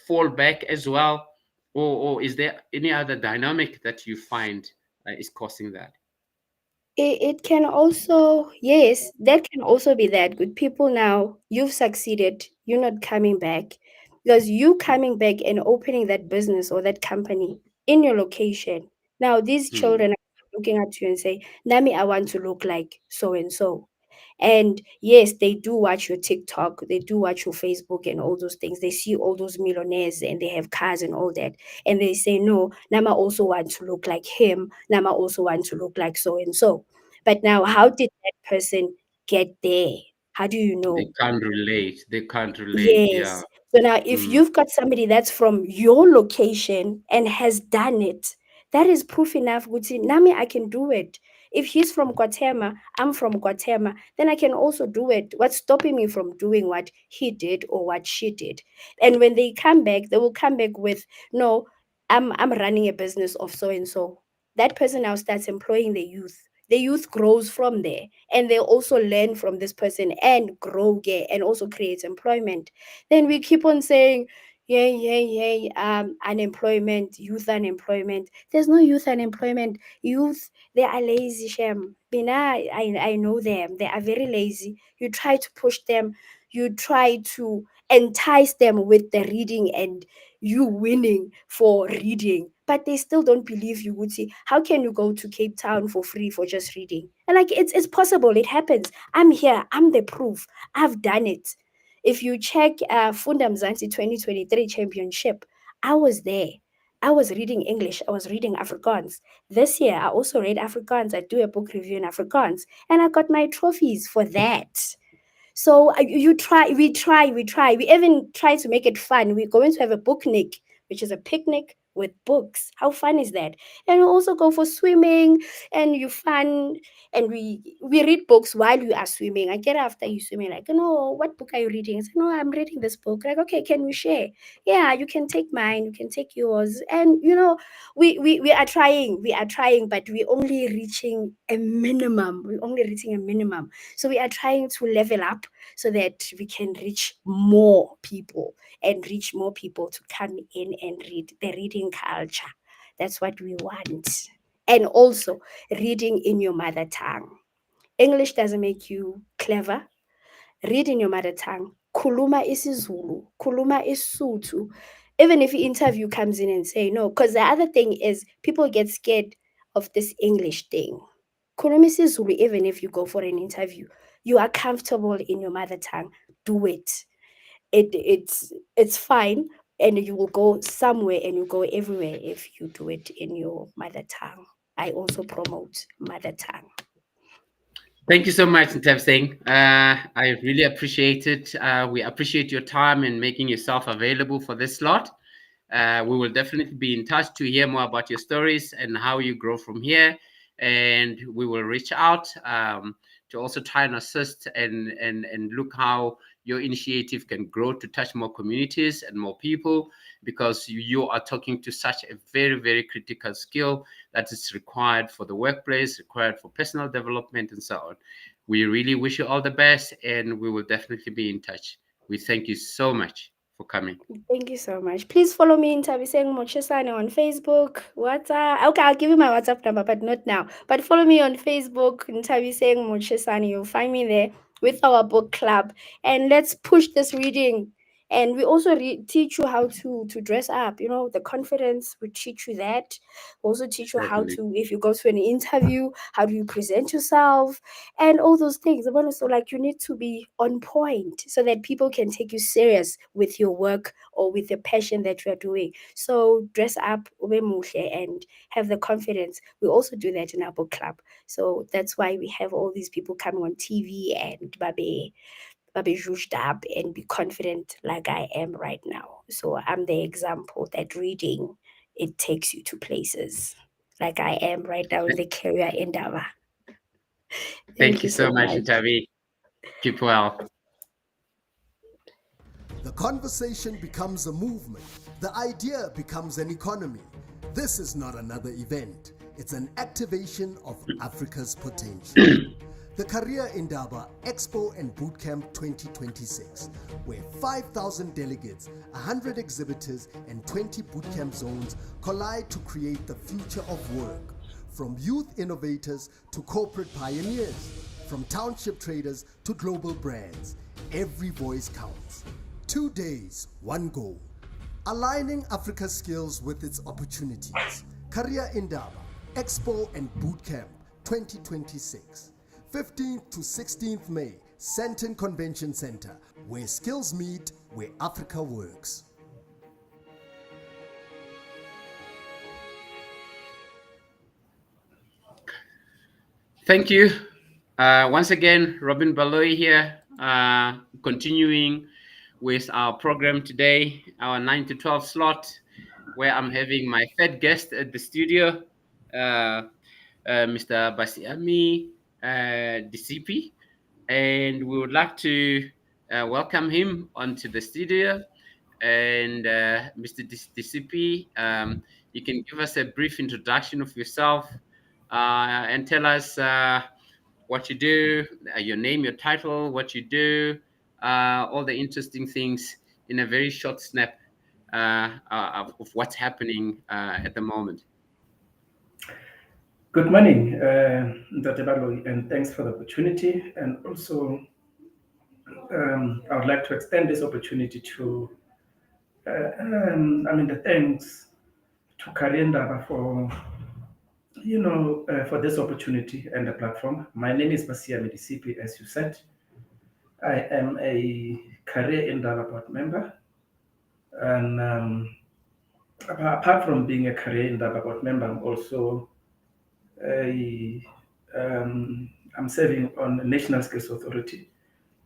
fall back as well? Or is there any other dynamic that you find is causing that? It can also, yes, that can also be that good people now, you've succeeded, you're not coming back. Because you coming back and opening that business or that company in your location. Now, these Hmm. children are looking at you and say, Nami, I want to look like so and so. And yes, they do watch your TikTok, they do watch your Facebook and all those things. They see all those millionaires and they have cars and all that. And they say, no, Nama also want to look like him. Nama also want to look like so and so. But now, how did that person get there? How do you They know? can't relate. They can't relate. Yeah. Yes. So now, if Mm. you've got somebody that's from your location and has done it, that is proof enough. Guti, Nami, I can do it. If he's from Guatemala, I'm from Guatemala, then I can also do it. What's stopping me from doing what he did or what she did? And when they come back, they will come back with, no, I'm running a business of so and so. That person now starts employing the youth. The youth grows from there and they also learn from this person and grow there and also create employment. Then we keep on saying, yay, yay, yay, unemployment, youth unemployment. There's no youth unemployment. Youth, they are lazy, Shem. Bina, I know them. They are very lazy. You try to push them, you try to entice them with the reading and you winning for reading, but they still don't believe you. Would see, how can you go to Cape Town for free for just reading? And like it's possible, it happens. I'm here, I'm the proof. I've done it. If you check Fundam Zanti 2023 championship, I was there. I was reading English, I was reading Afrikaans. This year, I also read Afrikaans. I do a book review in Afrikaans, and I got my trophies for that. So you try, we try. We even try to make it fun. We're going to have a booknic, which is a picnic with books. How fun is that? And we also go for swimming, and you fun, and we read books while you are swimming. I get after you swimming, like, no, what book are you reading? I say, no, I'm reading this book. Like, okay, can we share? Yeah, you can take mine, you can take yours, and we are trying, but we're only reaching a minimum. We're only reaching a minimum. So we are trying to level up so that we can reach more people and reach more people to come in and read the reading culture. That's what we want. and also reading in your mother tongue. English doesn't make you clever. Read in your mother tongue. Kuluma isiZulu, kuluma isiSotho. Even if your interview comes in and say no, because the other thing is people get scared of this English thing. Kuluma isiZulu, even if you go for an interview, you are comfortable in your mother tongue. Do it. It's fine, and you will go somewhere and you go everywhere if you do it in your mother tongue. I also promote mother tongue. Thank you so much, Nteb Singh. I really appreciate it. We appreciate your time and making yourself available for this slot. We will definitely be in touch to hear more about your stories and how you grow from here. And we will reach out to also try and assist and look how your initiative can grow to touch more communities and more people, because you are talking to such a very, very critical skill that is required for the workplace, required for personal development, and so on. We really wish you all the best, and we will definitely be in touch. We thank you so much for coming. Thank you so much. Please follow me in Tabiseng Mochesane on Facebook, WhatsApp. Okay, I'll give you my WhatsApp number, but not now. But follow me on Facebook, in Tabiseng Mochesane. You'll find me there with our book club. And let's push this reading. And we also teach you how to dress up. You know, the confidence, we teach you that. Also teach you how Certainly. to, if you go to an interview, how do you present yourself and all those things. So like you need to be on point so that people can take you serious with your work or with the passion that you are doing. So dress up, ube muhle, and have the confidence. We also do that in our book club. So that's why we have all these people coming on TV and babe zhuzhed up and be confident like I am right now. So I'm the example that reading, it takes you to places like I am right now in the career Indaba. Thank you you so so much, much. Ntavi. Keep well. The conversation becomes a movement. The idea becomes an economy. This is not another event. It's an activation of Africa's potential. The Career Indaba Expo and Bootcamp 2026, where 5,000 delegates, 100 exhibitors, and 20 bootcamp zones collide to create the future of work. From youth innovators to corporate pioneers, from township traders to global brands, every voice counts. 2 days, one goal. Aligning Africa's skills with its opportunities. Career Indaba Expo and Bootcamp 2026. 15th to 16th May, Sandton Convention Center, where skills meet, where Africa works. Thank you. Once again, Robin Baloyi here, continuing with our program today, our 9 to 12 slot, where I'm having my third guest at the studio, Mr. Basiami DCP, and we would like to welcome him onto the studio. And Mr. DCP, you can give us a brief introduction of yourself and tell us what you do, your name, your title, what you do, all the interesting things in a very short snap of what's happening at the moment. Good morning, Dr. Baloyi, and thanks for the opportunity. And also, I would like to extend this opportunity to, the thanks to Career Indaba for, for this opportunity and the platform. My name is Basiami DCP, as you said. I am a Career Indaba board member, and apart from being a Career Indaba board member, I'm also I'm serving on the National Skills Authority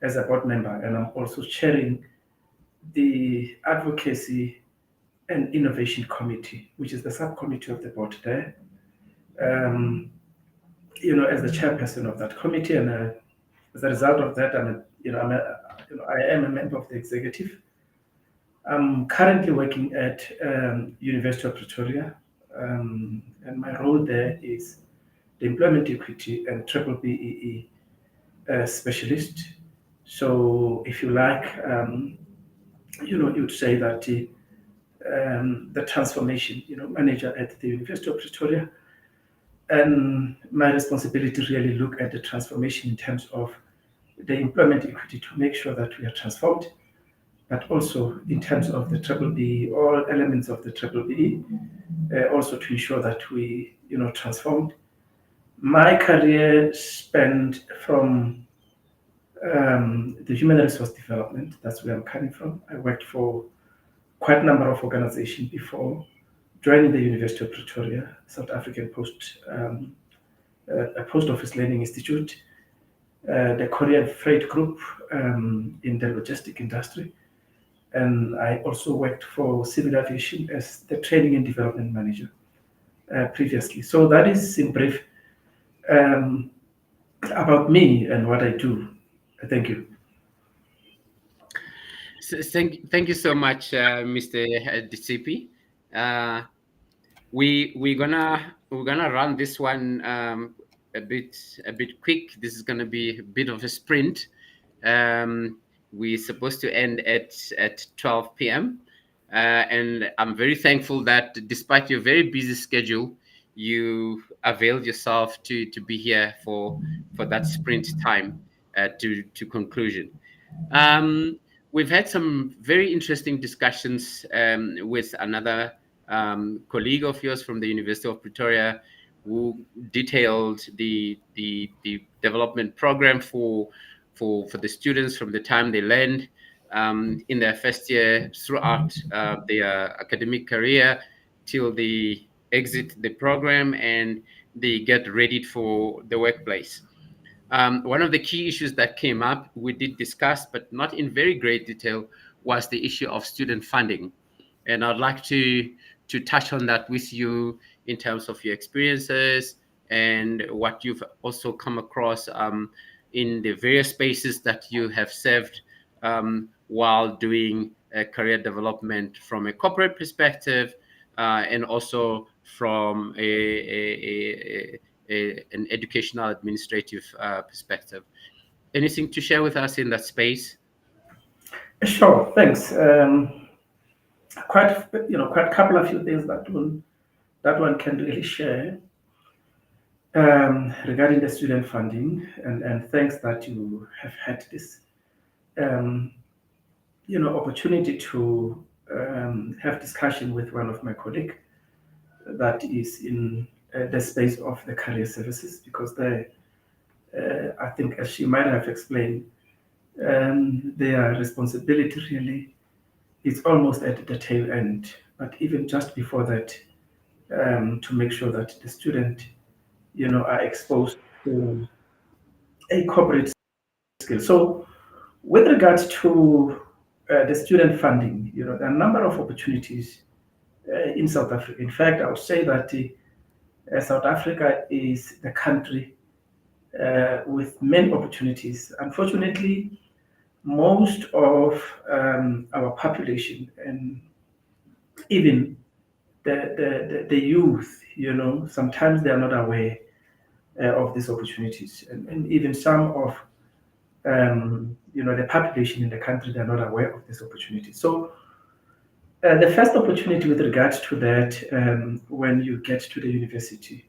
as a board member, and I'm also chairing the Advocacy and Innovation Committee, which is the subcommittee of the board there. As the chairperson of that committee, and as a result of that, I am a member of the executive. I'm currently working at University of Pretoria, and my role there is the Employment Equity and Triple BEE specialist. So, if you like, you'd say that the transformation, manager at the University of Pretoria, and my responsibility really look at the transformation in terms of the employment equity to make sure that we are transformed, but also in terms of the triple B, all elements of the triple B, also to ensure that we, transformed. My career spent from the human resource development. That's where I'm coming from. I worked for quite a number of organizations before joining the University of Pretoria, South African Post Office Learning Institute, the Korean Freight Group in the logistic industry. And I also worked for civil aviation as the training and development manager previously. So that is in brief about me and what I do. Thank you. So thank you so much, Mr. DCP. We're gonna run this one a bit quick. This is gonna be a bit of a sprint. We're supposed to end at 12 p.m. And I'm very thankful that despite your very busy schedule, you availed yourself to be here for that sprint time to conclusion. We've had some very interesting discussions with another colleague of yours from the University of Pretoria, who detailed the development program for the students from the time they land in their first year throughout their academic career till they exit the program and they get ready for the workplace. One of the key issues that came up, we did discuss, but not in very great detail, was the issue of student funding. And I'd like to touch on that with you in terms of your experiences and what you've also come across in the various spaces that you have served while doing career development from a corporate perspective and also from an educational administrative perspective. Anything to share with us in that space? Sure, thanks. Quite a couple of few things that one can really share regarding the student funding, and thanks that you have had this opportunity to have discussion with one of my colleagues that is in the space of the career services, because I think, as she might have explained, their responsibility really is almost at the tail end, but even just before that, to make sure that the student, are exposed to a corporate skill. So, with regards to the student funding, there are a number of opportunities in South Africa. In fact, I would say that South Africa is the country with many opportunities. Unfortunately, most of our population and even the youth, sometimes they are not aware of these opportunities, and even some of the population in the country, they're not aware of this opportunity. So the first opportunity with regards to that, when you get to the university,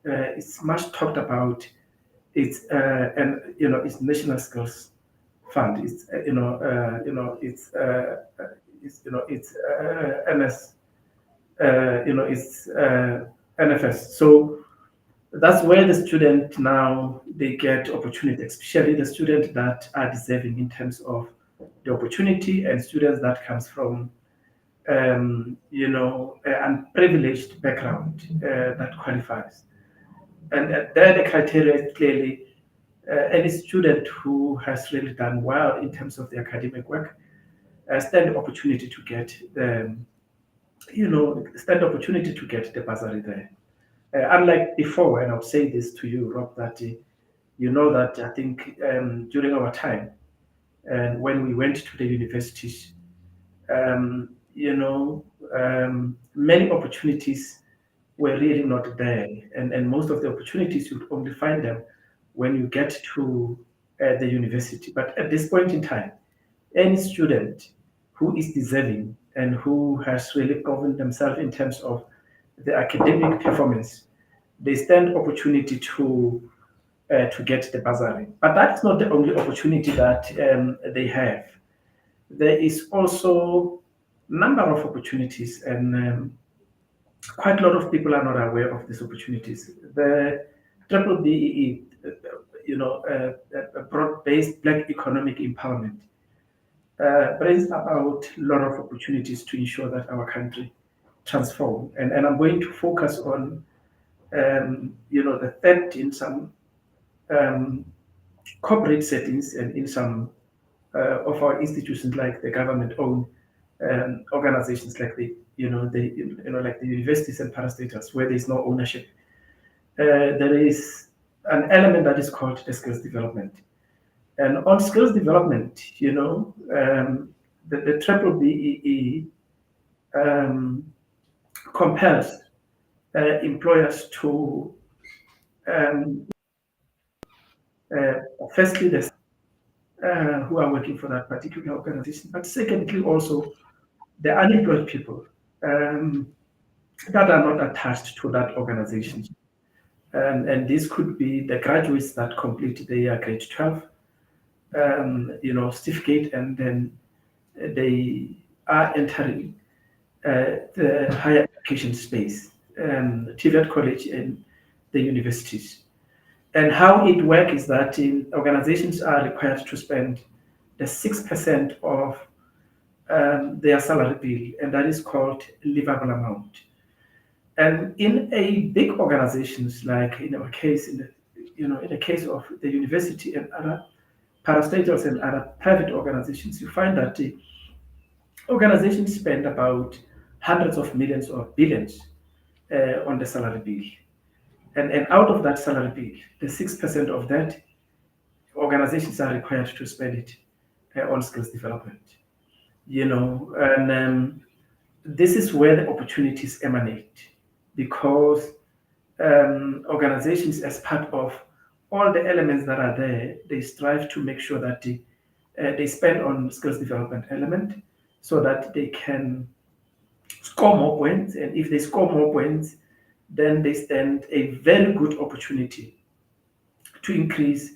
it's much talked about. It's it's National Skills Fund. It's it's NS. It's NFS. So that's where the student now they get opportunity, especially the students that are deserving in terms of the opportunity, and students that comes from an unprivileged background that qualifies. And there the criteria is clearly any student who has really done well in terms of the academic work stand the opportunity to get the bursary there. Unlike before, and I'll say this to you, Rob, that that I think during our time and when we went to the universities, many opportunities were really not there, and most of the opportunities you'd only find them when you get to the university. But at this point in time, any student who is deserving and who has really proven themselves in terms of the academic performance, they stand opportunity to get the bursary. But that's not the only opportunity that they have. There is also a number of opportunities, and quite a lot of people are not aware of these opportunities. The triple BEE, broad-based Black economic empowerment, brings about a lot of opportunities to ensure that our country transform. And I'm going to focus on, the theft in some corporate settings and in some of our institutions, like the government-owned organizations, like like the universities and parastatals, where there is no ownership. There is an element that is called the skills development. And on skills development, the triple BEE compels employers to firstly the who are working for that particular organization, but secondly also the unemployed people that are not attached to that organization. And this could be the graduates that complete their grade 12 certificate, and then they are entering the higher education space, TVET college and the universities. And how it works is that organizations are required to spend the 6% of their salary bill, and that is called livable amount. And in a big organizations, like in our case, in the case of the university and other parastatals and other private organizations, you find that the organizations spend about hundreds of millions or billions on the salary bill. And out of that salary bill, the 6% of that, organizations are required to spend it on skills development. And this is where the opportunities emanate, because organizations, as part of all the elements that are there, they strive to make sure that they spend on skills development element so that they can score more points. And if they score more points, then they stand a very good opportunity to increase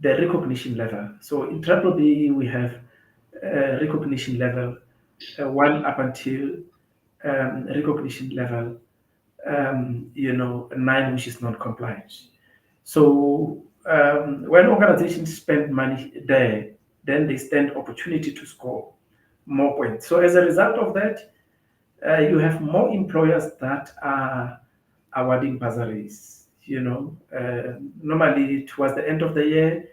the recognition level. So in triple B, we have recognition level 1 up until recognition level 9, which is non-compliance. So when organizations spend money there, then they stand opportunity to score more points. So as a result of that, you have more employers that are awarding bursaries. Normally towards the end of the year,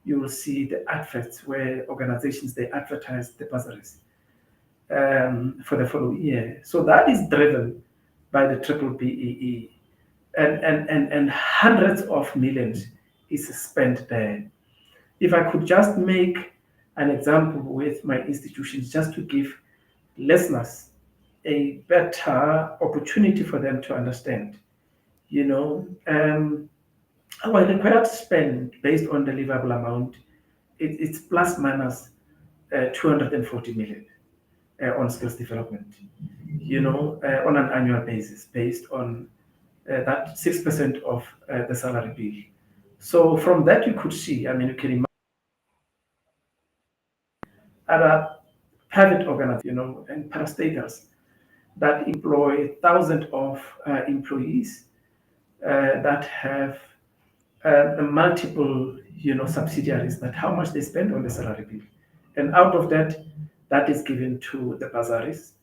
you will see the adverts where organizations, they advertise the bursaries for the following year. So that is driven by the triple BEE, and hundreds of millions is spent there. If I could just make an example with my institutions, just to give listeners a better opportunity for them to understand, our required spend based on the livable amount, it's plus minus 240 million on skills development, on an annual basis, based on that 6% of the salary bill. So from that, you could see, you can imagine other private organizations, and parastatals that employ thousands of employees that have multiple, subsidiaries, that how much they spend on the salary bill. And out of that, that is given to the bursaries,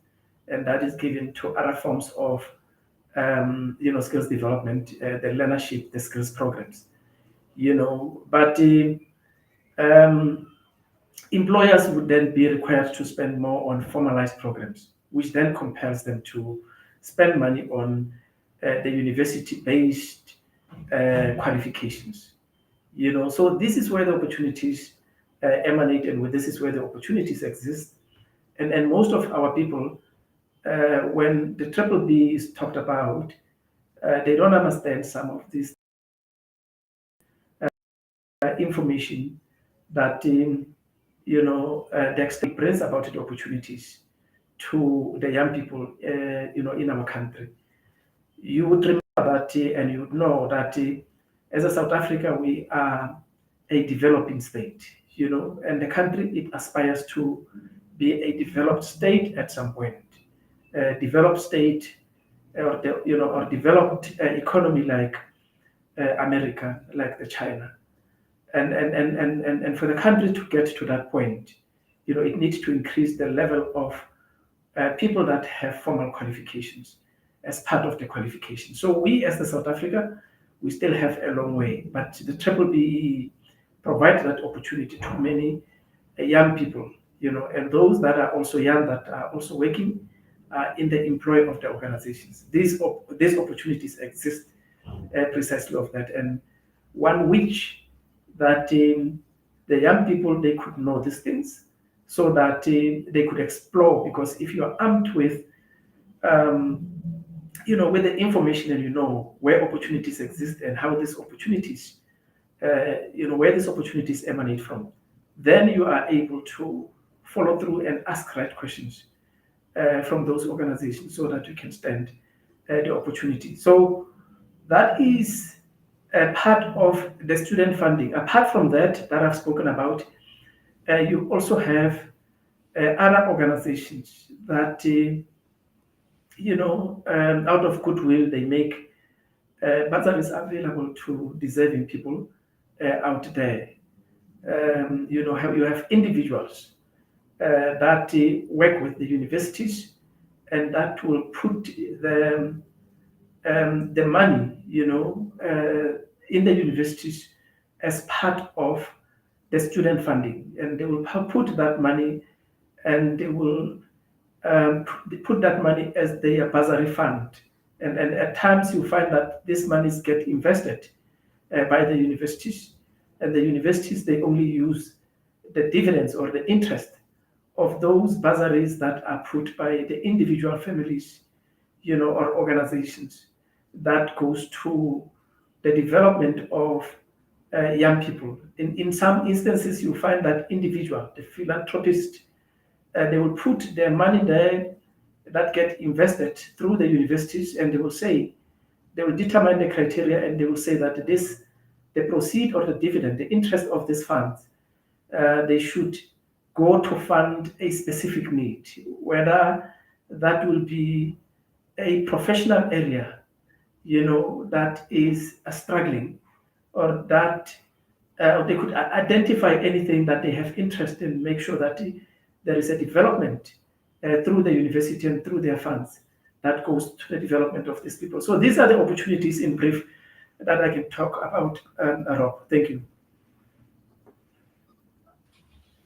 and that is given to other forms of, skills development, the learnership, the skills programs, But employers would then be required to spend more on formalized programs, which then compels them to spend money on the university-based qualifications. So this is where the opportunities emanate, and this is where the opportunities exist. And most of our people, when the triple B is talked about, they don't understand some of this information that Dexter brings about the opportunities to the young people, in our country. You would that, and you know that as a South Africa, we are a developing state, and the country, it aspires to be a developed state at some point. A developed state, or developed economy like America, like the China. And for the country to get to that point, it needs to increase the level of people that have formal qualifications as part of the qualification. So we, as the South Africa, we still have a long way, but the Triple B provides that opportunity to many young people, and those that are also young, that are also working in the employ of the organizations. These opportunities exist precisely of that, and one which that the young people, they could know these things so that they could explore, because if you are armed with with the information, and where opportunities exist and how these opportunities where these opportunities emanate from, then you are able to follow through and ask right questions from those organizations so that you can stand the opportunity. So that is a part of the student funding. Apart from that I've spoken about, you also have other organizations that, out of goodwill, they make bursaries available to deserving people out there. You have individuals that work with the universities, and that will put the money, in the universities as part of the student funding, and they will put that money, and they will put that money as their bursary fund. And at times you find that these monies get invested by the universities, and the universities, they only use the dividends or the interest of those bursaries that are put by the individual families, or organizations. That goes to the development of young people. In some instances, you find that individual, the philanthropist, they will put their money there that get invested through the universities, and they will determine the criteria, and they will say that the proceed or the dividend, the interest of these funds, they should go to fund a specific need, whether that will be a professional area, that is struggling, or that they could identify anything that they have interest in, make sure that there is a development through the university and through their funds that goes to the development of these people. So these are the opportunities in brief that I can talk about, Rob. Thank you.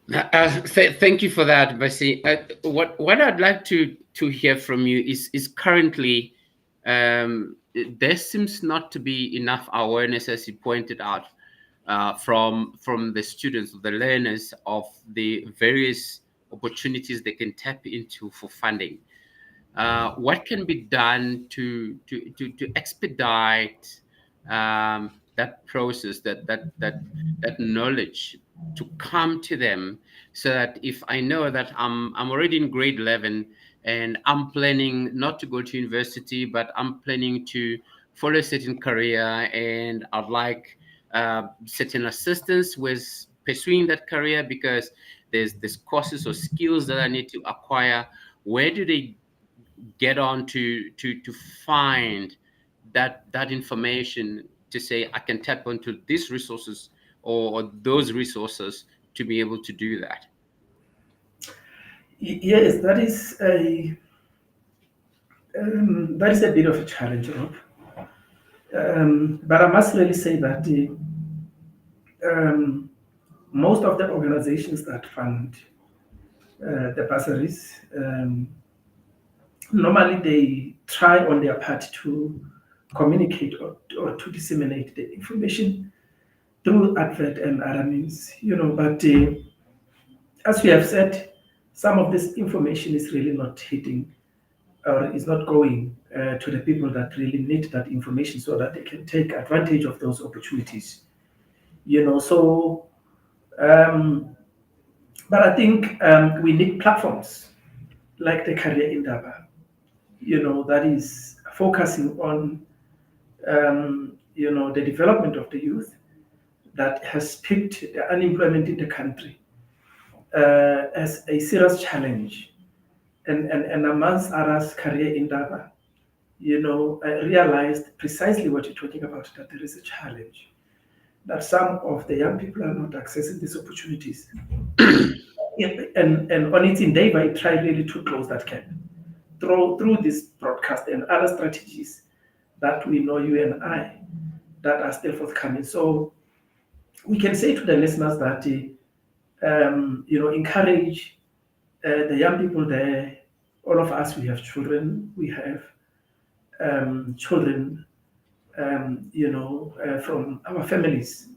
Thank you for that, Basi. What I'd like to hear from you is currently there seems not to be enough awareness, as you pointed out, from the students, the learners, of the various opportunities they can tap into for funding. What can be done to expedite that process, that knowledge to come to them, so that if I know that I'm already in grade 11 and I'm planning not to go to university, but I'm planning to follow a certain career, and I'd like certain assistance with pursuing that career because there's courses or skills that I need to acquire. Where do they get on to find that information to say I can tap into these resources or those resources to be able to do that? Yes, that is a bit of a challenge, Rob. But I must really say that most of the organizations that fund the bursaries, normally they try on their part to communicate or to disseminate the information through advert and other means, but as we have said, some of this information is really not hitting, or is not going to the people that really need that information so that they can take advantage of those opportunities. So but I think we need platforms like the Career Indaba, that is focusing on the development of the youth that has picked the unemployment in the country as a serious challenge. And amongst others, Career Indaba, realized precisely what you're talking about, that there is a challenge, that some of the young people are not accessing these opportunities. And on its endeavor, it tried really to close that gap through this broadcast and other strategies that we know, you and I, that are still forthcoming. So we can say to the listeners that, encourage the young people there. All of us, we have children. We have children, from our families.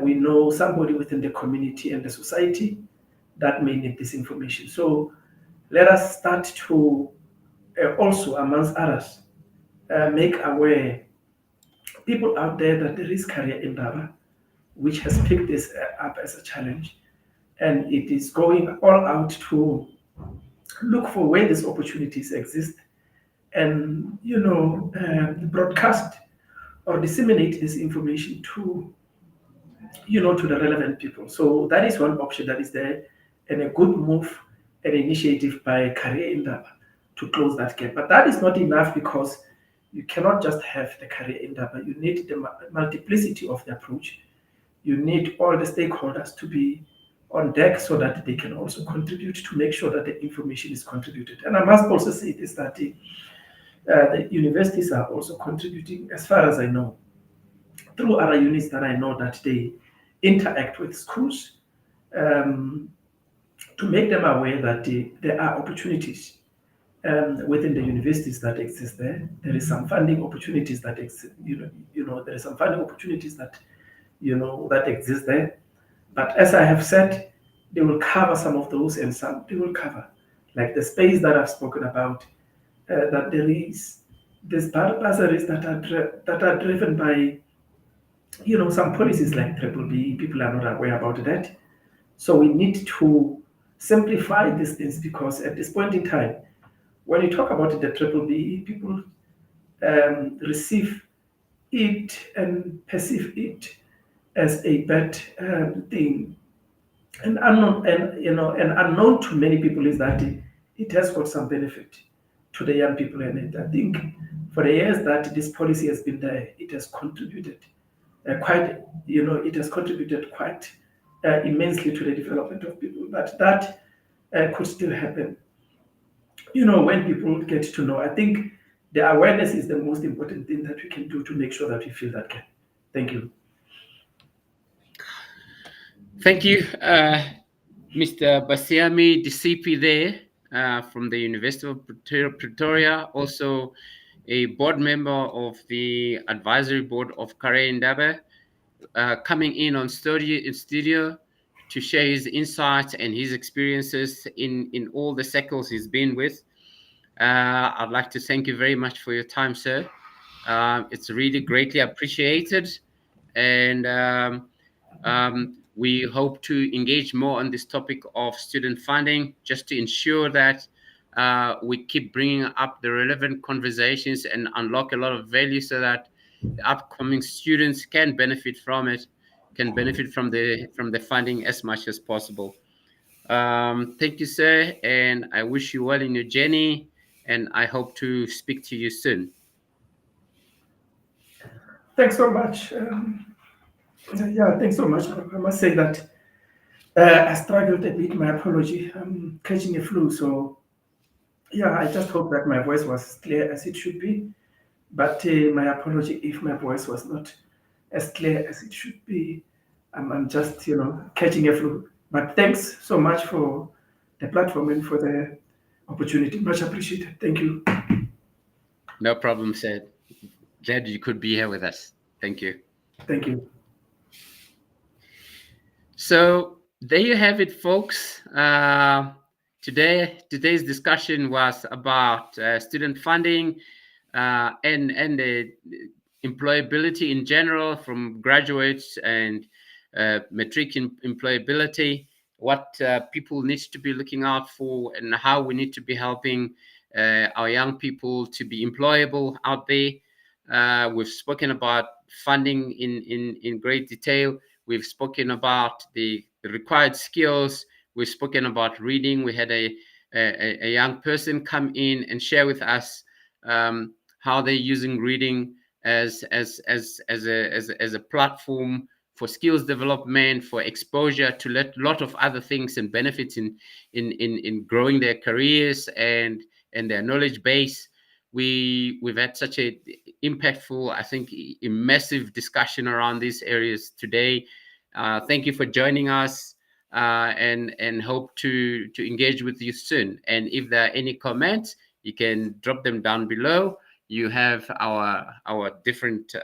We know somebody within the community and the society that may need this information. So let us start to also, amongst others, make aware people out there that there is Career Indaba, which has picked this up as a challenge, and it is going all out to look for where these opportunities exist, and broadcast or disseminate this information to the relevant people. So that is one option that is there, and a good move, an initiative by Career Indaba to close that gap. But that is not enough, because you cannot just have the Career Indaba. You need the multiplicity of the approach. You need all the stakeholders to be on deck so that they can also contribute to make sure that the information is contributed. And I must also say this, that the universities are also contributing, as far as I know, through other units that I know that they interact with schools, to make them aware that there are opportunities within the universities that exist there. There is some funding opportunities that exist. There is some funding opportunities that that exist there. But as I have said, they will cover some of those, and some they will cover, like the space that I've spoken about. That there's bursaries that are driven by some policies like Triple B. People are not aware about that. So we need to simplify these things, because at this point in time, when you talk about the Triple B, people receive it and perceive it as a bad thing. And unknown to many people is that it has got some benefit to the young people. And I think for the years that this policy has been there, it has contributed quite immensely to the development of people. But that could still happen, when people get to know. I think the awareness is the most important thing that we can do to make sure that we fill that gap. Thank you. Thank you, Mr. Basiami DCP there from the University of Pretoria, also a board member of the advisory board of Career Indaba, coming in on studio to share his insights and his experiences in all the sectors he's been with. I'd like to thank you very much for your time, sir. It's really greatly appreciated, and we hope to engage more on this topic of student funding, just to ensure that we keep bringing up the relevant conversations and unlock a lot of value, so that the upcoming students can benefit from it, can benefit from the funding as much as possible. Thank you, sir, and I wish you well in your journey, and I hope to speak to you soon. Thanks so much. Thanks so much. I must say that I struggled a bit. My apology. I'm catching a flu, so I just hope that my voice was clear as it should be. But my apology if my voice was not as clear as it should be. I'm just, catching a flu. But thanks so much for the platform and for the opportunity. Much appreciated. Thank you. No problem, sir. Glad you could be here with us. Thank you. Thank you. So there you have it, folks. Today's discussion was about student funding and the employability in general, from graduates and matric employability, what people need to be looking out for, and how we need to be helping our young people to be employable out there. We've spoken about funding in great detail. We've spoken about the required skills. We've spoken about reading. We had a young person come in and share with us how they're using reading as a platform for skills development, for exposure to lot of other things and benefits in growing their careers and their knowledge base. We've had such a impactful, I think, immersive discussion around these areas today. Thank you for joining us, and hope to engage with you soon. And if there are any comments, you can drop them down below. You have our different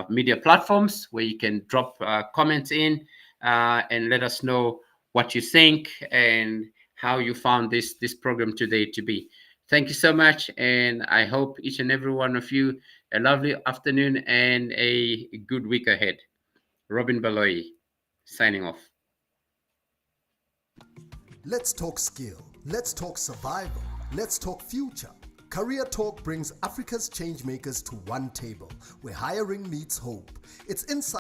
media platforms where you can drop comments in, and let us know what you think and how you found this program today to be. Thank you so much, and I hope each and every one of you a lovely afternoon and a good week ahead. Robin Baloyi, signing off. Let's talk skill. Let's talk survival. Let's talk future. Career Talk brings Africa's changemakers to one table, where hiring meets hope. It's inside